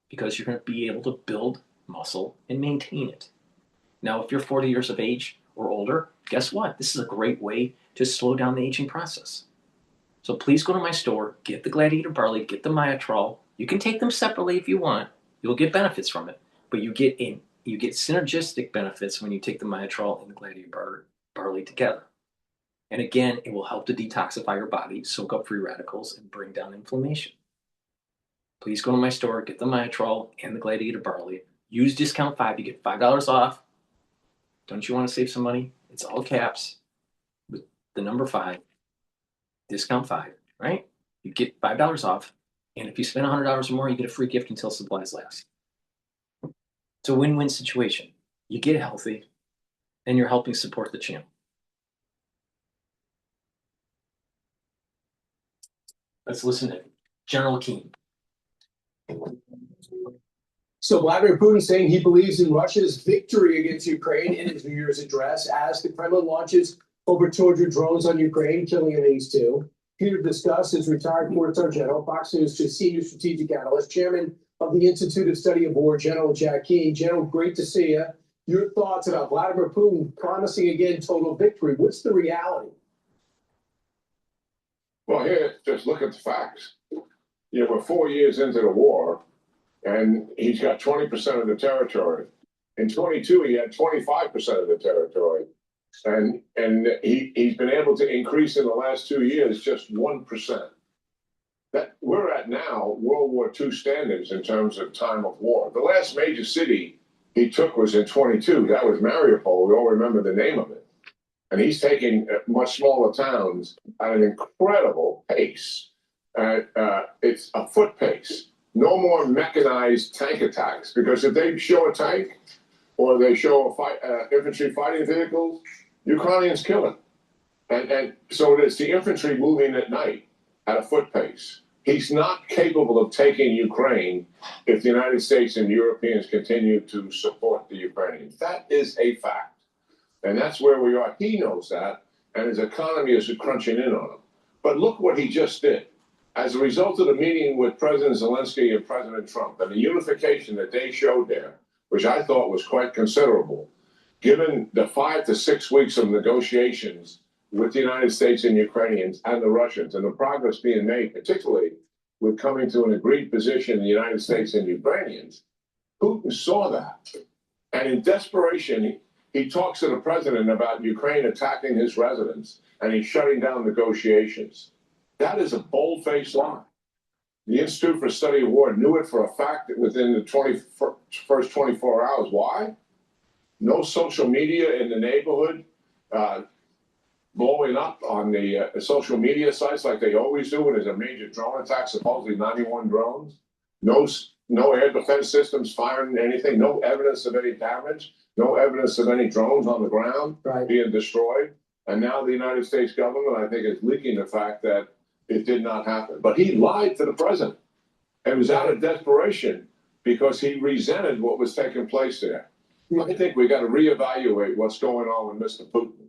because you're going to be able to build muscle and maintain it. Now, if you're 40 years of age or older, guess what? This is a great way to slow down the aging process. So please go to my store, get the Gladiator Barley, get the Myotrol. You can take them separately if you want. You'll get benefits from it, but you get synergistic benefits when you take the Myotrol and the Gladiator Barley together. And again, it will help to detoxify your body, soak up free radicals, and bring down inflammation. Please go to my store, get the Myotrol and the Gladiator Barley. Use discount 5, you get $5 off. Don't you want to save some money? It's all caps with the number 5, discount 5, right? You get $5 off, and if you spend $100 or more, you get a free gift until supplies last. It's a win-win situation. You get healthy, and you're helping support the channel. Let's listen to General Keane. So Vladimir Putin saying he believes in Russia's victory against Ukraine in his New Year's address as the Kremlin launches over 200 drones on Ukraine, killing at least 2. Peter discussed his retired 4-star general, Fox News to senior strategic analyst, chairman of the Institute of Study of War, General Jack Keane. General, great to see you. Your thoughts about Vladimir Putin promising again total victory. What's the reality? Well, here, just look at the facts. You know, we're 4 years into the war, and he's got 20% of the territory. In 22, he had 25% of the territory. And he's been able to increase in the last 2 years just 1%. That we're at now World War II standards in terms of time of war. The last major city he took was in 22. That was Mariupol. We all remember the name of it. And he's taking much smaller towns at an incredible pace. It's a foot pace. No more mechanized tank attacks, because if they show a tank or they show infantry fighting vehicles, Ukrainians kill it. And so it's the infantry moving at night at a foot pace. He's not capable of taking Ukraine if the United States and Europeans continue to support the Ukrainians. That is a fact. And that's where we are. He knows that, and his economy is crunching in on him. But look what he just did. As a result of the meeting with President Zelensky and President Trump and the unification that they showed there, which I thought was quite considerable, given the 5 to 6 weeks of negotiations with the United States and Ukrainians and the Russians, and the progress being made, particularly with coming to an agreed position in the United States and Ukrainians, Putin saw that. And in desperation, he talks to the president about Ukraine attacking his residence, and he's shutting down negotiations. That is a bold-faced lie. The Institute for Study of War knew it for a fact within the first 24 hours. Why? No social media in the neighborhood blowing up on the social media sites like they always do when there's a major drone attack, supposedly 91 drones. No no air defense systems firing anything, no evidence of any damage, no evidence of any drones on the ground being destroyed. And now the United States government, I think, is leaking the fact that it did not happen. But he lied to the president. It was out of desperation because he resented what was taking place there. I think we got to reevaluate what's going on with Mr. Putin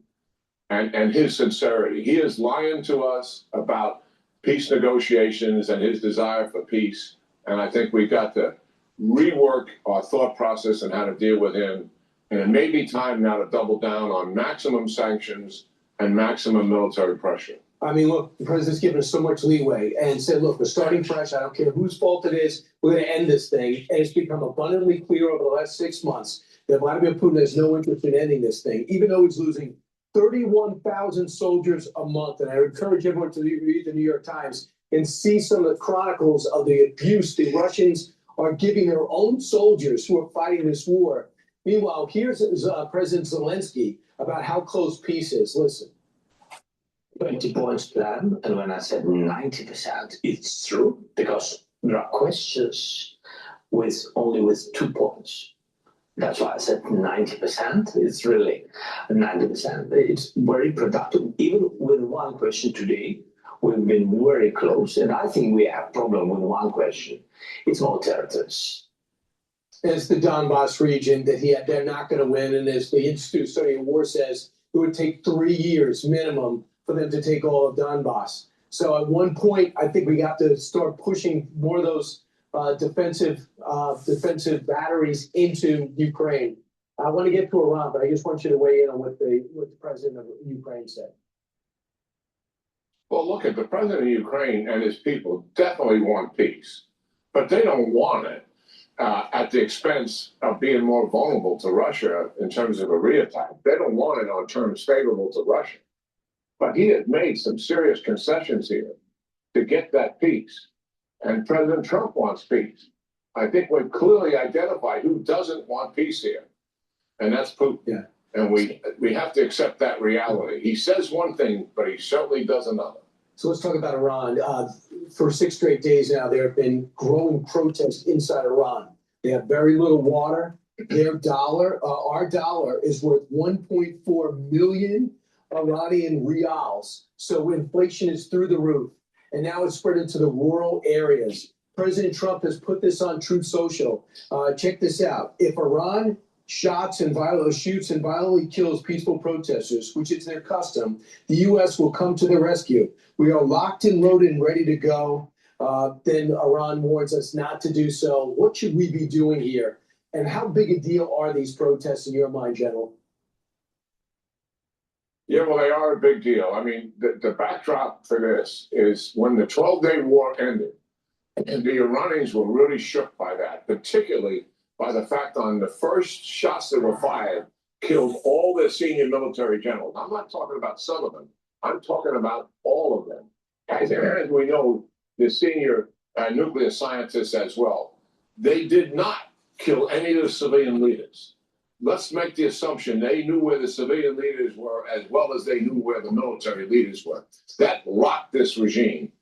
and his sincerity. He is lying to us about peace negotiations and his desire for peace. And I think we've got to rework our thought process and how to deal with him. And it may be time now to double down on maximum sanctions and maximum military pressure. I mean, look, the president's given us so much leeway and said, look, we're starting fresh. I don't care whose fault it is. We're going to end this thing. And it's become abundantly clear over the last 6 months that Vladimir Putin has no interest in ending this thing, even though he's losing 31,000 soldiers a month. And I encourage everyone to read the New York Times and see some of the chronicles of the abuse the Russians are giving their own soldiers who are fighting this war. Meanwhile, here's President Zelensky about how close peace is. Listen. 20 points plan, and when I said 90%, it's true, because there are questions with only with 2 points. That's why I said 90%. It's really 90%. It's very productive. Even with one question today, we've been very close, and I think we have a problem with one question. It's more territories. It's the Donbass region that they're not going to win, and as the Institute of Study of War says, it would take 3 years minimum for them to take all of Donbass. So at one point, I think we got to start pushing more of those defensive batteries into Ukraine. I want to get to Iran, but I just want you to weigh in on what the president of Ukraine said. Well, look, the president of Ukraine and his people definitely want peace, but they don't want it at the expense of being more vulnerable to Russia in terms of a reattack. They don't want it on terms favorable to Russia. But he has made some serious concessions here to get that peace. And President Trump wants peace. I think we've clearly identified who doesn't want peace here, and that's Putin. Yeah. And we have to accept that reality. He says one thing, but he certainly does another. So let's talk about Iran. For 6 straight days now, there have been growing protests inside Iran. They have very little water. Their dollar, our dollar, is worth 1.4 million Iranian rials. So inflation is through the roof. And now it's spread into the rural areas. President Trump has put this on Truth Social. Check this out. If Iran shoots and violently kills peaceful protesters, which is their custom, the U.S. will come to the rescue. We are locked and loaded and ready to go. Then Iran warns us not to do so. What should we be doing here? And how big a deal are these protests in your mind, General? Yeah, well, they are a big deal. I mean, the backdrop for this is when the 12-day war ended, and the Iranians were really shook by that, particularly by the fact on the first shots that were fired killed all their senior military generals. I'm not talking about some of them. I'm talking about all of them. As we know, the senior nuclear scientists as well. They did not kill any of the civilian leaders. Let's make the assumption they knew where the civilian leaders were as well as they knew where the military leaders were. That rocked this regime.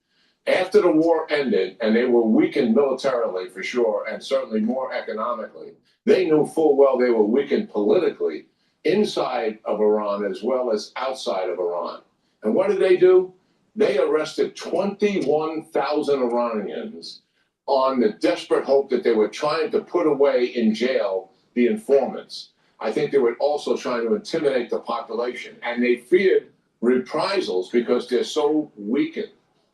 After the war ended, and they were weakened militarily for sure, and certainly more economically, they knew full well they were weakened politically inside of Iran as well as outside of Iran. And what did they do? They arrested 21,000 Iranians on the desperate hope that they were trying to put away in jail the informants. I think they were also trying to intimidate the population, and they feared reprisals because they're so weakened.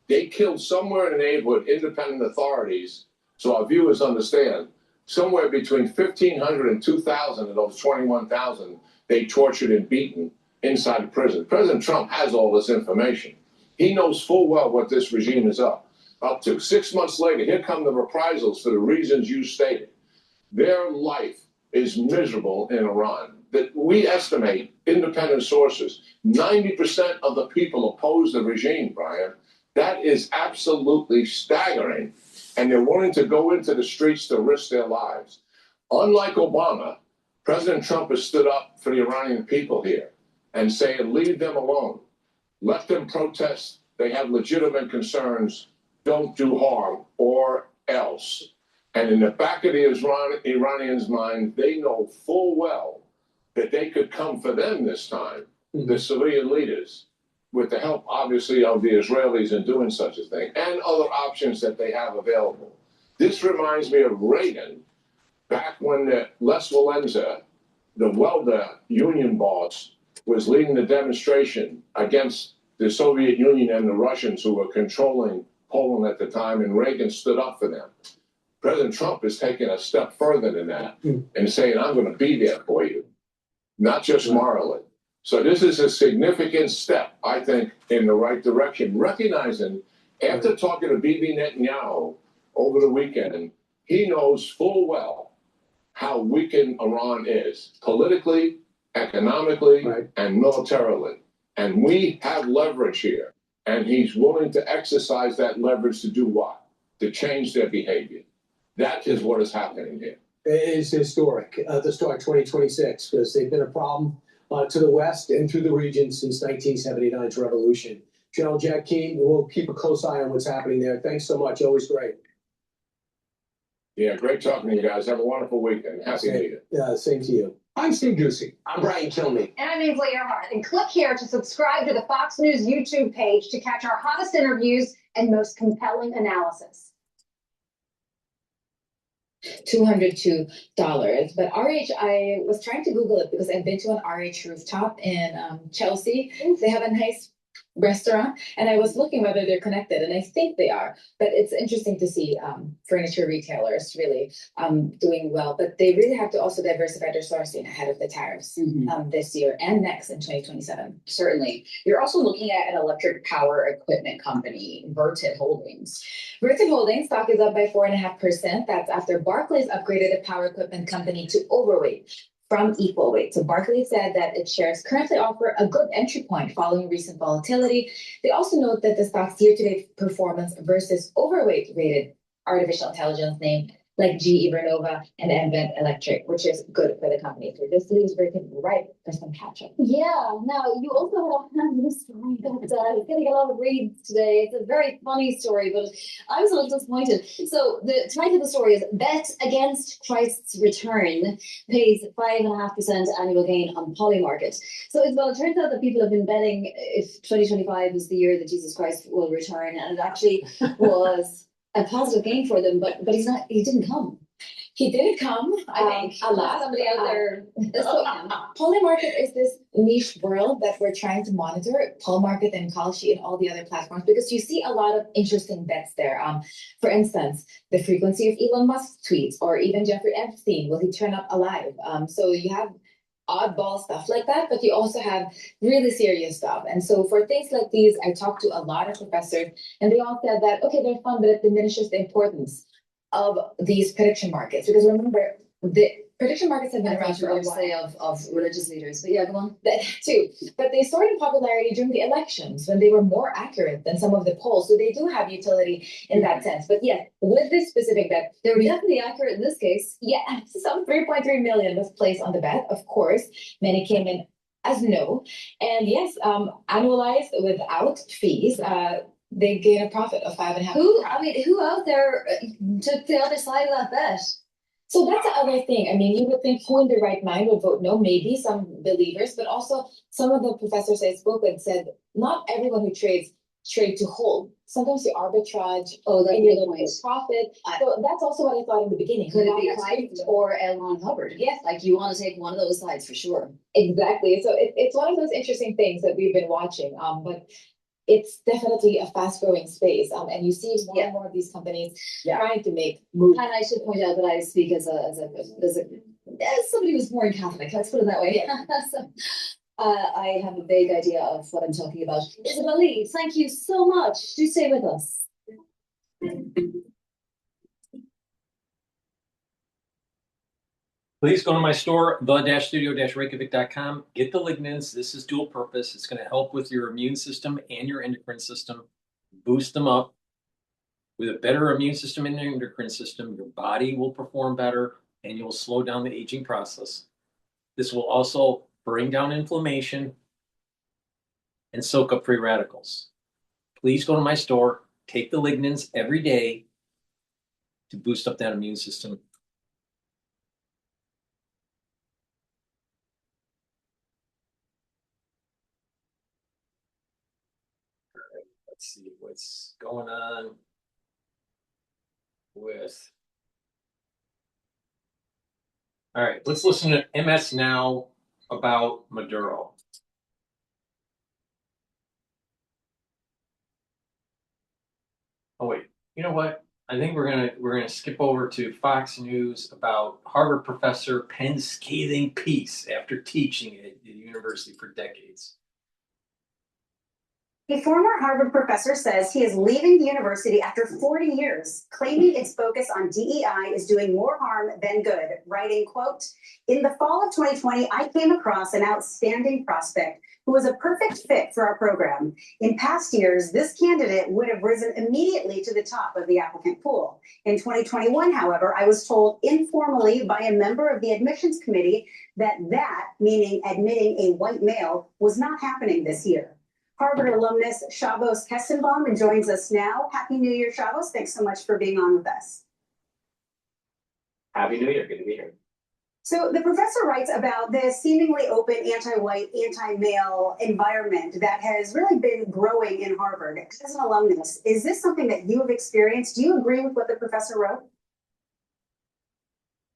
They killed somewhere in the neighborhood, independent authorities, so our viewers understand, somewhere between 1,500 and 2,000 of those 21,000 they tortured and beaten inside the prison. President Trump has all this information. He knows full well what this regime is up to. 6 months later, here come the reprisals for the reasons you stated. Their life is miserable in Iran. That we estimate, independent sources, 90% of the people oppose the regime, Brian. That is absolutely staggering. And they're willing to go into the streets to risk their lives. Unlike Obama, President Trump has stood up for the Iranian people here and saying, leave them alone. Let them protest. They have legitimate concerns. Don't do harm or else. And in the back of the Iranians' mind, they know full well that they could come for them this time, the civilian leaders, with the help, obviously, of the Israelis in doing such a thing, and other options that they have available. This reminds me of Reagan, back when Les Walesa, the welder union boss, was leading the demonstration against the Soviet Union and the Russians who were controlling Poland at the time, and Reagan stood up for them. President Trump is taking a step further than that and saying, I'm going to be there for you, not just morally. So this is a significant step, I think, in the right direction, recognizing after talking to Bibi Netanyahu over the weekend, he knows full well how weakened Iran is politically, economically, and militarily. And we have leverage here. And he's willing to exercise that leverage to do what? To change their behavior. That is what is happening here. It is historic, the start 2026, because they've been a problem to the West and through the region since 1979's revolution. General Jack Keane, we'll keep a close eye on what's happening there. Thanks so much. Always great. Yeah, great talking to you guys. Have a wonderful weekend. Happy New Year. Yeah, same to you. I'm Steve Ducey. I'm Brian Kilmeade. And I'm Ainsley Earhart. And click here to subscribe to the Fox News YouTube page to catch our hottest interviews and most compelling analysis. $202. But RH, I was trying to Google it because I've been to an RH rooftop in Chelsea. They have a nice restaurant, and I was looking whether they're connected, and I think they are. But it's interesting to see furniture retailers really doing well. But they really have to also diversify their sourcing ahead of the tariffs this year and next in 2027. Certainly. You're also looking at an electric power equipment company, Vertiv Holdings. Vertiv Holdings stock is up by 4.5%. That's after Barclays upgraded the power equipment company to overweight from equal weight. So Barclays said that its shares currently offer a good entry point following recent volatility. They also note that the stock's year-to-date performance versus overweight rated artificial intelligence name like GE Vernova and Nvent Electric, which is good for the company. So this leaves Vertiv right for some catch-up. Yeah, now you also have this story that is getting a lot of reads today. It's a very funny story, but I was a little disappointed. So the title of the story is Bet Against Christ's Return Pays 5.5% annual gain on Polymarket. So it turns out that people have been betting if 2025 is the year that Jesus Christ will return, and it actually was a positive gain for them, but he didn't come. He didn't come, I think. Alas, somebody out there so, Polymarket is this niche world that we're trying to monitor, Polymarket and Kalshi and all the other platforms, because you see a lot of interesting bets there. For instance, the frequency of Elon Musk's tweets, or even Jeffrey Epstein, will he turn up alive? So you have oddball stuff like that, but you also have really serious stuff. And so for things like these, I talked to a lot of professors, and they all said that, okay, they're fun, but it diminishes the importance of these prediction markets. Because remember, the prediction markets have been around for a while. Of religious leaders, but yeah, go on. That too. But they soared in popularity during the elections when they were more accurate than some of the polls. So they do have utility in that sense. But yeah, with this specific bet, they were definitely accurate in this case. Yeah, some 3.3 million was placed on the bet. Of course, many came in as no. And yes, annualized without fees, they gain a profit of 5.5%. Who out there took the other side of that bet? So that's the other thing. I mean, you would think who in their right mind would vote no, maybe some believers, but also some of the professors I spoke with said not everyone who trades trade to hold. Sometimes you arbitrage and you're looking for profit. So that's also what I thought in the beginning. Could it be Christ or L. Ron Hubbard? Yes. Like you want to take one of those sides for sure. Exactly. So it's one of those interesting things that we've been watching. But it's definitely a fast-growing space, and you see more and more of these companies trying to make moves. And I should point out that I speak as somebody who's more Catholic. Let's put it that way. So, I have a vague idea of what I'm talking about. Isabel Lee, thank you so much. Do stay with us. Please go to my store, the-studio-reykjavik.com. Get the lignans. This is dual purpose. It's going to help with your immune system and your endocrine system. Boost them up. With a better immune system and endocrine system, your body will perform better and you'll slow down the aging process. This will also bring down inflammation and soak up free radicals. Please go to my store. Take the lignans every day to boost up that immune system. All right, let's see what's going on with. All right, let's listen to MS Now about Maduro. Oh wait, you know what? I think we're gonna skip over to Fox News about Harvard professor pens scathing piece after teaching at the university for decades. A former Harvard professor says he is leaving the university after 40 years, claiming its focus on DEI is doing more harm than good, writing, quote, "In the fall of 2020, I came across an outstanding prospect who was a perfect fit for our program. In past years, this candidate would have risen immediately to the top of the applicant pool. In 2021, however, I was told informally by a member of the admissions committee that, meaning admitting a white male, was not happening this year." Harvard alumnus Shavos Kestenbaum joins us now. Happy New Year, Shavos. Thanks so much for being on with us. Happy New Year. Good to be here. So the professor writes about the seemingly open anti-white, anti-male environment that has really been growing in Harvard. As an alumnus, is this something that you have experienced? Do you agree with what the professor wrote?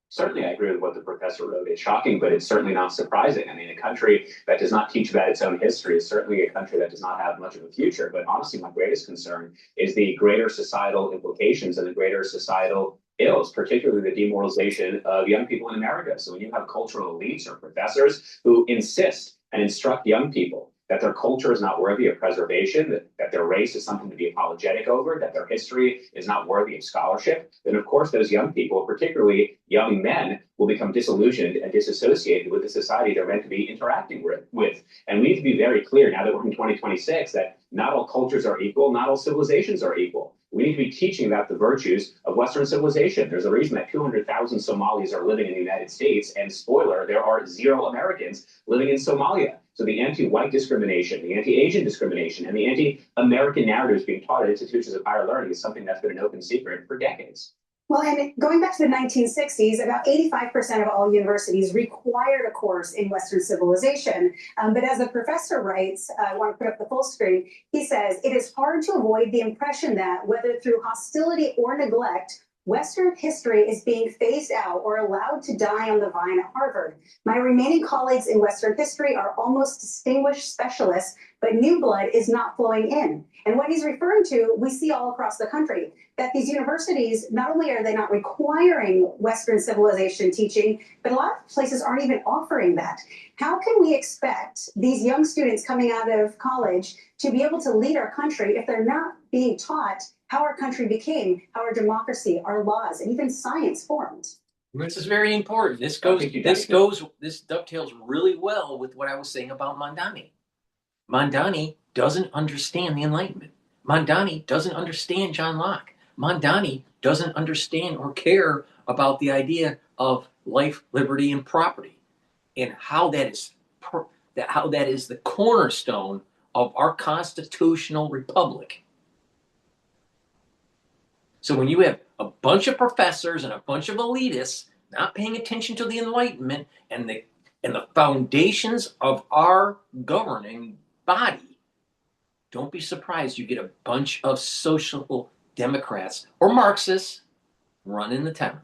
Certainly, I agree with what the professor wrote. It's shocking, but it's certainly not surprising. I mean, a country that does not teach about its own history is certainly a country that does not have much of a future. But honestly, my greatest concern is the greater societal implications and the greater societal ills, particularly the demoralization of young people in America. So when you have cultural elites or professors who insist and instruct young people that their culture is not worthy of preservation, that their race is something to be apologetic over, that their history is not worthy of scholarship, then of course those young people, particularly young men, will become disillusioned and disassociated with the society they're meant to be interacting with. And we need to be very clear now that we're in 2026 that not all cultures are equal, not all civilizations are equal. We need to be teaching about the virtues of Western civilization. There's a reason that 200,000 Somalis are living in the United States, and spoiler, there are 0 Americans living in Somalia. So the anti-white discrimination, the anti-Asian discrimination, and the anti-American narratives being taught at institutions of higher learning is something that's been an open secret for decades. Well, and going back to the 1960s, about 85% of all universities required a course in Western civilization. But as the professor writes, I want to put up the full screen, he says, "It is hard to avoid the impression that, whether through hostility or neglect, Western history is being phased out or allowed to die on the vine at Harvard. My remaining colleagues in Western history are almost distinguished specialists, but new blood is not flowing in." And what he's referring to, we see all across the country, that these universities, not only are they not requiring Western civilization teaching, but a lot of places aren't even offering that. How can we expect these young students coming out of college to be able to lead our country if they're not being taught how our country became, how our democracy, our laws, and even science formed? This is very important. This dovetails really well with what I was saying about Mamdani. Mamdani doesn't understand the Enlightenment. Mamdani doesn't understand John Locke. Mamdani doesn't understand or care about the idea of life, liberty, and property, and how that is the cornerstone of our constitutional republic. So when you have a bunch of professors and a bunch of elitists not paying attention to the Enlightenment and the foundations of our governing body, don't be surprised you get a bunch of social democrats or Marxists running the town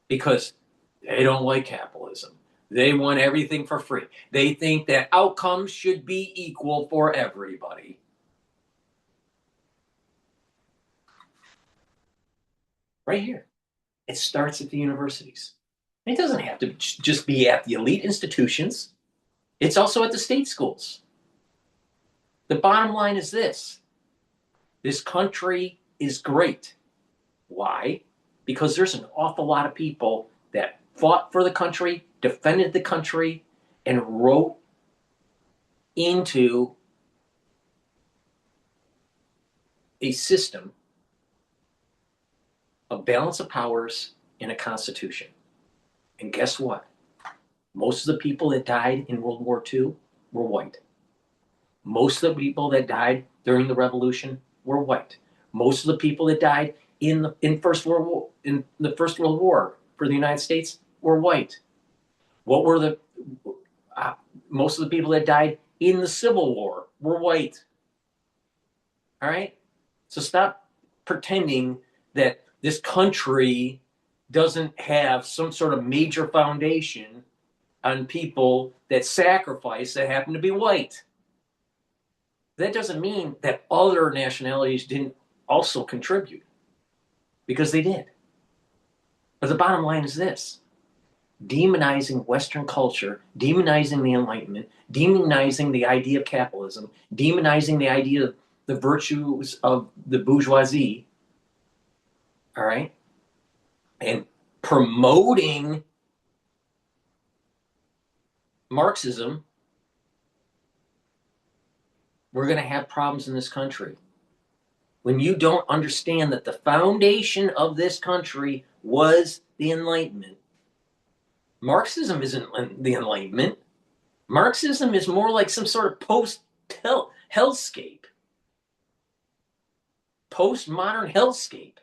because they don't like capitalism. They want everything for free. They think that outcomes should be equal for everybody. Right here. It starts at the universities. It doesn't have to just be at the elite institutions. It's also at the state schools. The bottom line is this. This country is great. Why? Because there's an awful lot of people that fought for the country, defended the country, and wrote into a system of balance of powers in a constitution. And guess what? Most of the people that died in World War II were white. Most of the people that died during the revolution were white. Most of the people that died in the First World War for the United States were white. What were the most of the people that died in the Civil War were white. All right? So stop pretending that this country doesn't have some sort of major foundation on people that sacrifice that happen to be white. That doesn't mean that other nationalities didn't also contribute, because they did. But the bottom line is this: demonizing Western culture, demonizing the Enlightenment, demonizing the idea of capitalism, demonizing the idea of the virtues of the bourgeoisie, all right, and promoting Marxism, we're going to have problems in this country. When you don't understand that the foundation of this country was the Enlightenment. Marxism isn't the Enlightenment. Marxism is more like some sort of post-hellscape. Postmodern hellscape.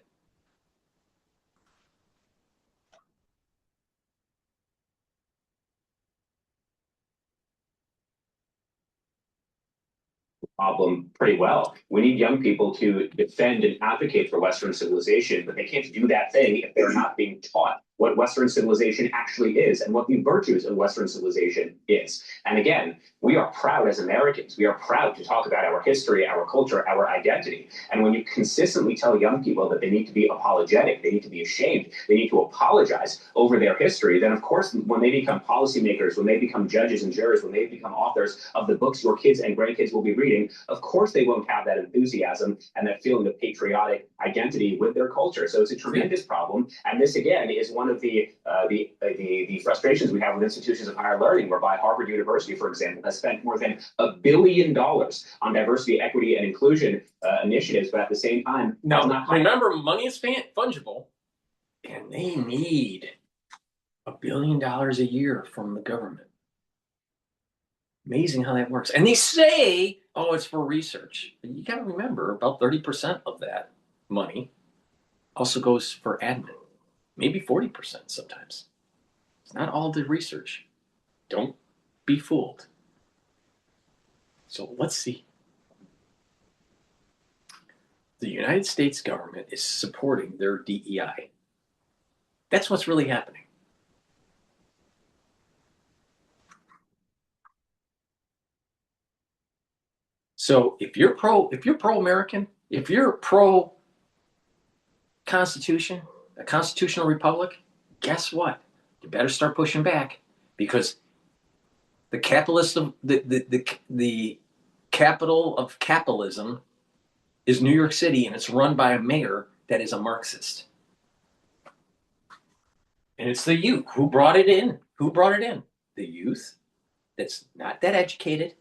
Problem pretty well. We need young people to defend and advocate for Western civilization, but they can't do that thing if they're not being taught what Western civilization actually is and what the virtues of Western civilization is. And again, we are proud as Americans. We are proud to talk about our history, our culture, our identity. And when you consistently tell young people that they need to be apologetic, they need to be ashamed, they need to apologize over their history, then of course, when they become policymakers, when they become judges and jurors, when they become authors of the books your kids and grandkids will be reading, of course they won't have that enthusiasm and that feeling of patriotic identity with their culture. So it's a tremendous problem. And this, again, is one of the frustrations we have with institutions of higher learning, whereby Harvard University, for example, has spent more than $1 billion on diversity, equity, and inclusion initiatives, but at the same time, now remember, money is fungible, and they need $1 billion a year from the government. Amazing how that works. And they say, oh, it's for research. But you got to remember, about 30% of that money also goes for admin. Maybe 40% sometimes. It's not all the research. Don't be fooled. So let's see. The United States government is supporting their DEI. That's what's really happening. So if you're pro-American, if you're pro-Constitution, a constitutional republic, guess what? You better start pushing back, because the capital of capitalism is New York City, and it's run by a mayor that is a Marxist. And it's the youth who brought it in. Who brought it in? The youth that's not that educated,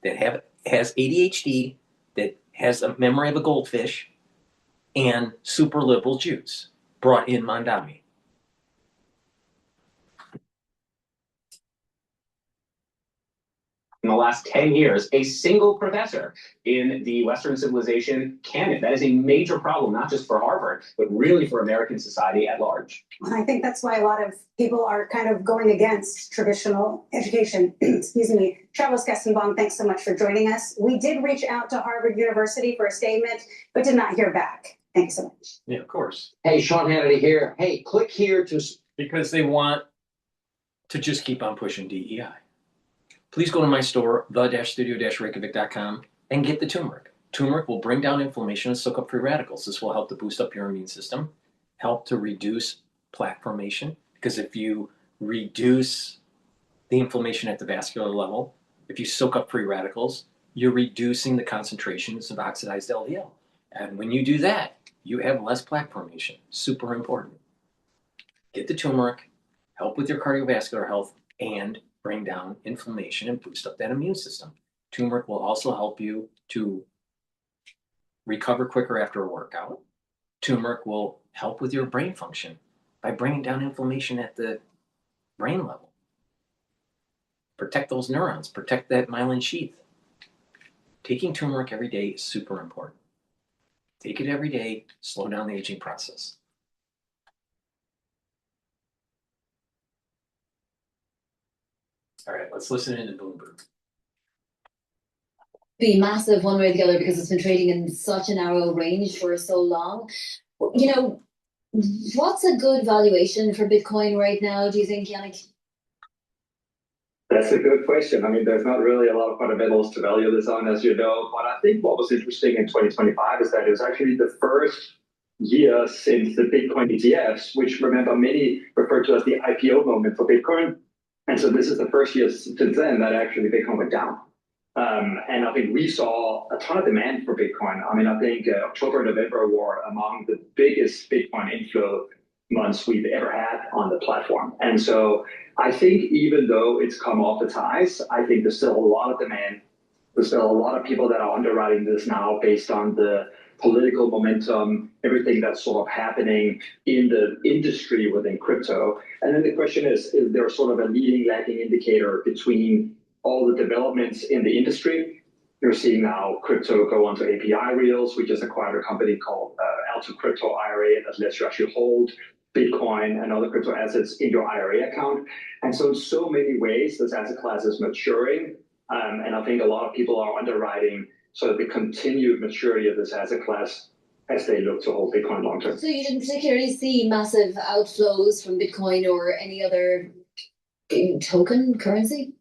that has ADHD, that has a memory of a goldfish, and super liberal Jews brought in Mamdani. In the last 10 years, a single professor in the Western civilization canon. That is a major problem, not just for Harvard, but really for American society at large. I think that's why a lot of people are kind of going against traditional education. Excuse me. Travis Kestenbaum, thanks so much for joining us. We did reach out to Harvard University for a statement, but did not hear back. Thank you so much. Yeah, of course. Hey, Sean Hannity here. Hey, click here to... Because they want to just keep on pushing DEI. Please go to my store, the-studio-reykjavik.com, and get the turmeric. Turmeric will bring down inflammation and soak up free radicals. This will help to boost up your immune system, help to reduce plaque formation, because if you reduce the inflammation at the vascular level, if you soak up free radicals, you're reducing the concentrations of oxidized LDL. And when you do that, you have less plaque formation. Super important. Get the turmeric, help with your cardiovascular health, and bring down inflammation and boost up that immune system. Turmeric will also help you to recover quicker after a workout. Turmeric will help with your brain function by bringing down inflammation at the brain level. Protect those neurons, protect that myelin sheath. Taking turmeric every day is super important. Take it every day, slow down the aging process. All right, let's listen into Bloomberg. Be massive one way or the other because it's been trading in such a narrow range for so long. You know, what's a good valuation for Bitcoin right now, do you think, Yannick? That's a good question. I mean, there's not really a lot of fundamentals to value this on, as you know. But I think what was interesting in 2025 is that it was actually the first year since the Bitcoin ETFs, which remember many refer to as the IPO moment for Bitcoin. And so this is the first year since then that actually Bitcoin went down. And I think we saw a ton of demand for Bitcoin. I mean, I think October and November were among the biggest Bitcoin inflow months we've ever had on the platform. And so I think even though it's come off its highs, I think there's still a lot of demand. There's still a lot of people that are underwriting this now based on the political momentum, everything that's sort of happening in the industry within crypto. And then the question is there sort of a leading lagging indicator between all the developments in the industry? You're seeing now crypto go onto API rails. We just acquired a company called Alto Crypto IRA that lets you actually hold Bitcoin and other crypto assets in your IRA account. And so in so many ways, this asset class is maturing. And I think a lot of people are underwriting sort of the continued maturity of this asset class as they look to hold Bitcoin long term. So you didn't particularly see massive outflows from Bitcoin or any other token currency?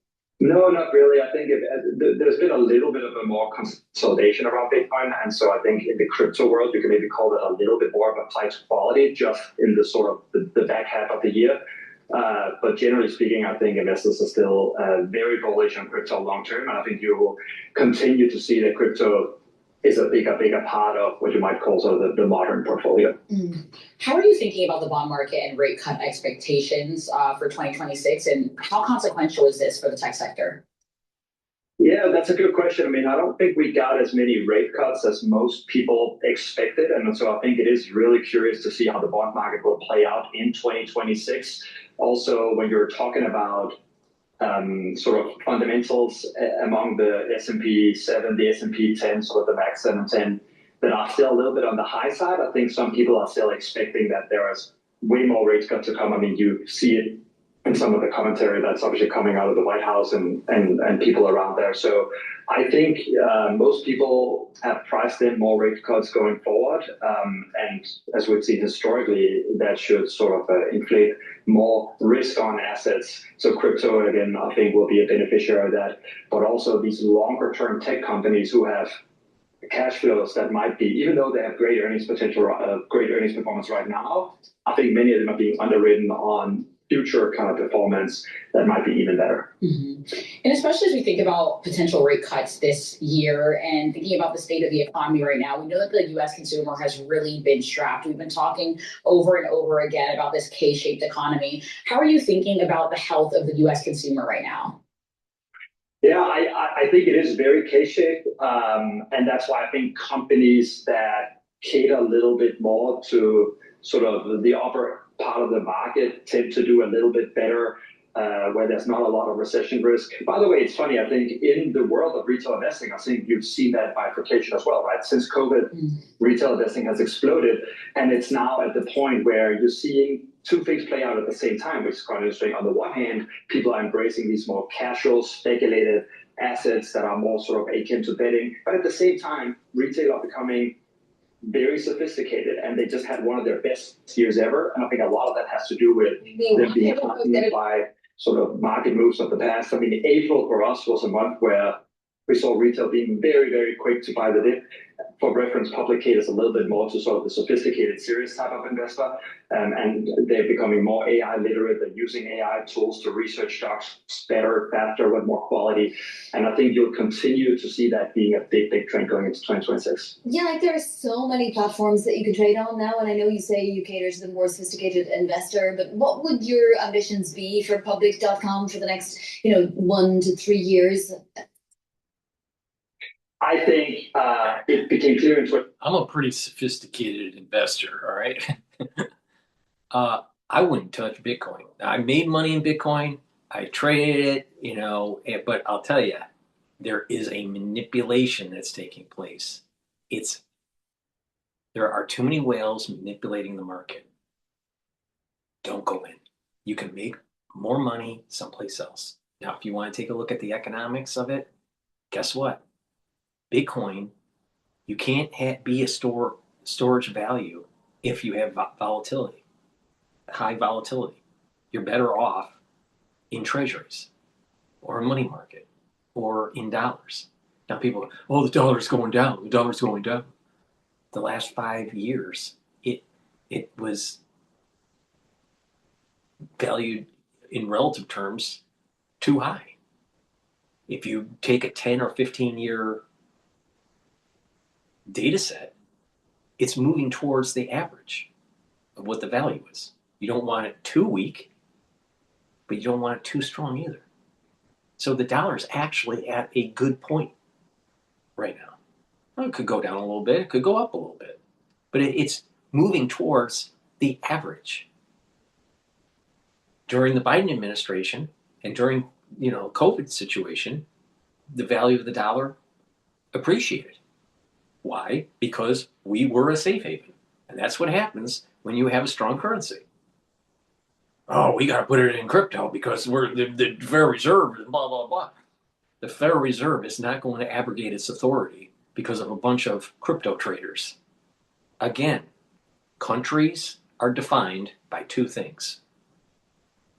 No, not really. I think there's been a little bit of a more consolidation around Bitcoin. And so I think in the crypto world, you can maybe call it a little bit more of a flight to quality just in the sort of the back half of the year. But generally speaking, I think investors are still very bullish on crypto long term. And I think you will continue to see that crypto is a bigger part of what you might call sort of the modern portfolio. How are you thinking about the bond market and rate cut expectations for 2026? And how consequential is this for the tech sector? Yeah, that's a good question. I mean, I don't think we got as many rate cuts as most people expected. And so I think it is really curious to see how the bond market will play out in 2026. Also, when you're talking about sort of fundamentals among the S&P 7, the S&P 10, sort of the max 7 and 10, that are still a little bit on the high side. I think some people are still expecting that there is way more rate cuts to come. I mean, you see it in some of the commentary that's obviously coming out of the White House and people around there. So I think most people have priced in more rate cuts going forward. And as we've seen historically, that should sort of inflate more risk on assets. So crypto, again, I think will be a beneficiary of that. But also these longer term tech companies who have cash flows that might be, even though they have great earnings potential, great earnings performance right now, I think many of them are being underwritten on future kind of performance that might be even better. And especially as we think about potential rate cuts this year and thinking about the state of the economy right now, we know that the U.S. consumer has really been strapped. We've been talking over and over again about this K-shaped economy. How are you thinking about the health of the U.S. consumer right now? Yeah, I think it is very K-shaped. And that's why I think companies that cater a little bit more to sort of the upper part of the market tend to do a little bit better where there's not a lot of recession risk. By the way, it's funny, I think in the world of retail investing, I think you've seen that bifurcation as well, right? Since COVID, retail investing has exploded. And it's now at the point where you're seeing two things play out at the same time, which is quite interesting. On the one hand, people are embracing these more casual, speculative assets that are more sort of akin to betting. But at the same time, retail are becoming very sophisticated, and they just had one of their best years ever. And I think a lot of that has to do with them being accompanied by sort of market moves of the past. I mean, April for us was a month where we saw retail being very, very quick to buy the dip. For reference, public caters a little bit more to sort of the sophisticated, serious type of investor. And they're becoming more AI literate. They're using AI tools to research stocks better, faster, with more quality. And I think you'll continue to see that being a big, big trend going into 2026. Yeah, like there are so many platforms that you can trade on now. And I know you say you cater to the more sophisticated investor, but what would your ambitions be for public.com for the next, 1 to 3 years? I think it became clear in I'm a pretty sophisticated investor, all right? I wouldn't touch Bitcoin. I made money in Bitcoin. I traded it, but I'll tell you, there is a manipulation that's taking place. It's There are too many whales manipulating the market. Don't go in. You can make more money someplace else. Now, if you want to take a look at the economics of it, guess what? Bitcoin, you can't be a storage value if you have volatility, high volatility. You're better off in treasuries or a money market or in dollars. Now people go, oh, the dollar's going down. The dollar's going down. The last 5 years, it was valued in relative terms too high. If you take a 10 or 15 year data set, it's moving towards the average of what the value is. You don't want it too weak, but you don't want it too strong either. So the dollar is actually at a good point right now. Well, it could go down a little bit, it could go up a little bit, but it's moving towards the average. During the Biden administration and during COVID situation, the value of the dollar appreciated. Why? Because we were a safe haven. And that's what happens when you have a strong currency. Oh, we got to put it in crypto because we're the Federal Reserve and blah, blah, blah. The Federal Reserve is not going to abrogate its authority because of a bunch of crypto traders. Again, countries are defined by two things.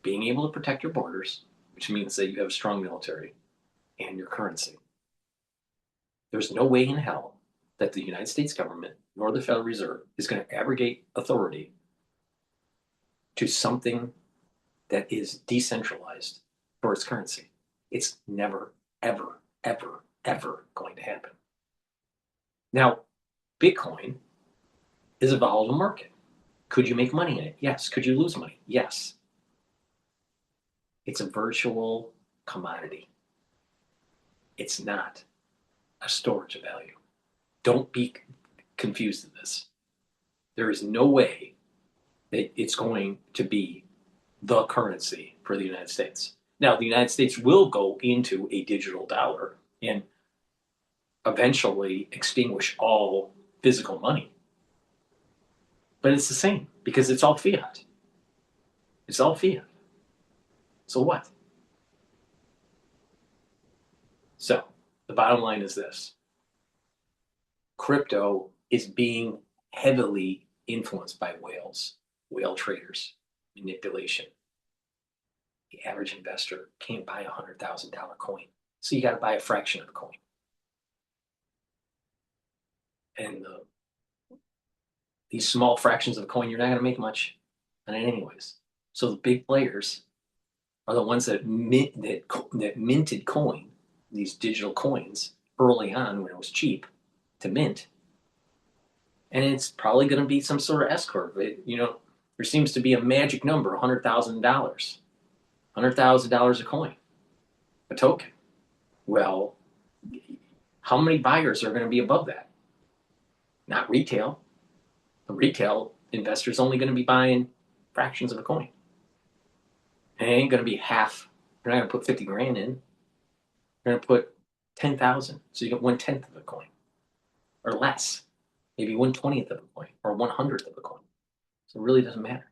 Being able to protect your borders, which means that you have a strong military, and your currency. There's no way in hell that the United States government nor the Federal Reserve is going to abrogate authority to something that is decentralized for its currency. It's never, ever, ever, ever going to happen. Now, Bitcoin is a volatile market. Could you make money in it? Yes. Could you lose money? Yes. It's a virtual commodity. It's not a storage of value. Don't be confused in this. There is no way that it's going to be the currency for the United States. Now, the United States will go into a digital dollar and eventually extinguish all physical money. But it's the same because it's all fiat. It's all fiat. So what? So the bottom line is this. Crypto is being heavily influenced by whale traders, manipulation. The average investor can't buy a $100,000 coin. So you got to buy a fraction of the coin. And these small fractions of the coin, you're not going to make much on it anyways. So the big players are the ones that minted coin, these digital coins, early on when it was cheap to mint. And it's probably going to be some sort of S-curve. There seems to be a magic number, $100,000. $100,000 a coin, a token. Well, how many buyers are going to be above that? Not retail. The retail investor's only going to be buying fractions of a coin. And it ain't going to be half. You're not going to put 50 grand in. You're going to put 10,000. So you get 1/10 of a coin or less. Maybe 1/20th of a coin or 1/100th of a coin. So it really doesn't matter.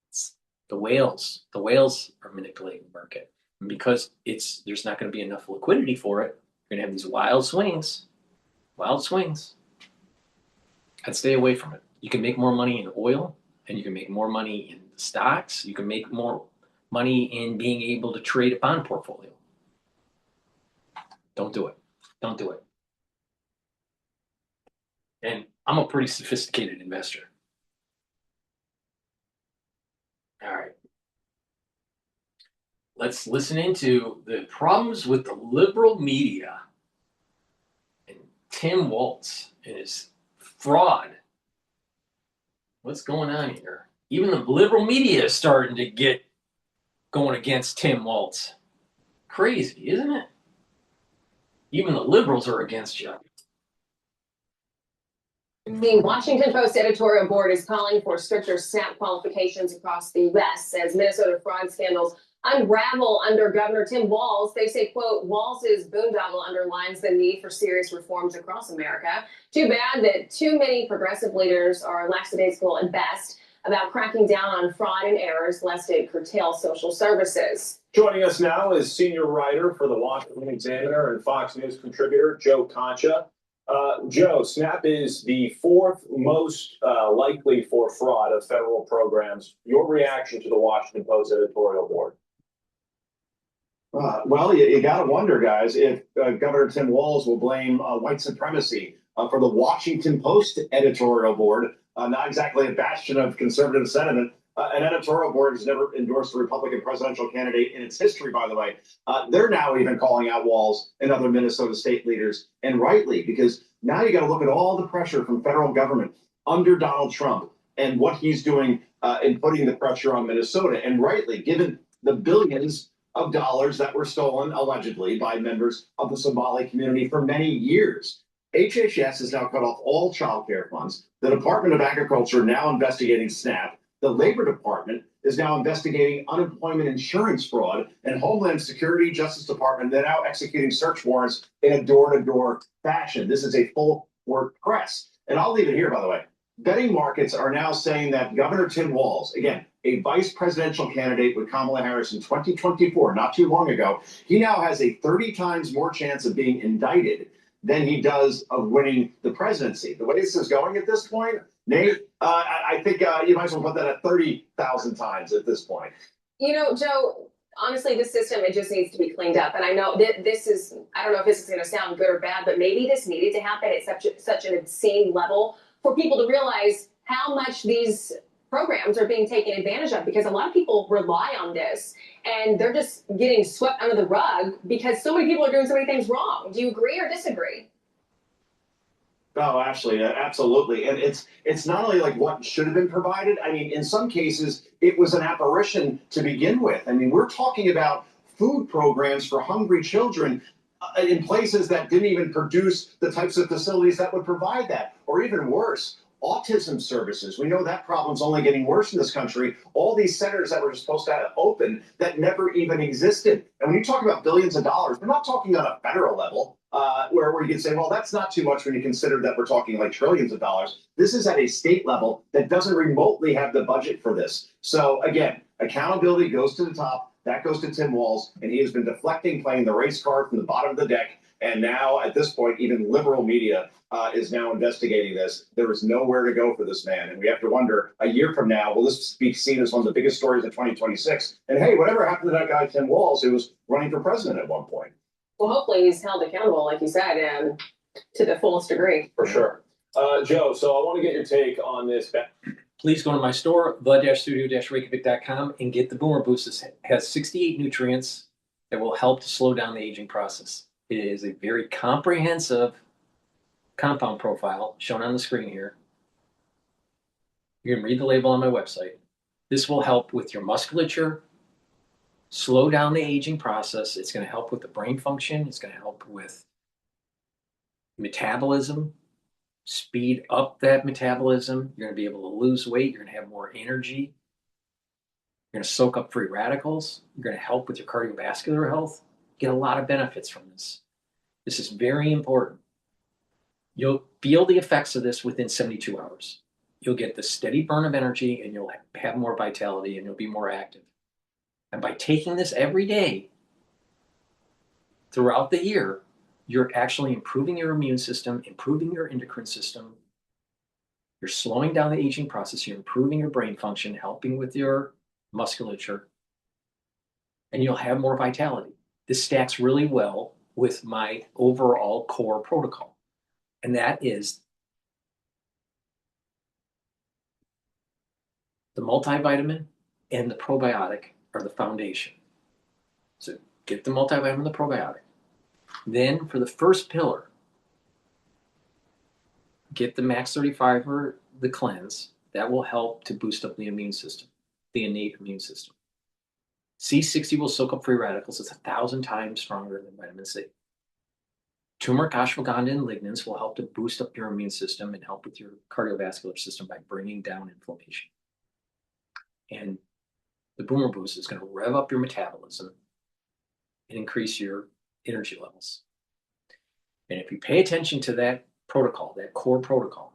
It's the whales are manipulating the market. And because there's not going to be enough liquidity for it, you're going to have these wild swings. I'd stay away from it. You can make more money in oil and you can make more money in stocks. You can make more money in being able to trade a bond portfolio. Don't do it. Don't do it. And I'm a pretty sophisticated investor. All right. Let's listen into the problems with the liberal media and Tim Walz and his fraud. What's going on here? Even the liberal media is starting to get going against Tim Walz. Crazy, isn't it? Even the liberals are against you. The Washington Post editorial board is calling for stricter SNAP qualifications across the U.S. as Minnesota fraud scandals unravel under Governor Tim Walz. They say, quote, Walz's boondoggle underlines the need for serious reforms across America. Too bad that too many progressive leaders are lackadaisical at best about cracking down on fraud and errors lest it curtail social services. Joining us now is senior writer for the Washington Examiner and Fox News contributor Joe Concha. Joe, SNAP is the fourth most likely for fraud of federal programs. Your reaction to the Washington Post editorial board? Well, you got to wonder, guys, if Governor Tim Walz will blame white supremacy for the Washington Post editorial board, not exactly a bastion of conservative sentiment. An editorial board has never endorsed a Republican presidential candidate in its history, by the way. They're now even calling out Walz and other Minnesota state leaders, and rightly, because now you got to look at all the pressure from federal government under Donald Trump and what he's doing in putting the pressure on Minnesota, and rightly, given the billions of dollars that were stolen, allegedly, by members of the Somali community for many years. HHS has now cut off all child care funds. The Department of Agriculture now investigating SNAP. The Labor Department is now investigating unemployment insurance fraud, and Homeland Security, Justice Department, they're now executing search warrants in a door-to-door fashion. This is a full-court press. And I'll leave it here, by the way. Betting markets are now saying that Governor Tim Walz, again, a vice presidential candidate with Kamala Harris in 2024, not too long ago, he now has a 30 times more chance of being indicted than he does of winning the presidency. The way this is going at this point, Nate, I think you might as well put that at 30,000 times at this point. You know, Joe, honestly, this system, it just needs to be cleaned up. And I know that this is, I don't know if this is going to sound good or bad, but maybe this needed to happen at such an insane level for people to realize how much these programs are being taken advantage of, because a lot of people rely on this and they're just getting swept under the rug because so many people are doing so many things wrong. Do you agree or disagree? Oh, Ashley, absolutely. And it's not only like what should have been provided. I mean, in some cases, it was an apparition to begin with. I mean, we're talking about food programs for hungry children in places that didn't even produce the types of facilities that would provide that, or even worse, autism services. We know that problem's only getting worse in this country. All these centers that were supposed to open that never even existed. And when you talk about billions of dollars, we're not talking on a federal level where you can say, well, that's not too much when you consider that we're talking like trillions of dollars. This is at a state level that doesn't remotely have the budget for this. So again, accountability goes to the top. That goes to Tim Walz, and he has been deflecting, playing the race card from the bottom of the deck. And now, at this point, even liberal media is now investigating this. There is nowhere to go for this man. And we have to wonder, a year from now, will this be seen as one of the biggest stories of 2026? And hey, whatever happened to that guy, Tim Walz, who was running for president at one point? Well, hopefully he's held accountable, like you said, to the fullest degree. For sure. Joe, so I want to get your take on this. Please go to my store, the-studio-reykjavik.com, and get the Boomer Boost. This has 68 nutrients that will help to slow down the aging process. It is a very comprehensive compound profile shown on the screen here. You can read the label on my website. This will help with your musculature, slow down the aging process. It's going to help with the brain function. It's going to help with metabolism, speed up that metabolism. You're going to be able to lose weight. You're going to have more energy. You're going to soak up free radicals. You're going to help with your cardiovascular health. Get a lot of benefits from this. This is very important. You'll feel the effects of this within 72 hours. You'll get the steady burn of energy, and you'll have more vitality, and you'll be more active. And by taking this every day throughout the year, you're actually improving your immune system, improving your endocrine system. You're slowing down the aging process. You're improving your brain function, helping with your musculature, and you'll have more vitality. This stacks really well with my overall core protocol, and that is the multivitamin and the probiotic are the foundation. So get the multivitamin and the probiotic. Then for the first pillar, get the Max 35 or the cleanse. That will help to boost up the immune system, the innate immune system. C60 will soak up free radicals. It's 1,000 times stronger than vitamin C. Turmeric, ashwagandha, and lignans will help to boost up your immune system and help with your cardiovascular system by bringing down inflammation. And the Boomer Boost is going to rev up your metabolism and increase your energy levels. And if you pay attention to that protocol, that core protocol,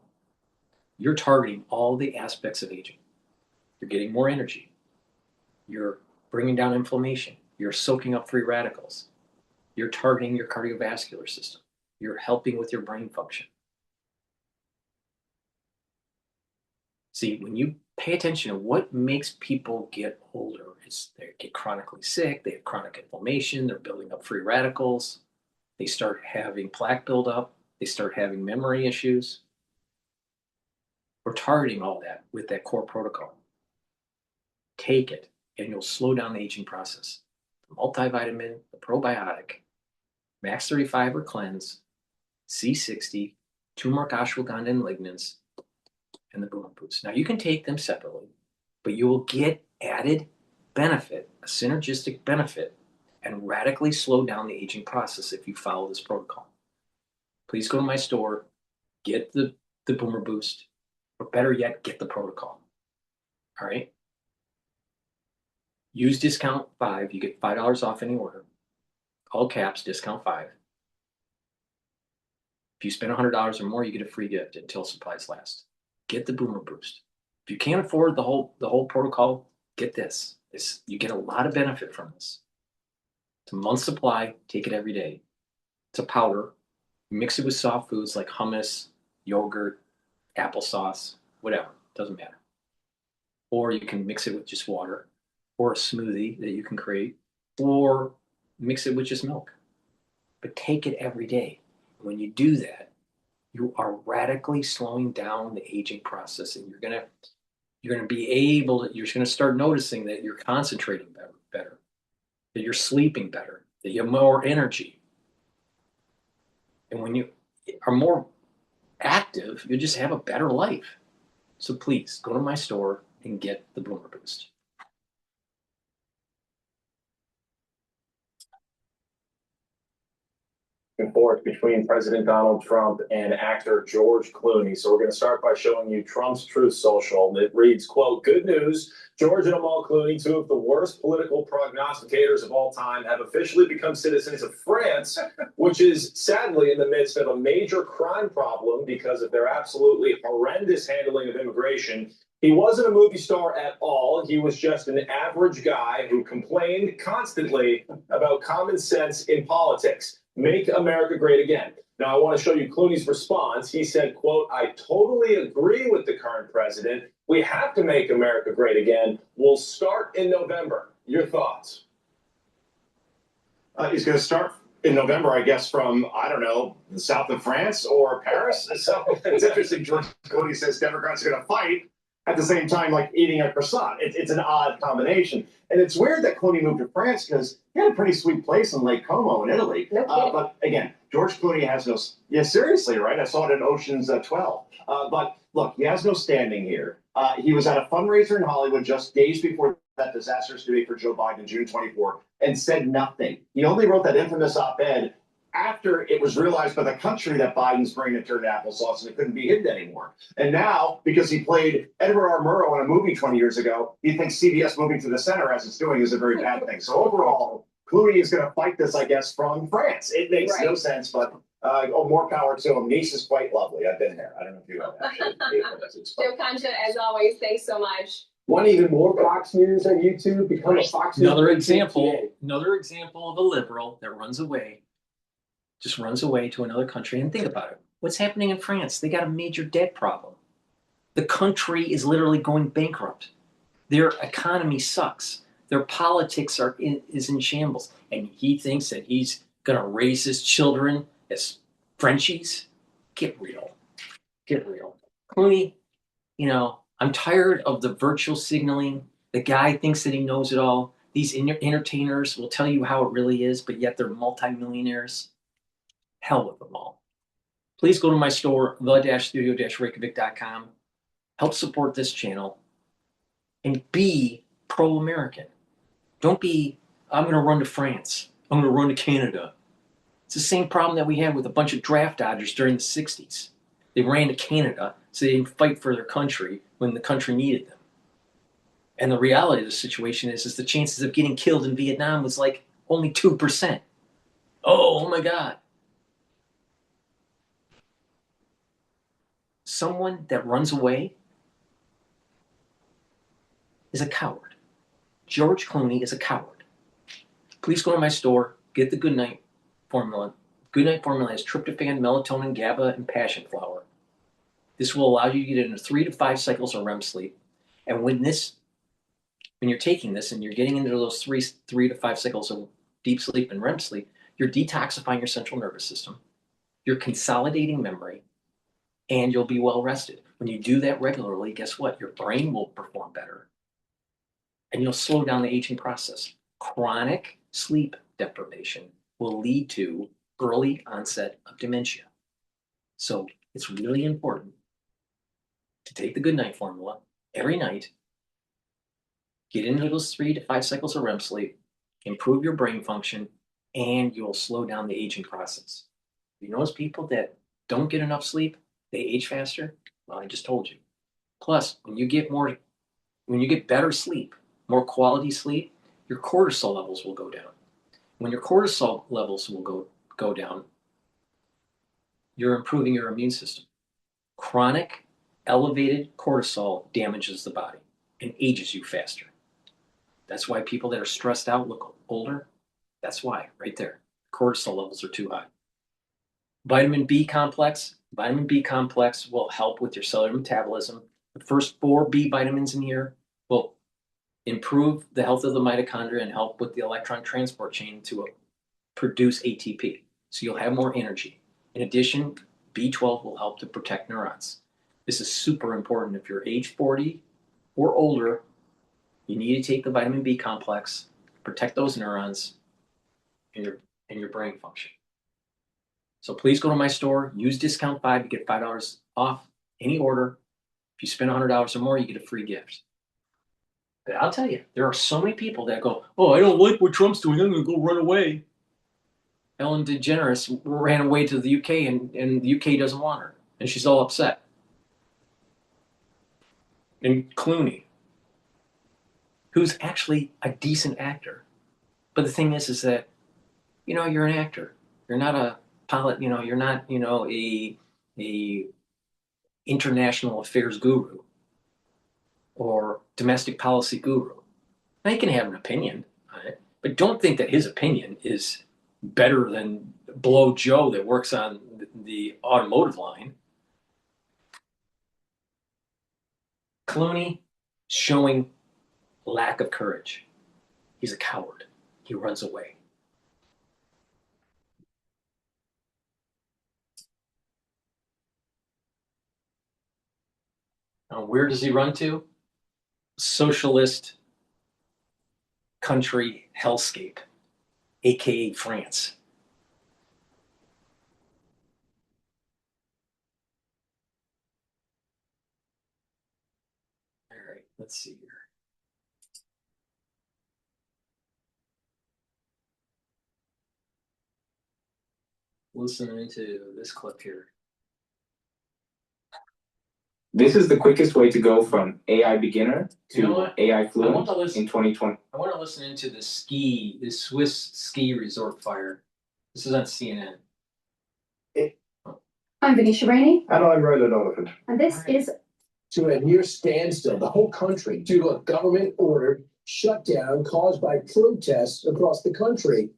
you're targeting all the aspects of aging. You're getting more energy. You're bringing down inflammation. You're soaking up free radicals. You're targeting your cardiovascular system. You're helping with your brain function. See, when you pay attention to what makes people get older, it's they get chronically sick, they have chronic inflammation, they're building up free radicals, they start having plaque buildup, they start having memory issues. We're targeting all that with that core protocol. Take it, and you'll slow down the aging process. The multivitamin, the probiotic, Max 30 Fiber Cleanse, C60, turmeric, ashwagandha, and lignans, and the Boomer Boost. Now, you can take them separately, but you will get added benefit, a synergistic benefit, and radically slow down the aging process if you follow this protocol. Please go to my store, get the Boomer Boost, or better yet, get the protocol. All right? Use discount 5. You get $5 off any order. All caps, discount 5. If you spend $100 or more, you get a free gift until supplies last. Get the Boomer Boost. If you can't afford the whole protocol, get this. You get a lot of benefit from this. It's a month's supply. Take it every day. It's a powder. You mix it with soft foods like hummus, yogurt, applesauce, whatever. Doesn't matter. Or you can mix it with just water, or a smoothie that you can create, or mix it with just milk. But take it every day. When you do that, you are radically slowing down the aging process, and you're gonna be able to. You're gonna start noticing that you're concentrating better, that you're sleeping better, that you have more energy, and when you are more active, you just have a better life. So please go to my store and get the Boomer Boost. And forth between President Donald Trump and actor George Clooney. So we're going to start by showing you Trump's Truth Social. It reads, quote, "Good news. George and Amal Clooney, two of the worst political prognosticators of all time, have officially become citizens of France, which is sadly in the midst of a major crime problem because of their absolutely horrendous handling of immigration. He wasn't a movie star at all. He was just an average guy who complained constantly about common sense in politics. Make America great again." Now, I want to show you Clooney's response. He said, quote, "I totally agree with the current president. We have to make America great again. We'll start in November." Your thoughts? He's going to start in November, I guess, from, I don't know, the south of France or Paris. So it's interesting. George Clooney says Democrats are going to fight at the same time, like eating a croissant. It's an odd combination. And it's weird that Clooney moved to France because he had a pretty sweet place in Lake Como in Italy. But again, George Clooney has no, yeah, seriously, right? I saw it in Ocean's 12. But look, he has no standing here. He was at a fundraiser in Hollywood just days before that disastrous debate for Joe Biden in June 24 and said nothing. He only wrote that infamous op-ed after it was realized by the country that Biden's brain had turned applesauce and it couldn't be hidden anymore. And now, because he played Edward R. Murrow in a movie 20 years ago, he thinks CBS moving to the center as it's doing is a very bad thing. So overall, Clooney is going to fight this, I guess, from France. It makes no sense, but more power to him. Nice is quite lovely. I've been there. I don't know if you have actually. Joe Concha, as always, thanks so much. Want even more Fox News on YouTube? Become a Fox News. Another example of a liberal that runs away. Just runs away to another country. And think about it. What's happening in France? They got a major debt problem. The country is literally going bankrupt. Their economy sucks. Their politics is in shambles. And he thinks that he's going to raise his children as Frenchies? Get real. Get real. Clooney, I'm tired of the virtual signaling. The guy thinks that he knows it all. These entertainers will tell you how it really is, but yet they're multimillionaires. Hell with them all. Please go to my store, the-studio-reykjavik.com. Help support this channel and be pro-American. Don't be, I'm going to run to France. I'm going to run to Canada. It's the same problem that we had with a bunch of draft dodgers during the 60s. They ran to Canada so they didn't fight for their country when the country needed them. And the reality of the situation is the chances of getting killed in Vietnam was like only 2%. Oh my God. Someone that runs away is a coward. George Clooney is a coward. Please go to my store, get the Goodnight formula. Goodnight formula has tryptophan, melatonin, GABA, and passion flower. This will allow you to get into 3 to 5 cycles of REM sleep. And when you're taking this and you're getting into those three to 5 cycles of deep sleep and REM sleep, you're detoxifying your central nervous system. You're consolidating memory, and you'll be well rested. When you do that regularly, guess what? Your brain will perform better, and you'll slow down the aging process. Chronic sleep deprivation will lead to early onset of dementia. So it's really important to take the Goodnight formula every night, get into those 3 to 5 cycles of REM sleep, improve your brain function, and you'll slow down the aging process. You notice people that don't get enough sleep, they age faster? Well, I just told you. Plus, when you get better sleep, more quality sleep, your cortisol levels will go down. When your cortisol levels will go down, you're improving your immune system. Chronic elevated cortisol damages the body and ages you faster. That's why people that are stressed out look older. That's why, right there. Cortisol levels are too high. Vitamin B complex. Vitamin B complex will help with your cellular metabolism. The first 4 B vitamins in here will improve the health of the mitochondria and help with the electron transport chain to produce ATP. So you'll have more energy. In addition, B12 will help to protect neurons. This is super important. If you're age 40 or older, you need to take the vitamin B complex, protect those neurons and your brain function. So please go to my store, use discount 5 to get $5 off any order. If you spend $100 or more, you get a free gift. But I'll tell you, there are so many people that go, oh, I don't like what Trump's doing, I'm going to go run away. Ellen DeGeneres ran away to the UK and the UK doesn't want her. And she's all upset. And Clooney, who's actually a decent actor. But the thing is that, you're an actor. You're not a pilot, you're not, a international affairs guru or domestic policy guru. Now, he can have an opinion on it, but don't think that his opinion is better than Blow Joe that works on the automotive line. Clooney showing lack of courage. He's a coward. He runs away. Now, where does he run to? Socialist country hellscape, aka France. All right, let's see here. Listen to this clip here. This is the quickest way to go from AI beginner to AI fluent in 2020. I want to listen into this Swiss ski resort fire. This is on CNN. I'm Venetia Rainey. And I'm Roland Oliphant. And this is To a near standstill, the whole country, due to a government-ordered shutdown caused by protests across the country.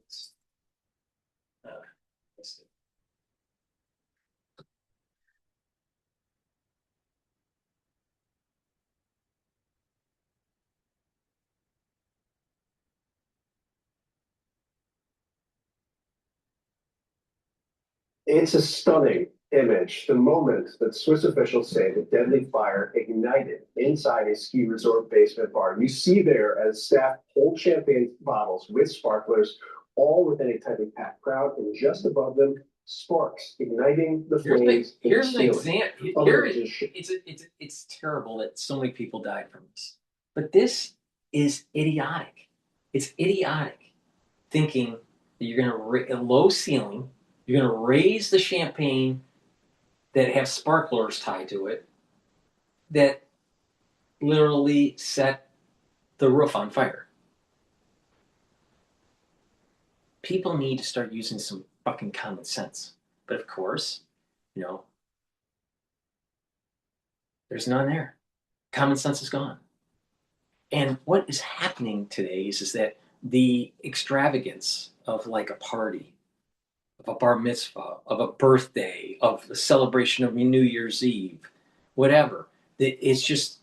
It's a stunning image. The moment that Swiss officials say the deadly fire ignited inside a ski resort basement bar. You see there as staff hold champagne bottles with sparklers, all within a tightly packed crowd, and just above them, sparks igniting the flames. Here's an example. It's terrible that so many people died from this, but this is idiotic. It's idiotic thinking that you're going to a low ceiling You're going to raise the champagne that have sparklers tied to it that literally set the roof on fire. People need to start using some fucking common sense. But of course, you know, there's none there. Common sense is gone. And what is happening today is that the extravagance of like a party, of a bar mitzvah, of a birthday, of the celebration of New Year's Eve, whatever, there's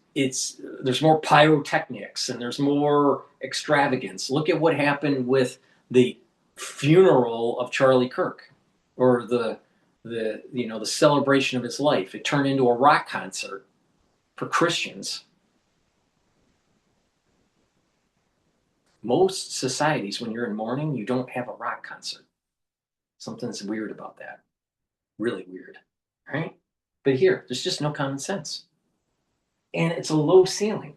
more pyrotechnics and there's more extravagance. Look at what happened with the funeral of Charlie Kirk, or the celebration of his life. It turned into a rock concert for Christians. Most societies, when you're in mourning, you don't have a rock concert. Something's weird about that. Really weird, right? But here, there's just no common sense. And it's a low ceiling.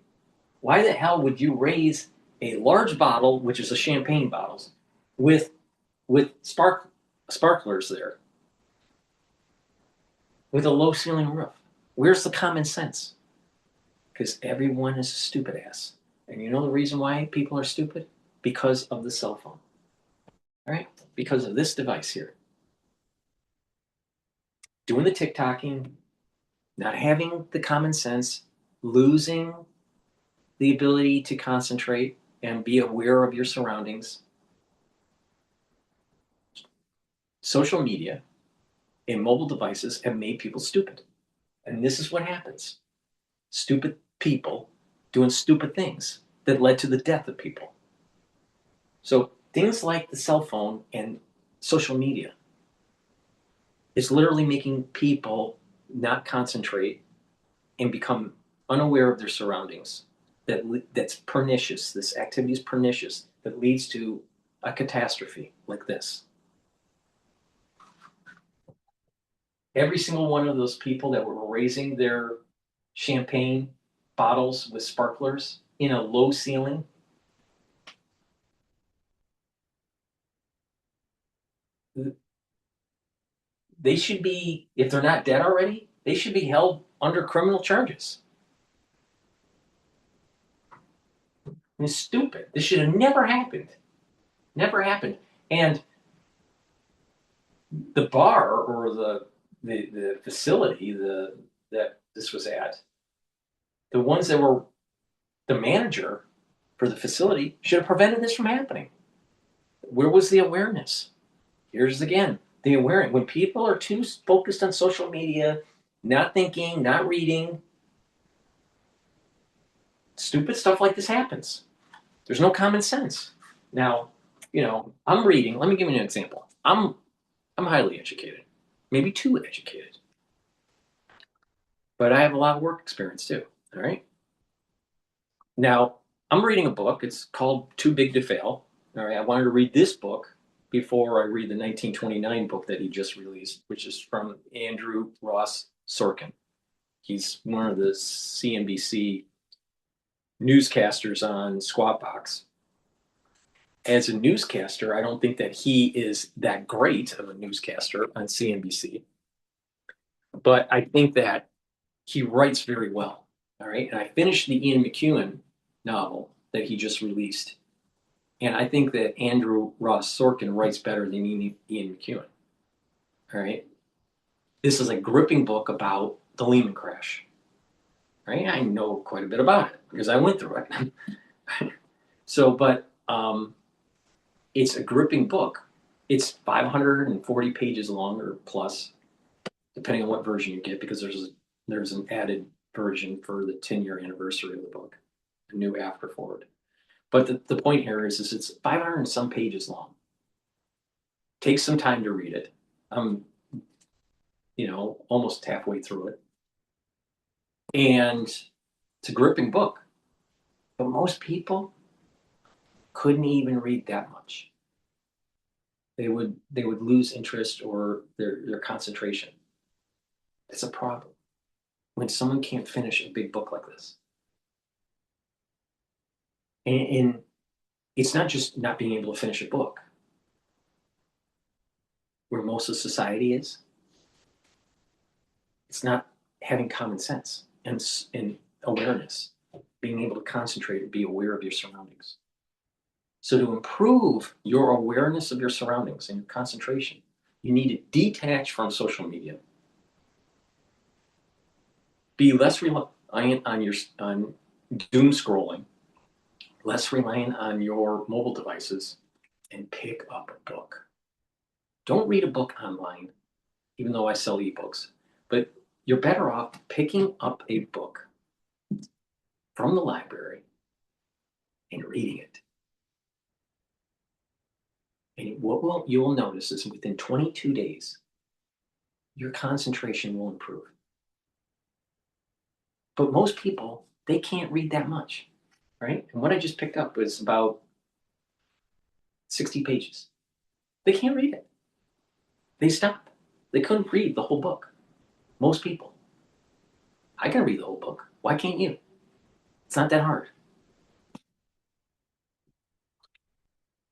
Why the hell would you raise a large bottle, which is a champagne bottles, with sparklers there, with a low ceiling roof? Where's the common sense? Because everyone is a stupid ass. And you know the reason why people are stupid? Because of the cell phone. All right? Because of this device here. Doing the TikToking, not having the common sense, losing the ability to concentrate and be aware of your surroundings. Social media and mobile devices have made people stupid. And this is what happens. Stupid people doing stupid things that led to the death of people. So things like the cell phone and social media is literally making people not concentrate and become unaware of their surroundings. That's pernicious. This activity is pernicious that leads to a catastrophe like this. Every single one of those people that were raising their champagne bottles with sparklers in a low ceiling, they should be, if they're not dead already, they should be held under criminal charges. It's stupid. This should have never happened. Never happened. And the bar or the facility that this was at, the ones that were the manager for the facility should have prevented this from happening. Where was the awareness? Here's again, the awareness. When people are too focused on social media, not thinking, not reading, stupid stuff like this happens. There's no common sense. Now, I'm reading. Let me give you an example. I'm highly educated, maybe too educated, but I have a lot of work experience too. All right. Now, I'm reading a book. It's called Too Big to Fail. All right. I wanted to read this book before I read the 1929 book that he just released, which is from Andrew Ross Sorkin. He's one of the CNBC newscasters on Squawk Box. As a newscaster, I don't think that he is that great of a newscaster on CNBC, but I think that he writes very well. All right. And I finished the Ian McEwan novel that he just released. And I think that Andrew Ross Sorkin writes better than Ian McEwan. All right. This is a gripping book about the Lehman crash. Right. I know quite a bit about it because I went through it. But it's a gripping book. It's 540 pages long or plus, depending on what version you get, because there's an added version for the 10-year anniversary of the book, a new afterforward. But the point here is it's 500 and some pages long. Takes some time to read it. I'm, almost halfway through it. And it's a gripping book. But most people couldn't even read that much. They would lose interest or their concentration. That's a problem when someone can't finish a big book like this. And it's not just not being able to finish a book. where most of society is? It's not having common sense and awareness, being able to concentrate and be aware of your surroundings. So to improve your awareness of your surroundings and your concentration, you need to detach from social media. Be less reliant on doom scrolling, less reliant on your mobile devices, and pick up a book. Don't read a book online, even though I sell ebooks, but you're better off picking up a book from the library and reading it. And what you will notice is within 22 days, your concentration will improve. But most people, they can't read that much, right? And what I just picked up was about 60 pages. They can't read it. They stop. They couldn't read the whole book. Most people. I can read the whole book. Why can't you? It's not that hard.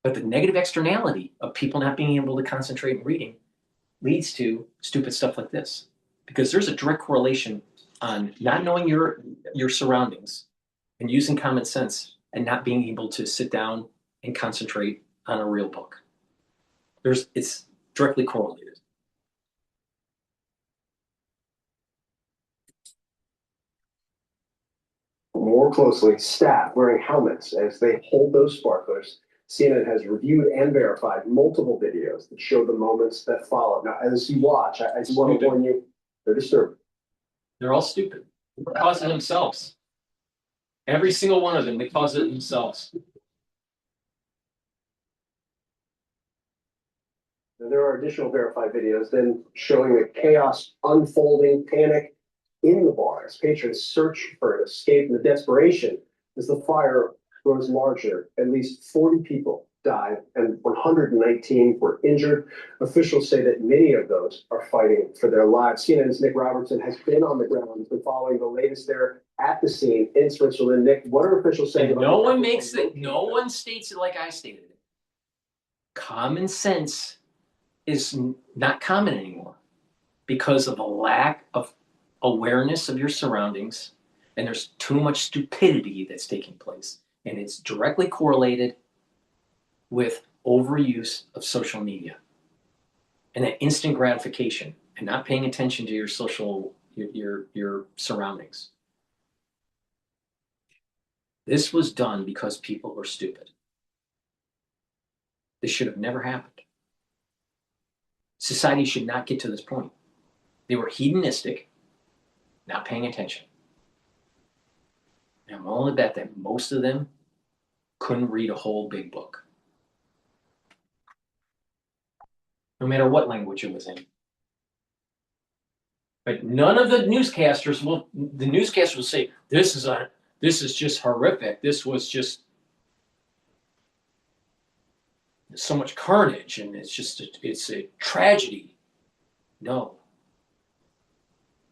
But the negative externality of people not being able to concentrate in reading leads to stupid stuff like this. Because there's a direct correlation on not knowing your surroundings and using common sense and not being able to sit down and concentrate on a real book. It's directly correlated. More closely, staff wearing helmets as they hold those sparklers. CNN has reviewed and verified multiple videos that show the moments that follow. Now, as you watch, I do want to warn you, they're disturbing. They're all stupid. They cause it themselves. Every single one of them, they cause it themselves. Now, there are additional verified videos then showing the chaos unfolding, panic in the bar as patrons search for an escape and the desperation as the fire grows larger. At least 40 people died and 119 were injured. Officials say that many of those are fighting for their lives. CNN's Nick Robertson has been on the ground and been following the latest there at the scene in Switzerland. Nick, what are officials saying? No one states it like I stated it. Common sense is not common anymore because of a lack of awareness of your surroundings, and there's too much stupidity that's taking place, and it's directly correlated with overuse of social media and that instant gratification and not paying attention to your your surroundings. This was done because people were stupid. This should have never happened. Society should not get to this point. They were hedonistic, not paying attention. And I'm willing to bet that most of them couldn't read a whole big book, no matter what language it was in. But none of the newscasters will say, this is just horrific. This was just so much carnage and it's a tragedy. No.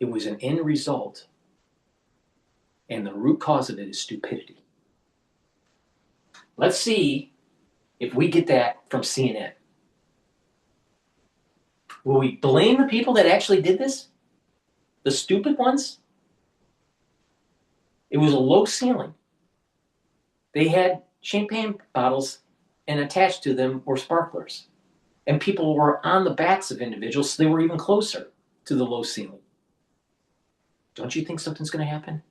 It was an end result, and the root cause of it is stupidity. Let's see if we get that from CNN. Will we blame the people that actually did this? The stupid ones? It was a low ceiling. They had champagne bottles, and attached to them were sparklers. And people were on the backs of individuals, so they were even closer to the low ceiling. Don't you think something's going to happen?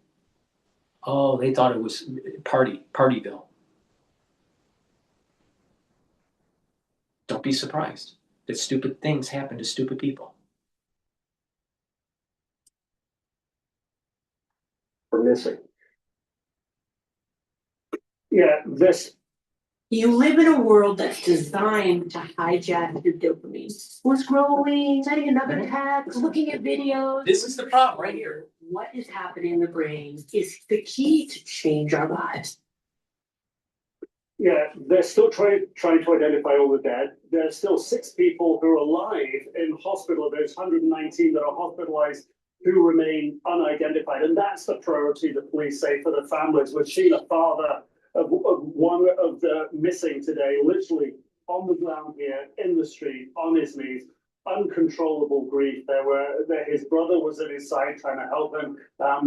Oh, they thought it was Partyville. Don't be surprised that stupid things happen to stupid people. We're missing. Yeah, you live in a world that's designed to hijack your dopamine. We're scrolling, setting another tab, looking at videos. This is the problem right here. What is happening in the brain is the key to change our lives. Yeah, they're still trying to identify all the dead. There's still 6 people who are alive in hospital. There's 119 that are hospitalized who remain unidentified. And that's the priority, the police say, for the families. We've seen a father of one of the missing today, literally on the ground here, in the street, on his knees, uncontrollable grief. His brother was at his side trying to help him.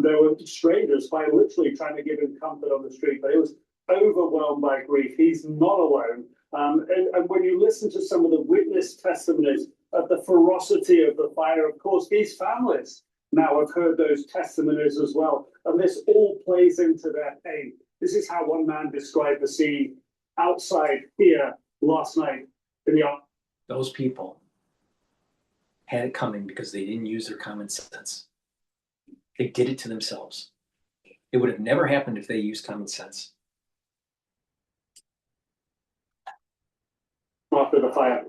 There were strangers quite literally trying to give him comfort on the street, but he was overwhelmed by grief. He's not alone. And when you listen to some of the witness testimonies of the ferocity of the fire, of course, these families now have heard those testimonies as well. And this all plays into their pain. This is how one man described the scene outside here last night in the office. Those people had it coming because they didn't use their common sense. They did it to themselves. It would have never happened if they used common sense. After the fire.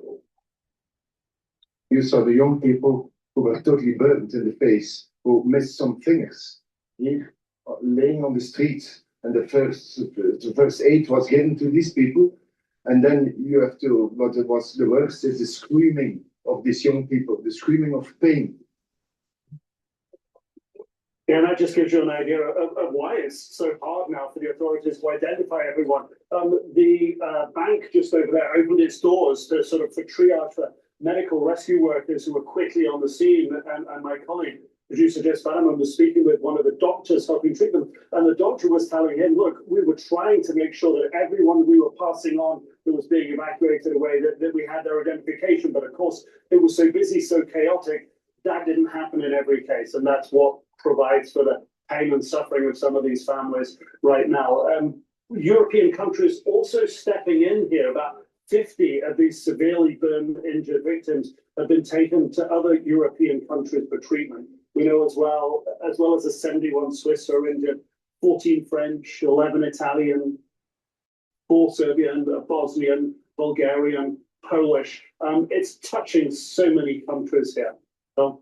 You saw the young people who were totally burned in the face, who missed some fingers, here, laying on the street. And the first aid was given to these people. And then you have to, what was the worst is the screaming of these young people, the screaming of pain. Yeah, and that just gives you an idea of why it's so hard now for the authorities to identify everyone. The bank just over there opened its doors to sort of for triage for medical rescue workers who were quickly on the scene. And my colleague, producer Jess Bannerman, was speaking with one of the doctors helping treat them. And the doctor was telling him, look, we were trying to make sure that everyone we were passing on who was being evacuated away, that we had their identification. But of course, it was so busy, so chaotic, that didn't happen in every case. And that's what provides for the pain and suffering of some of these families right now. European countries also stepping in here. About 50 of these severely burned injured victims have been taken to other European countries for treatment. We know as well as the 71 Swiss are injured, 14 French, 11 Italian, 4 Serbian, Bosnian, Bulgarian, Polish. It's touching so many countries here. So,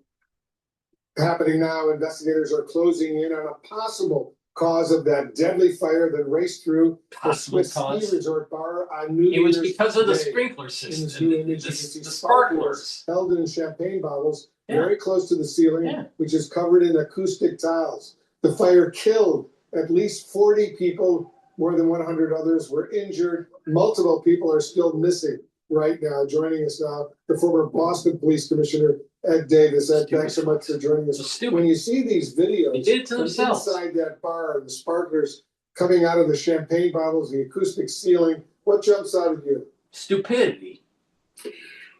happening now, investigators are closing in on a possible cause of that deadly fire that raced through the Swiss ski resort bar on New Year's It was because of the Day. sprinkler In system, this new image, you can see the sparklers held in champagne bottles very close to the ceiling, which is covered in acoustic tiles. The fire killed at least 40 people. More than 100 others were injured. Multiple people are still missing right now. Joining us now, the former Boston Police Commissioner, Ed Davis. Ed, thanks so much for joining us. When you see these videos from inside that bar and the sparklers coming out of the champagne bottles, the acoustic ceiling, what jumps out at you? Stupidity.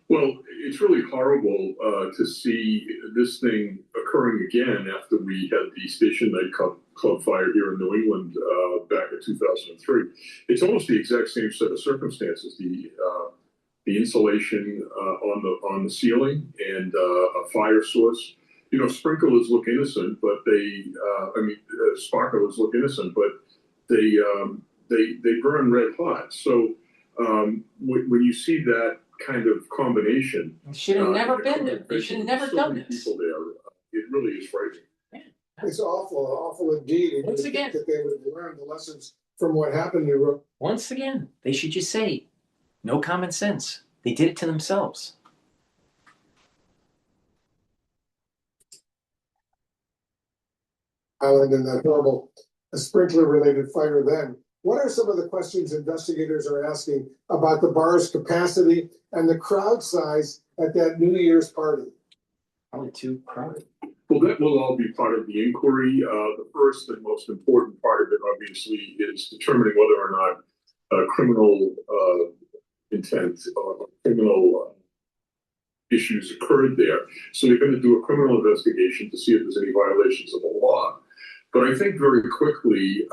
Well, it's really horrible to see this thing occurring again after we had the Station Night Club fire here in New England back in 2003. It's almost the exact same set of circumstances. The insulation on the ceiling and a fire source. You know, sprinklers look innocent, but sparklers look innocent, but they burn red hot. So when you see that kind of combination, it should have never been there. They should have never done this. People there, it really is frightening. It's awful indeed. Once again, that they would have learned the lessons from what happened in Europe. Once again, they should just say, no common sense. They did it to themselves. Island and that horrible sprinkler-related fire then. What are some of the questions investigators are asking about the bar's capacity and the crowd size at that New Year's party? Probably too crowded. Well, that will all be part of the inquiry. The first and most important part of it, obviously, is determining whether or not criminal intent or criminal issues occurred there. So they're going to do a criminal investigation to see if there's any violations of the law. But I think very quickly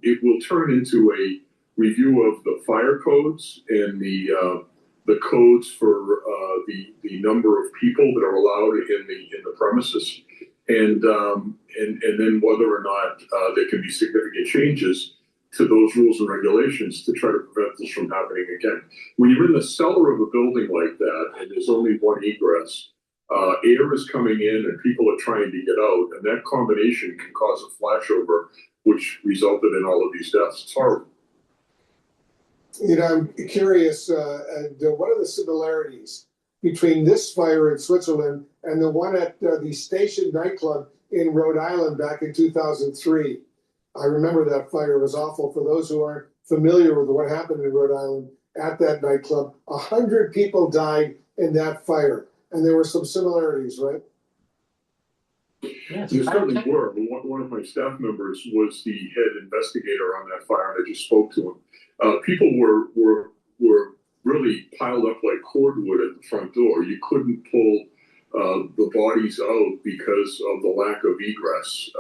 it will turn into a review of the fire codes and the codes for the number of people that are allowed in the premises, and then whether or not there can be significant changes to those rules and regulations to try to prevent this from happening again. When you're in the cellar of a building like that and there's only one egress, air is coming in and people are trying to get out, and that combination can cause a flashover, which resulted in all of these deaths. It's horrible. You know, I'm curious, what are the similarities between this fire in Switzerland and the one at the Station nightclub in Rhode Island back in 2003? I remember that fire was awful. For those who aren't familiar with what happened in Rhode Island at that nightclub, 100 people died in that fire. And there were some similarities, right? Yes, There certainly were. One of my staff members was the head investigator on that fire, and I just spoke to him. People were really piled up like cordwood at the front door. You couldn't pull the bodies out because of the lack of egress.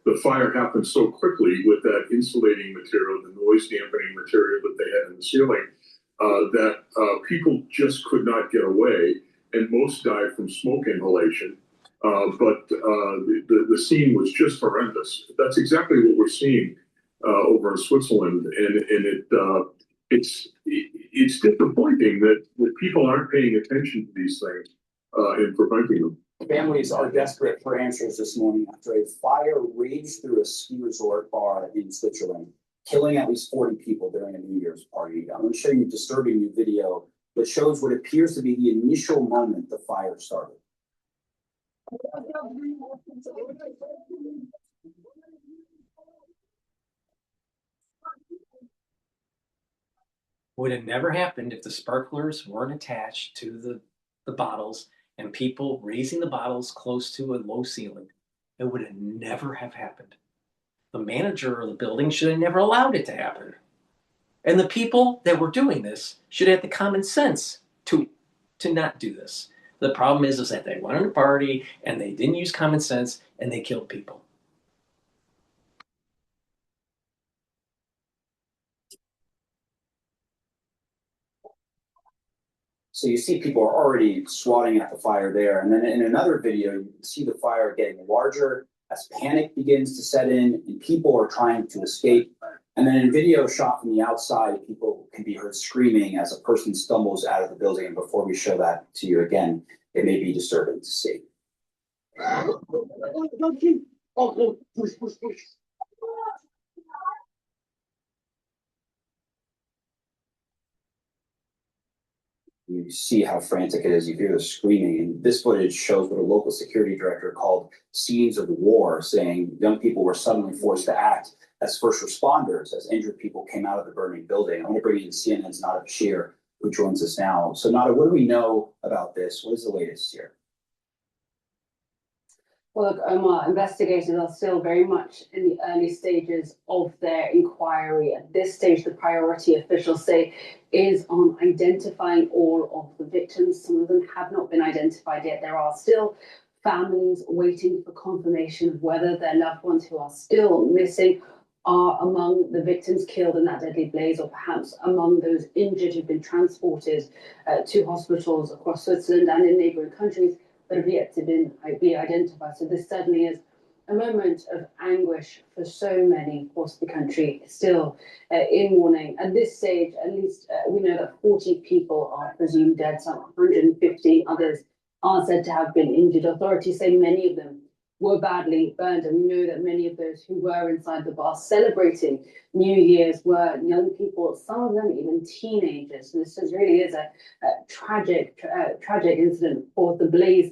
The fire happened so quickly with that insulating material, the noise dampening material that they had in the ceiling, that people just could not get away, and most died from smoke inhalation. But the scene was just horrendous. That's exactly what we're seeing over in Switzerland, and it's disappointing that people aren't paying attention to these things and preventing them. Families are desperate for answers this morning after a fire raged through a ski resort bar in Switzerland, killing at least 40 people during a New Year's party. I'm going to show you a disturbing new video that shows what appears to be the initial moment the fire started. Would have never happened if the sparklers weren't attached to the bottles and people raising the bottles close to a low ceiling. It would have never have happened. The manager of the building should have never allowed it to happen. And the people that were doing this should have the common sense to not do this. The problem is that they went on a party and they didn't use common sense and they killed people. So you see people are already swatting at the fire there. And then in another video, you can see the fire getting larger as panic begins to set in and people are trying to escape. And then in video shot from the outside, people can be heard screaming as a person stumbles out of the building. And before we show that to you again, it may be disturbing to see. You see how frantic it is. You hear the screaming. And this footage shows what a local security director called scenes of war, saying young people were suddenly forced to act as first responders as injured people came out of the burning building. I want to bring in CNN's Nada Bashir, who joins us now. So Nada, what do we know about this? What is the latest here? Well, look, Omar, investigators are still very much in the early stages of their inquiry. At this stage, the priority, officials say, is on identifying all of the victims. Some of them have not been identified yet. There are still families waiting for confirmation of whether their loved ones who are still missing are among the victims killed in that deadly blaze, or perhaps among those injured who've been transported to hospitals across Switzerland and in neighbouring countries, but have yet to be identified. So this certainly is a moment of anguish for so many across the country, still in mourning. At this stage, at least we know that 40 people are presumed dead, some 150 others are said to have been injured. Authorities say many of them were badly burned, and we know that many of those who were inside the bar celebrating New Year's were young people, some of them even teenagers. So this really is a tragic incident. For the blaze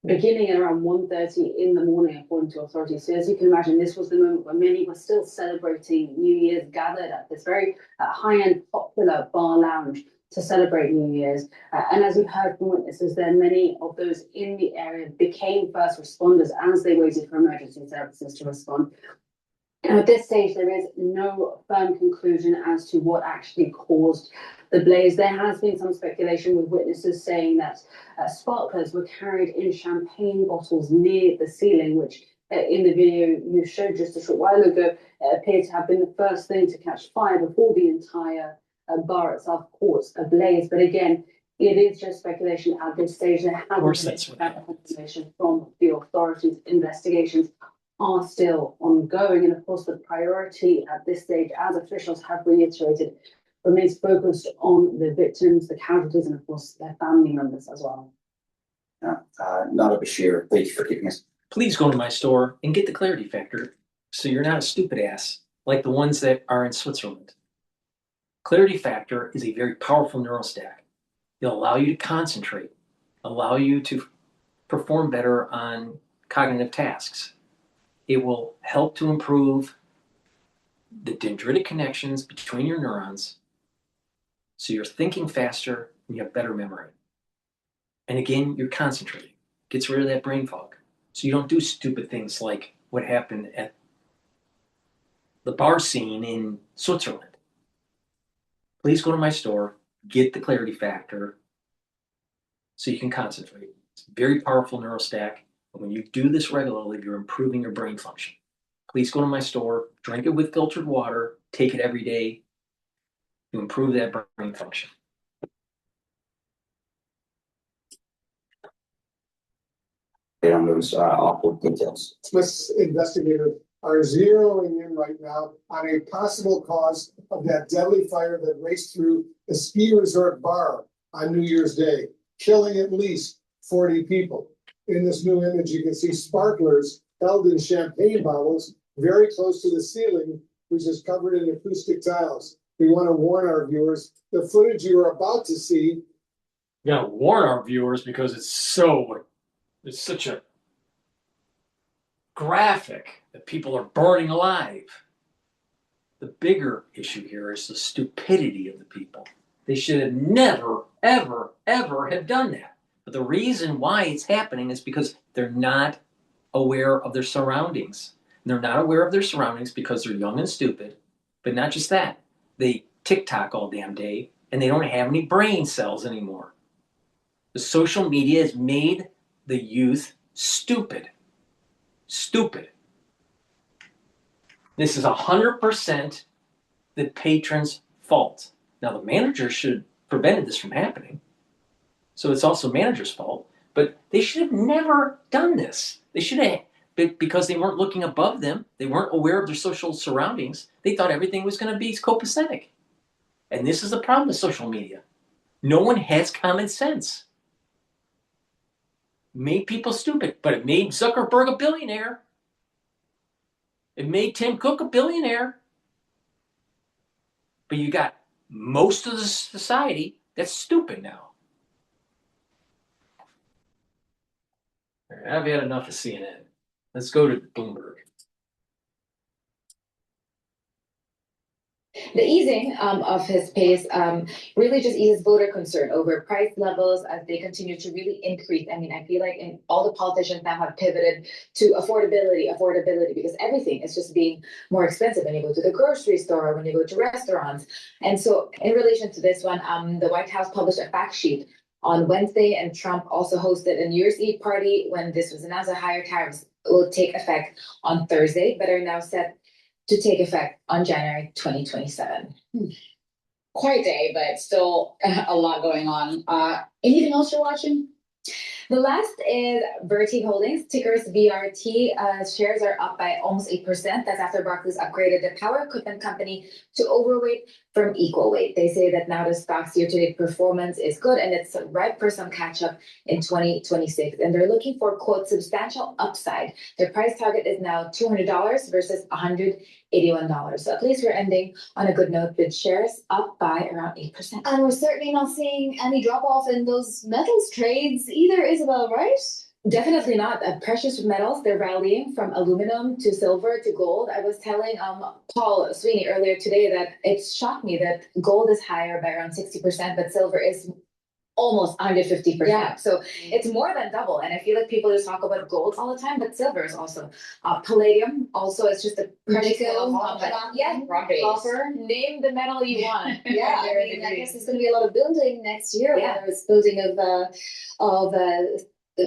beginning at around 1:30 in the morning, according to authorities. So as you can imagine, this was the moment where many were still celebrating New Year's, gathered at this very high-end popular bar lounge to celebrate New Year's. And as we've heard from witnesses, there many of those in the area became first responders as they waited for emergency services to respond. And at this stage, there is no firm conclusion as to what actually caused the blaze. There has been some speculation, with witnesses saying that sparklers were carried in champagne bottles near the ceiling, which in the video you showed just a short while ago appeared to have been the first thing to catch fire before the entire bar itself caught ablaze. But again, it is just speculation at this stage. There hasn't been confirmation from the authorities. Investigations are still ongoing, and of course the priority at this stage, as officials have reiterated, remains focused on the victims, the casualties, and of course their family members as well. Nada Bashir, thank you for keeping us. Please go to my store and get the Clarity Factor so you're not a stupid ass like the ones that are in Switzerland. Clarity Factor is a very powerful neurostat. It'll allow you to concentrate, allow you to perform better on cognitive tasks. It will help to improve the dendritic connections between your neurons so you're thinking faster and you have better memory. And again, you're concentrating. Gets rid of that brain fog. So you don't do stupid things like what happened at the bar scene in Switzerland. Please go to my store, get the Clarity Factor so you can concentrate. It's a very powerful neurostack. And when you do this regularly, you're improving your brain function. Please go to my store, drink it with filtered water, take it every day to improve that brain function. On those awful details. Swiss investigators are zeroing in right now on a possible cause of that deadly fire that raced through a ski resort bar on New Year's Day, killing at least 40 people. In this new image, you can see sparklers held in champagne bottles very close to the ceiling, which is covered in acoustic tiles. We want to warn our viewers, the footage you are about to see. We gotta warn our viewers because it's such a graphic that people are burning alive. The bigger issue here is the stupidity of the people. They should have never, ever, ever have done that. But the reason why it's happening is because they're not aware of their surroundings. And they're not aware of their surroundings because they're young and stupid. But not just that. They TikTok all damn day and they don't have any brain cells anymore. The social media has made the youth stupid. Stupid. This is 100% the patron's fault. Now, the manager should have prevented this from happening. So it's also manager's fault. But they should have never done this. They should have, because they weren't looking above them. They weren't aware of their social surroundings. They thought everything was going to be copacetic. And this is the problem with social media. No one has common sense. Made people stupid, but it made Zuckerberg a billionaire. It made Tim Cook a billionaire. But you got most of the society that's stupid now. All right, I've had enough of CNN. Let's go to Bloomberg. The easing of his pace really just eases voter concern over price levels as they continue to really increase. I mean, I feel like all the politicians now have pivoted to affordability, because everything is just being more expensive when you go to the grocery store, when you go to restaurants. And so in relation to this one, the White House published a fact sheet on Wednesday, and Trump also hosted a New Year's Eve party when this was announced. The higher tariffs will take effect on Thursday, but are now set to take effect on January 2027. Quite a day, but still a lot going on. Anything else you're watching? The last is Verti Holdings, tickers VRT. Shares are up by almost 8%. That's after Barclays upgraded the power equipment company to overweight from equal weight. They say that now the stock's year-to-date performance is good and it's ripe for some catch-up in 2026. And they're looking for, quote, substantial upside. Their price target is now $200 versus $181. So at least we're ending on a good note with shares up by around 8%. And we're certainly not seeing any drop-off in those metals trades either, Isabel, right? Definitely not. Precious metals, they're rallying from aluminum to silver to gold. I was telling Paul Sweeney earlier today that it shocked me that gold is higher by around 60%, but silver is almost 150%. Yeah. So it's more than double. And I feel like people just talk about gold all the time, but silver is also. Palladium also, it's just a precious metal. Yeah, copper. Name the metal you want. Yeah, I mean, I guess there's going to be a lot of building next year, whether it's building of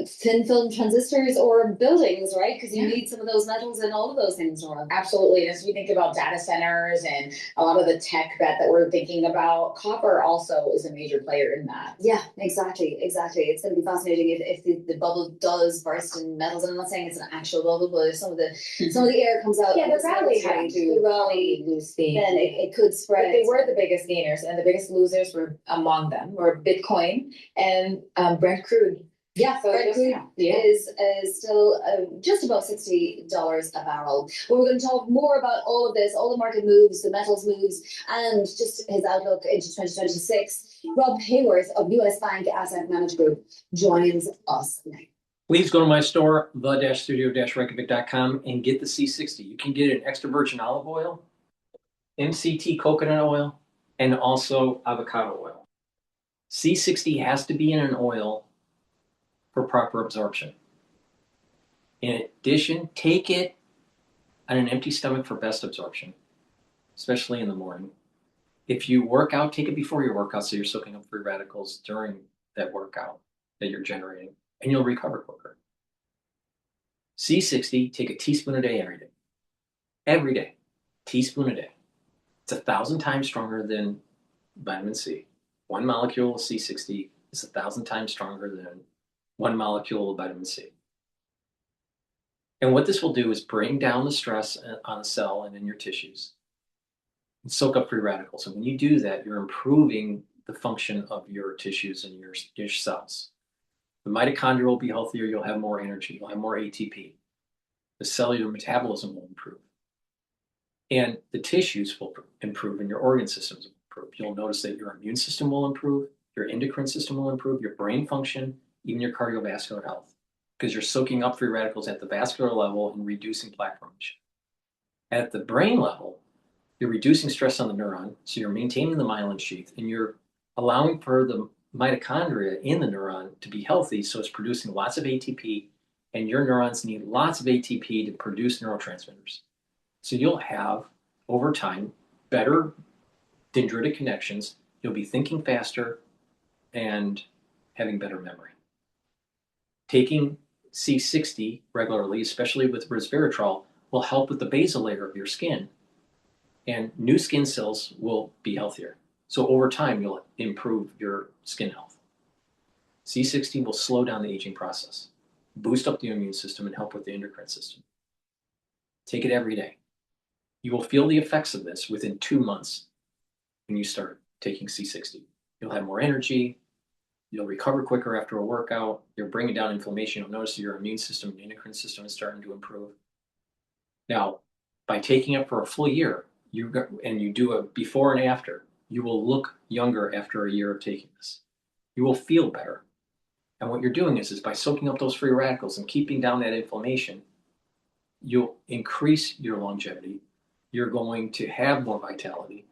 thin film transistors or buildings, right? Because you need some of those metals and all of those things around. Absolutely. As we think about data centers and a lot of the tech that we're thinking about, copper also is a major player in that. Yeah, exactly. It's going to be fascinating if the bubble does burst in metals. And I'm not saying it's an actual bubble, but if some of the air comes out, the rally lose steam, then it could spread. But they were the biggest gainers, and the biggest losers were among them were Bitcoin and Brent crude. Yeah, so Brent crude is still just above $60 a barrel. But we're going to talk more about all of this, all the market moves, the metals moves, and just his outlook into 2026. Rob Hayworth of US Bank Asset Management Group joins us now. Please go to my store, the-studio-reykjavik.com, and get the C60. You can get an extra virgin olive oil, MCT coconut oil, and also avocado oil. C60 has to be in an oil for proper absorption. In addition, take it on an empty stomach for best absorption, especially in the morning. If you work out, take it before your workout so you're soaking up free radicals during that workout that you're generating, and you'll recover quicker. C60, take a teaspoon a day every day. Every day, teaspoon a day. It's 1,000 times stronger than vitamin C. One molecule of C60 is 1,000 times stronger than one molecule of vitamin C. And what this will do is bring down the stress on the cell and in your tissues and soak up free radicals. And when you do that, you're improving the function of your tissues and your cells. The mitochondria will be healthier, you'll have more energy, you'll have more ATP. The cellular metabolism will improve. And the tissues will improve and your organ systems will improve. You'll notice that your immune system will improve, your endocrine system will improve, your brain function, even your cardiovascular health, because you're soaking up free radicals at the vascular level and reducing plaque formation. At the brain level, you're reducing stress on the neuron, so you're maintaining the myelin sheath, and you're allowing for the mitochondria in the neuron to be healthy, so it's producing lots of ATP, and your neurons need lots of ATP to produce neurotransmitters. So you'll have, over time, better dendritic connections, you'll be thinking faster, and having better memory. Taking C60 regularly, especially with resveratrol, will help with the basal layer of your skin, and new skin cells will be healthier. So over time, you'll improve your skin health. C60 will slow down the aging process, boost up the immune system, and help with the endocrine system. Take it every day. You will feel the effects of this within 2 months when you start taking C60. You'll have more energy, you'll recover quicker after a workout, you're bringing down inflammation, you'll notice your immune system and endocrine system is starting to improve. Now, by taking it for a full year, and you do a before and after, you will look younger after a year of taking this. You will feel better. And what you're doing is by soaking up those free radicals and keeping down that inflammation, you'll increase your longevity. You're going to have more vitality.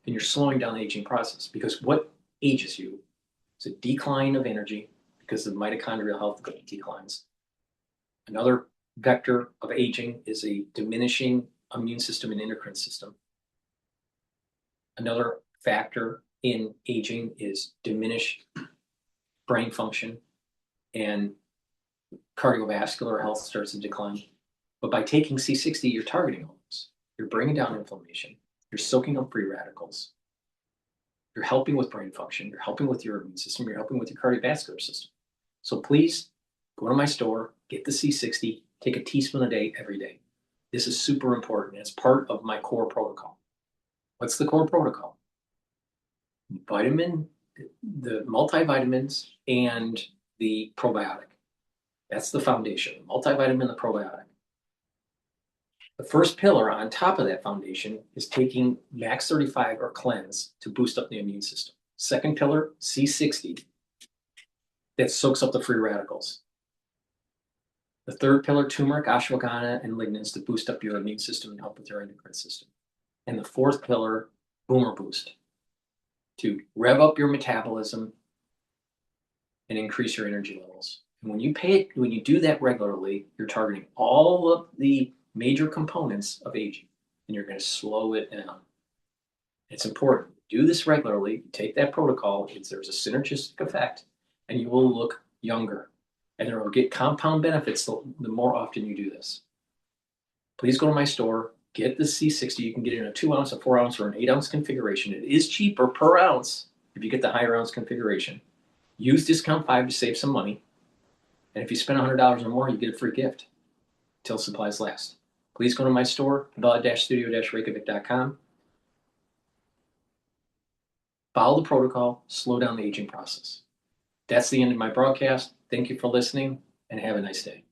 And you're slowing down the aging process, because what ages you is a decline of energy because the mitochondrial health declines. Another vector of aging is a diminishing immune system and endocrine system. Another factor in aging is diminished brain function, and cardiovascular health starts to decline. But by taking C60, you're targeting all this. You're bringing down inflammation. You're soaking up free radicals. You're helping with brain function. You're helping with your immune system. You're helping with your cardiovascular system. So please go to my store, get the C60, take a teaspoon a day every day. This is super important. It's part of my core protocol. What's the core protocol? The multivitamins and the probiotic. That's the foundation. The multivitamin, the probiotic. The first pillar on top of that foundation is taking Max 35 or Cleanse to boost up the immune system. Second pillar, C60, that soaks up the free radicals. The third pillar, turmeric, ashwagandha, and lignans to boost up your immune system and help with your endocrine system. And the fourth pillar, Boomer Boost, to rev up your metabolism and increase your energy levels. And when you do that regularly, you're targeting all of the major components of aging, and you're going to slow it down. It's important. Do this regularly. Take that protocol. There's a synergistic effect, and you will look younger. And there will get compound benefits the more often you do this. Please go to my store, get the C60. You can get it in a 2 ounce, a 4 ounce, or an 8 ounce configuration. It is cheaper per ounce if you get the higher ounce configuration. Use discount 5 to save some money. And if you spend $100 or more, you get a free gift until supplies last. Please go to my store, bella-studio-reykjavik.com. Follow the protocol, slow down the aging process. That's the end of my broadcast. Thank you for listening, and have a nice day.